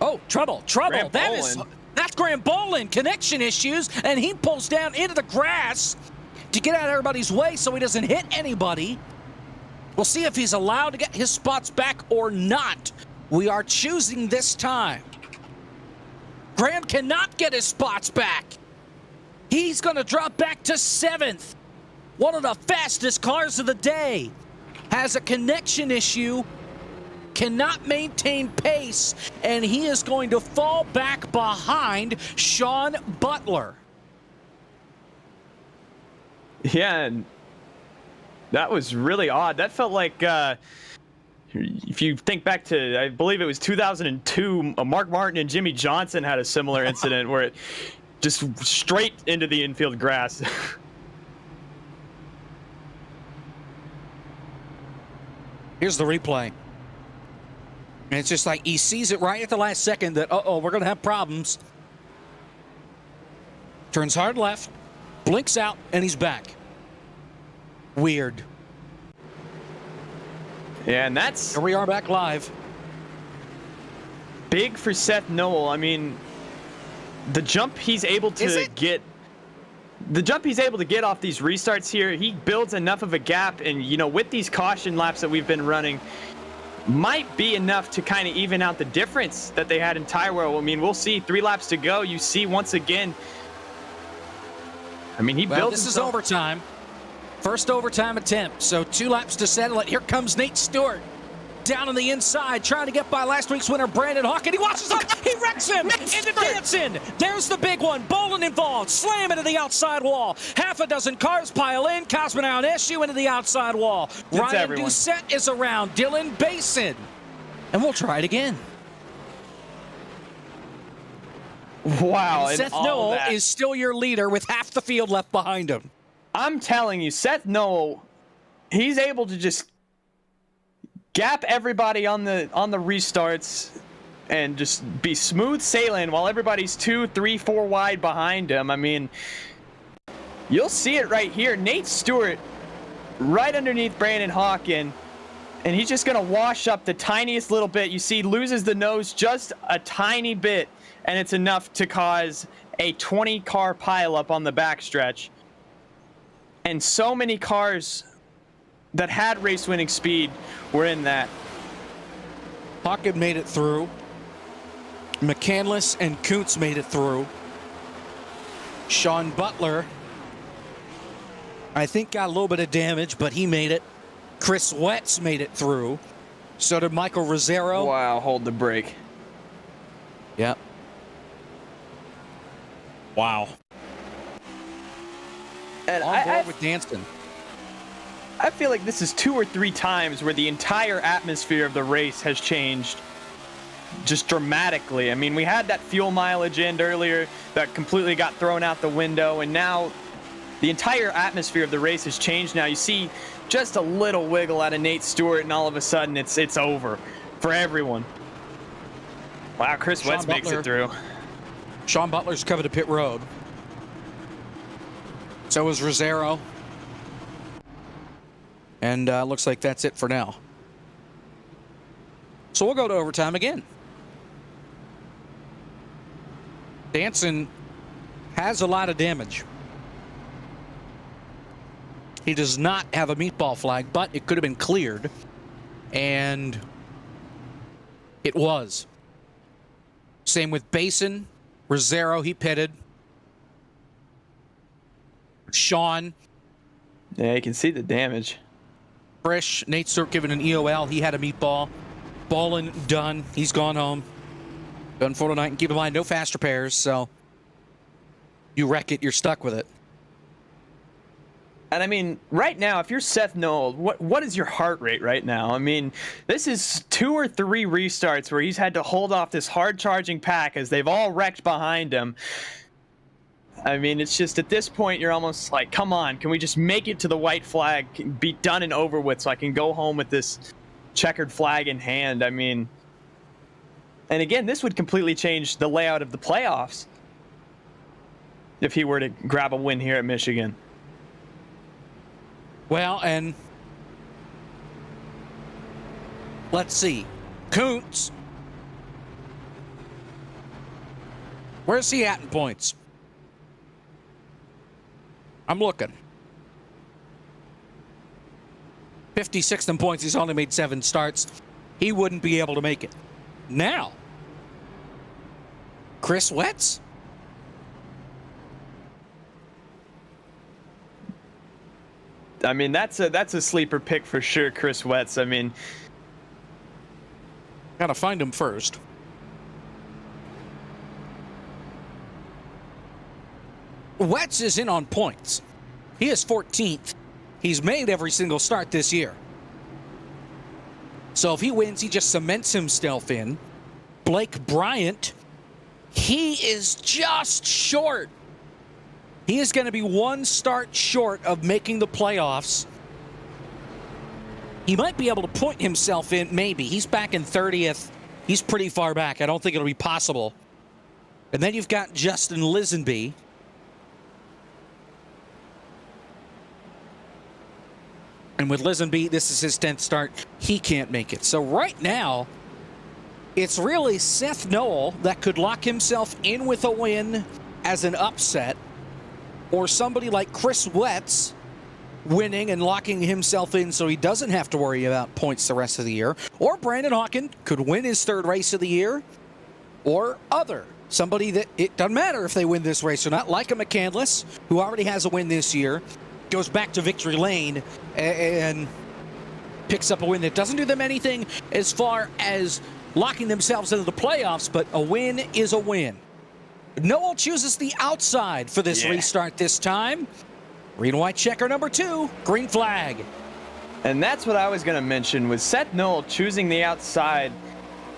Oh, trouble. Graham That's Graham Bolin. Connection issues, and he pulls down into the grass to get out of everybody's way so he doesn't hit anybody. We'll see if he's allowed to get his spots back or not. We are choosing this time. Graham cannot get his spots back. He's going to drop back to 7th. One of the fastest cars of the day has a connection issue, cannot maintain pace, and he is going to fall back behind Sean Butler. Yeah, and that was really odd. That felt like, if you think back to, I believe it was 2002, Mark Martin and Jimmy Johnson had a similar incident where it just straight into the infield grass. Here's the replay. And it's just like he sees it right at the last second that, uh-oh, we're going to have problems. Turns hard left, blinks out, and he's back. Weird. Yeah, and that's Here we are back live. big for Seth Noel. I mean, the jump he's able to get. The jump he's able to get off these restarts here, he builds enough of a gap, and you know, with these caution laps that we've been running, might be enough to kind of even out the difference that they had in Tire World. I mean, we'll see. 3 laps to go. You see once again. I mean, he builds. This is overtime. First overtime attempt. So 2 laps to settle it. Here comes Nate Stewart. Down on the inside, trying to get by last week's winner, Brandon Hawken. He watches up. He wrecks him into Danson. There's the big one. Bolin involved. Slam into the outside wall. Half a dozen cars pile in. Cosmonaut Eshu into the outside wall. Ryan everyone. Doucette is around. Dylan Basin. And we'll try it again. Wow. And Seth all Noel that. is still your leader with half the field left behind him. I'm telling you, Seth Noel, he's able to just gap everybody on the restarts and just be smooth sailing while everybody's 2, 3, 4 wide behind him. I mean, you'll see it right here. Nate Stewart right underneath Brandon Hawken, and he's just going to wash up the tiniest little bit. You see, loses the nose just a tiny bit, and it's enough to cause a 20-car pileup on the backstretch. And so many cars that had race-winning speed were in that. Hawken made it through. McCandless and Kuntz made it through. Sean Butler, I think, got a little bit of damage, but he made it. Chris Wetz made it through. So did Michael Rosero. Wow, hold the brake. Yep. Wow. And On board with Danston. I feel like this is 2 or 3 times where the entire atmosphere of the race has changed just dramatically. I mean, we had that fuel mileage end earlier that completely got thrown out the window, and now the entire atmosphere of the race has changed. Now you see just a little wiggle out of Nate Stewart, and all of a sudden it's over for everyone. Wow, Chris Wetz makes it through. Sean Butler's covered a pit road. So is Rosero. And looks like that's it for now. So we'll go to overtime again. Danson has a lot of damage. He does not have a meatball flag, but it could have been cleared. And it was. Same with Basin. Rosero, he pitted. Sean. Yeah, you can see the damage. Frisch, Nate Stewart given an EOL. He had a meatball. Bolin done. He's gone home. Done for tonight. And keep in mind, no fast repairs, so you wreck it, you're stuck with it. And I mean, right now, if you're Seth Noel, what is your heart rate right now? I mean, this is 2 or 3 restarts where he's had to hold off this hard-charging pack as they've all wrecked behind him. I mean, it's just at this point, you're almost like, come on, can we just make it to the white flag, be done and over with so I can go home with this checkered flag in hand? I mean, and again, this would completely change the layout of the playoffs if he were to grab a win here at Michigan. Well, and let's see. Kuntz. Where's he at in points? I'm looking. 56th in points. He's only made 7 starts. He wouldn't be able to make it. Now, Chris Wetz. I mean, that's a sleeper pick for sure, Chris Wetz. I mean, Gotta find him first. Wetz is in on points. He is 14th. He's made every single start this year. So if he wins, he just cements himself in. Blake Bryant, he is just short. He is going to be 1 start short of making the playoffs. He might be able to point himself in, maybe. He's back in 30th. He's pretty far back. I don't think it'll be possible. And then you've got Justin Lisenby. And with Lisenby, this is his 10th start. He can't make it. So right now, it's really Seth Noel that could lock himself in with a win as an upset, or somebody like Chris Wetz winning and locking himself in so he doesn't have to worry about points the rest of the year, or Brandon Hawken could win his 3rd race of the year, or other. Somebody that, it doesn't matter if they win this race or not, like a McCandless, who already has a win this year, goes back to victory lane and picks up a win that doesn't do them anything as far as locking themselves into the playoffs, but a win is a win. Noel chooses the outside for this restart this time. Green white checker number 2, green flag. and that's what I was going to mention with Seth Noel choosing the outside.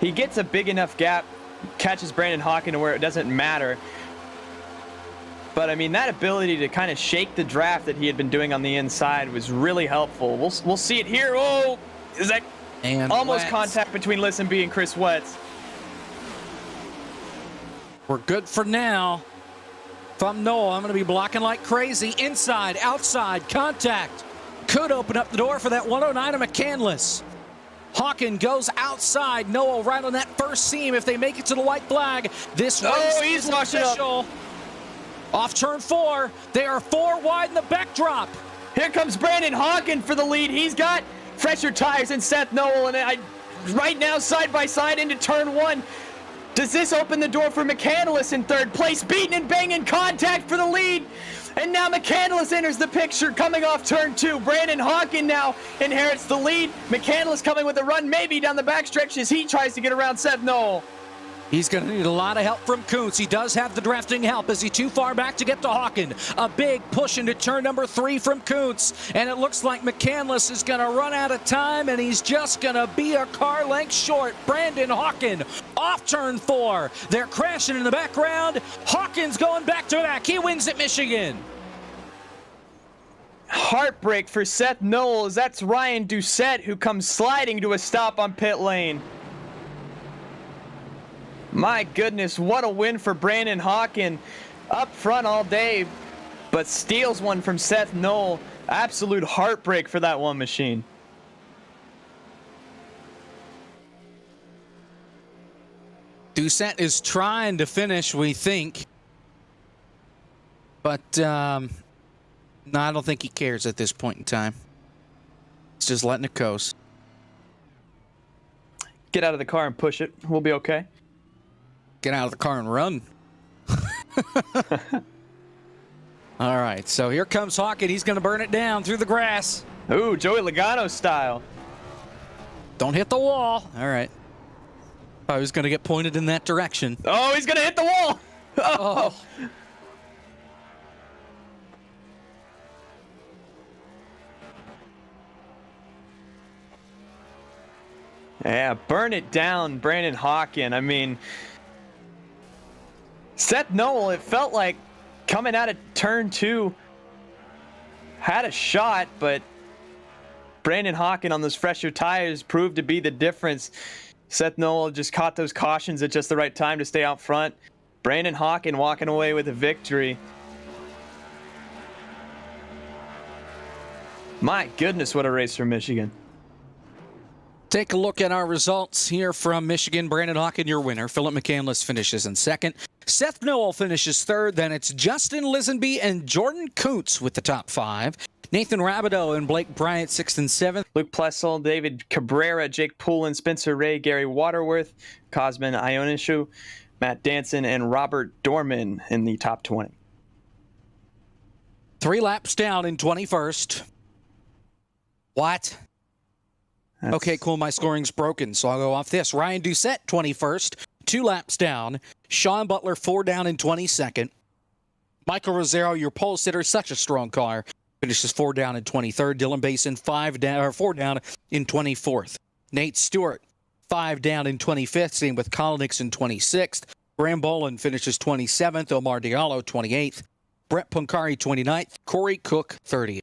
He gets a big enough gap catches Brandon Hawken to where it doesn't matter. But I mean, that ability to kind of shake the draft that he had been doing on the inside was really helpful. We'll see it here. Oh, is that And almost Wetz. contact between Listenby and Chris Wetz? We're good for now. If I'm Noel, I'm going to be blocking like crazy. Inside, outside, contact. Could open up the door for that 109 of McCandless. Hawken goes outside. Noel right on that first seam. If they make it to the white flag, this race he's is washing up. official. Off turn 4. They are 4 wide in the backdrop. Here comes Brandon Hawken for the lead. He's got fresher tires than Seth Noel, and right now side by side into turn 1. Does this open the door for McCandless in third place? Beating and banging contact for the lead. And now McCandless enters the picture coming off turn 2. Brandon Hawken now inherits the lead. McCandless coming with a run maybe down the backstretch as he tries to get around Seth Noel. He's going to need a lot of help from Kuntz. He does have the drafting help. Is he too far back to get to Hawken? A big push into turn number 3 from Kuntz. And it looks like McCandless is going to run out of time, and he's just going to be a car length short. Brandon Hawken off turn 4. They're crashing in the background. Hawken's going back to back. He wins at Michigan. Heartbreak for Seth Noel as that's Ryan Doucette who comes sliding to a stop on pit lane. My goodness, what a win for Brandon Hawken. Up front all day, but steals one from Seth Noel. Absolute heartbreak for that one machine. Doucette is trying to finish, we think. But, no, I don't think he cares at this point in time. He's just letting it coast. Get out of the car and push it. We'll be okay. Get out of the car and run. All right, so here comes Hawken. He's going to burn it down through the grass. Ooh, Joey Logano style. Don't hit the wall. All right. I was going to get pointed in that direction. Oh, he's going to hit the wall. Oh. Yeah, burn it down, Brandon Hawken. I mean, Seth Noel, it felt like coming out of turn 2 had a shot, but Brandon Hawken on those fresher tires proved to be the difference. Seth Noel just caught those cautions at just the right time to stay out front. Brandon Hawken walking away with a victory. My goodness, what a race for Michigan. Take a look at our results here from Michigan. Brandon Hawken, your winner. Philip McCandless finishes in second. Seth Noel finishes third. Then it's Justin Lisenby and Jordan Kuntz with the top 5. Nathan Rabideau and Blake Bryant, 6th and 7th. Luke Plessel, David Cabrera, Jake Poulin, Spencer Ray, Gary Waterworth, Cosmin Ionishu, Matt Danson, and Robert Dorman in the top 20. 3 laps down in 21st. What? Okay, cool. My scoring's broken, so I'll go off this. Ryan Doucette, 21st, 2 laps down. Sean Butler, 4 down in 22nd. Michael Rosero, your pole sitter, such a strong car, finishes 4 down in 23rd. Dylan Basin, 4 down in 24th. Nate Stewart, 5 down in 25th. Same with Colin Nixon, 26th. Graham Bolin finishes 27th. Omar Diallo, 28th. Brett Punkari, 29th. Corey Cook, 30th.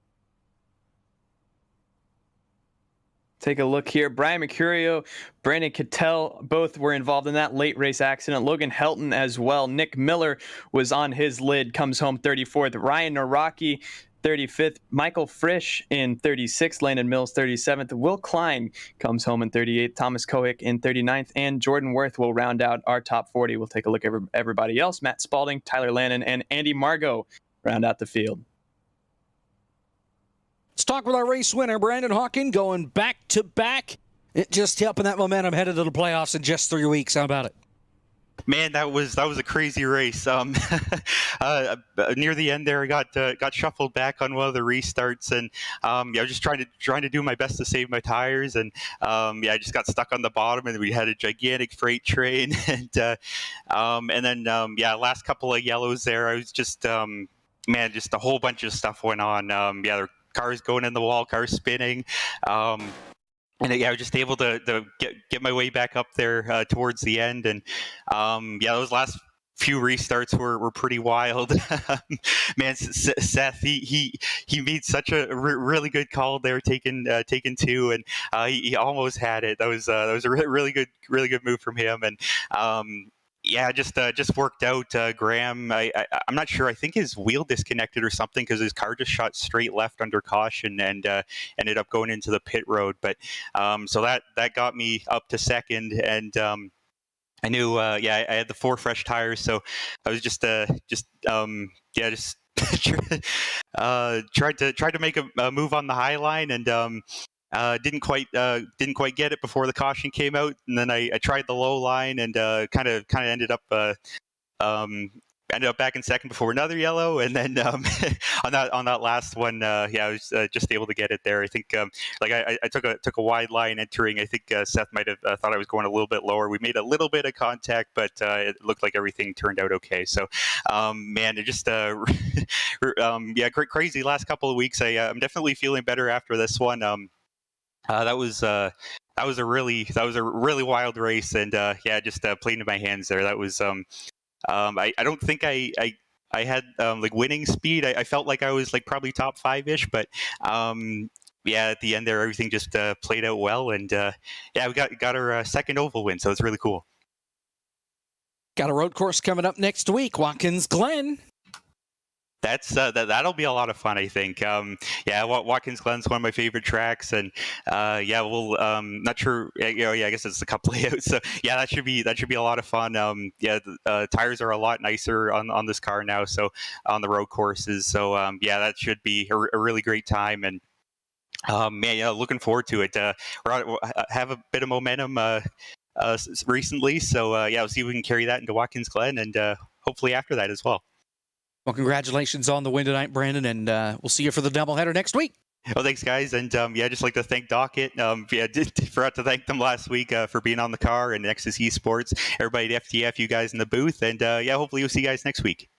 Take a look here. Brian Mercurio, Brandon Cattell, both were involved in that late race accident. Logan Helton as well. Nick Miller was on his lid, comes home 34th. Ryan Naraki, 35th. Michael Frisch in 36th. Landon Mills, 37th. Will Klein comes home in 38th. Thomas Kohick in 39th. And Jordan Worth will round out our top 40. We'll take a look at everybody else. Matt Spalding, Tyler Lannon, and Andy Margot round out the field. Let's talk with our race winner, Brandon Hawken, going back-to-back. It just helping that momentum headed to the playoffs in just 3 weeks. How about it? Man, that was a crazy race. Near the end there, I got shuffled back on one of the restarts, and I was just trying to do my best to save my tires, and I just got stuck on the bottom, and we had a gigantic freight train, and then last couple of yellows there, I was just just a whole bunch of stuff went on. There were cars going in the wall, cars spinning. yeah, I was just able to get my way back up there towards the end, and yeah, those last few restarts were pretty wild. Man, Seth, he made such a really good call there, taking two, and he almost had it. That was a really good move from him, and yeah, just worked out. Graham, I'm not sure. I think his wheel disconnected or something because his car just shot straight left under caution and ended up going into the pit road. But so that got me up to second, and I knew, yeah, I had the 4 fresh tires, so I was just tried to make a move on the high line, and didn't quite get it before the caution came out, and then I tried the low line, and kind of ended up back in second before another yellow, and then on that last one, yeah, I was just able to get it there. I think like I took a wide line entering. I think Seth might have thought I was going a little bit lower. We made a little bit of contact, but it looked like everything turned out okay. So man, it just yeah, crazy last couple of weeks. I'm definitely feeling better after this one. That was a really wild race, and yeah, just played into my hands there. That was I don't think I had like winning speed. I felt like I was like probably top 5-ish, but yeah, at the end there, everything just played out well, and yeah, we got our second oval win, so it's really cool. Got a road course coming up next week, Watkins Glen. That's that'll be a lot of fun, I think. Yeah, Watkins Glen's one of my favorite tracks, and yeah, we'll not sure. Yeah, I guess it's a cup layout, so yeah, that should be a lot of fun. Yeah, the tires are a lot nicer on this car now, so on the road courses. So yeah, that should be a really great time, and man, yeah, looking forward to it. We have a bit of momentum recently, so yeah, we'll see if we can carry that into Watkins Glen, and hopefully after that as well. Well, congratulations on the win tonight, Brandon, and we'll see you for the doubleheader next week. Oh, thanks, guys, and yeah, just like to thank Docket. Yeah, forgot to thank them last week for being on the car, and Nexus Esports, everybody at FTF, you guys in the booth, and yeah, hopefully we'll see you guys next week.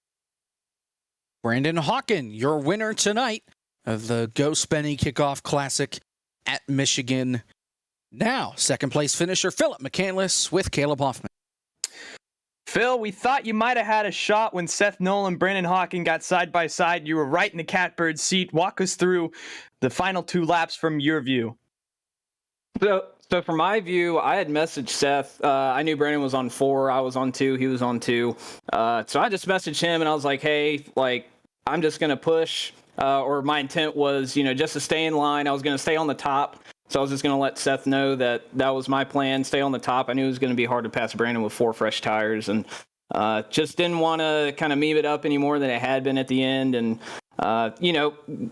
Brandon Hawken, your winner tonight of the Go Spenny Kickoff Classic at Michigan. Now, second place finisher Philip McCandless with Caleb Hoffman. Phil, we thought you might have had a shot when Seth Noel and Brandon Hawken got side by side. You were right in the catbird seat. Walk us through the final 2 laps from your view. So from my view, I had messaged Seth. I knew Brandon was on 4. I was on 2. He was on 2. So I just messaged him and I was like, hey, like, I'm just going to push. Or my intent was, just to stay in line. I was going to stay on the top. So I was just going to let Seth know that was my plan, stay on the top. I knew it was going to be hard to pass Brandon with 4 fresh tires, and just didn't want to kind of meme it up any more than it had been at the end. And,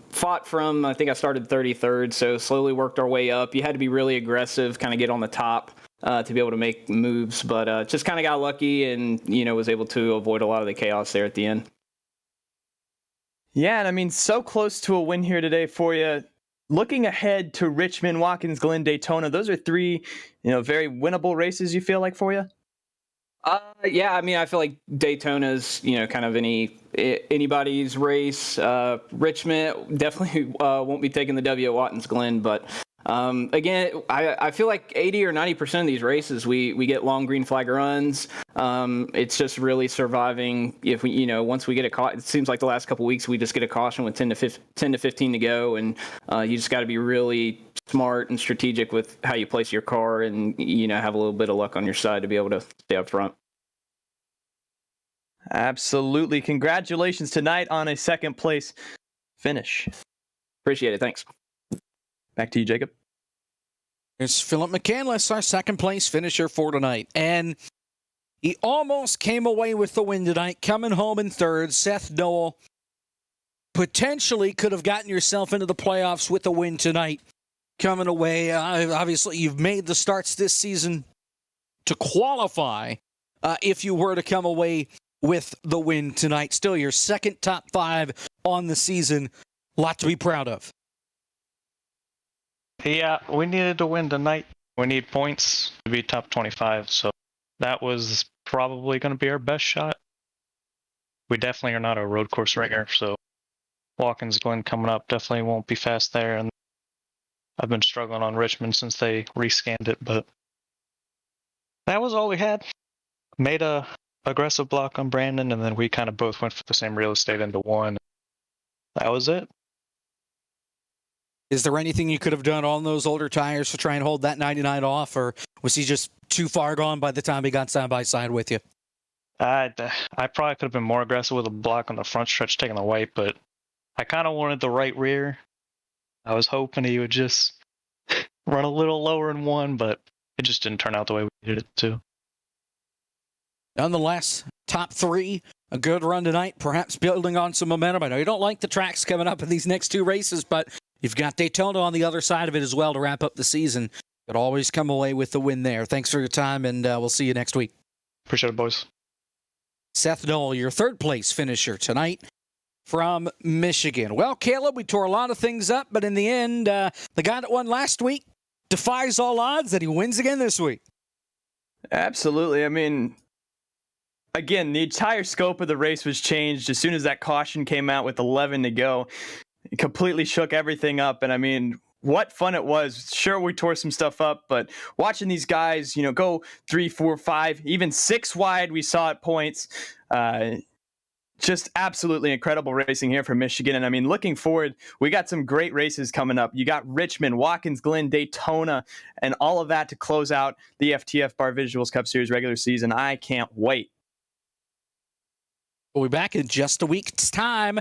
fought from, I think I started 33rd, so slowly worked our way up. You had to be really aggressive, kind of get on the top to be able to make moves, but just kind of got lucky and, was able to avoid a lot of the chaos there at the end. Yeah, and I mean, so close to a win here today for you. Looking ahead to Richmond, Watkins Glen, Daytona, those are 3, very winnable races, you feel like, for you? Yeah, I mean, I feel like Daytona's, kind of anybody's race. Richmond definitely won't be taking the W at Watkins Glen, but again, I feel like 80 or 90% of these races, we get long green flag runs. It's just really surviving. If we, once we get it seems like the last couple of weeks, we just get a caution with 10 to 15 to go. And, you just got to be really smart and strategic with how you place your car and, have a little bit of luck on your side to be able to stay up front. Absolutely. Congratulations tonight on a second place finish. Appreciate it. Thanks. Back to you, Jacob. It's Philip McCandless, our second place finisher for tonight. And he almost came away with the win tonight, coming home in third. Seth Noel potentially could have gotten yourself into the playoffs with a win tonight. Coming away, obviously you've made the starts this season to qualify if you were to come away with the win tonight. Still your second top 5 on the season. A lot to be proud of. Yeah, we needed to win tonight. We need points to be top 25, so that was probably going to be our best shot. We definitely are not a road course ringer, so Watkins Glen coming up definitely won't be fast there. And I've been struggling on Richmond since they rescanned it, but that was all we had. Made a aggressive block on Brandon, and then we kind of both went for the same real estate into one. That was it. Is there anything you could have done on those older tires to try and hold that 99 off, or was he just too far gone by the time he got side by side with you? I probably could have been more aggressive with a block on the front stretch taking the white, but I kind of wanted the right rear. I was hoping he would just run a little lower in one, but it just didn't turn out the way we needed it to. Nonetheless, top 3, a good run tonight, perhaps building on some momentum. I know you don't like the tracks coming up in these next 2 races, but you've got Daytona on the other side of it as well to wrap up the season. Could always come away with the win there. Thanks for your time, and we'll see you next week. Appreciate it, boys. Seth Knoll, your 3rd place finisher tonight from Michigan. Well, Caleb, we tore a lot of things up, but in the end, the guy that won last week defies all odds that he wins again this week. Absolutely. I mean, again, the entire scope of the race was changed as soon as that caution came out with 11 to go. It completely shook everything up. And I mean, what fun it was. Sure, we tore some stuff up, but watching these guys, go 3, 4, 5, even 6 wide, we saw at points. Just absolutely incredible racing here from Michigan. And I mean, looking forward, we got some great races coming up. You got Richmond, Watkins Glen, Daytona, and all of that to close out the FTF Barr Visuals Cup Series regular season. I can't wait. We'll be back in just a week's time.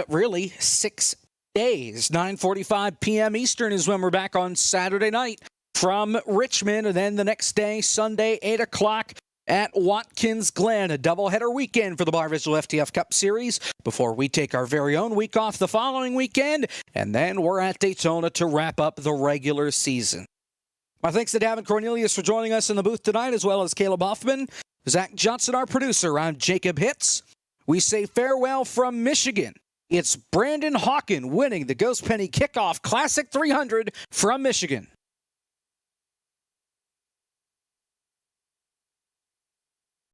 Really, 6 days. 9:45 p.m. Eastern is when we're back on Saturday night from Richmond. And then the next day, Sunday, 8 o'clock at Watkins Glen. A doubleheader weekend for the Barr Visual FTF Cup Series before we take our very own week off the following weekend. And then we're at Daytona to wrap up the regular season. My thanks to Davin Cornelius for joining us in the booth tonight, as well as Caleb Hoffman. Zach Johnson, our producer. I'm Jacob Hitz. We say farewell from Michigan. It's Brandon Hawken winning the Ghost Penny Kickoff Classic 300 from Michigan.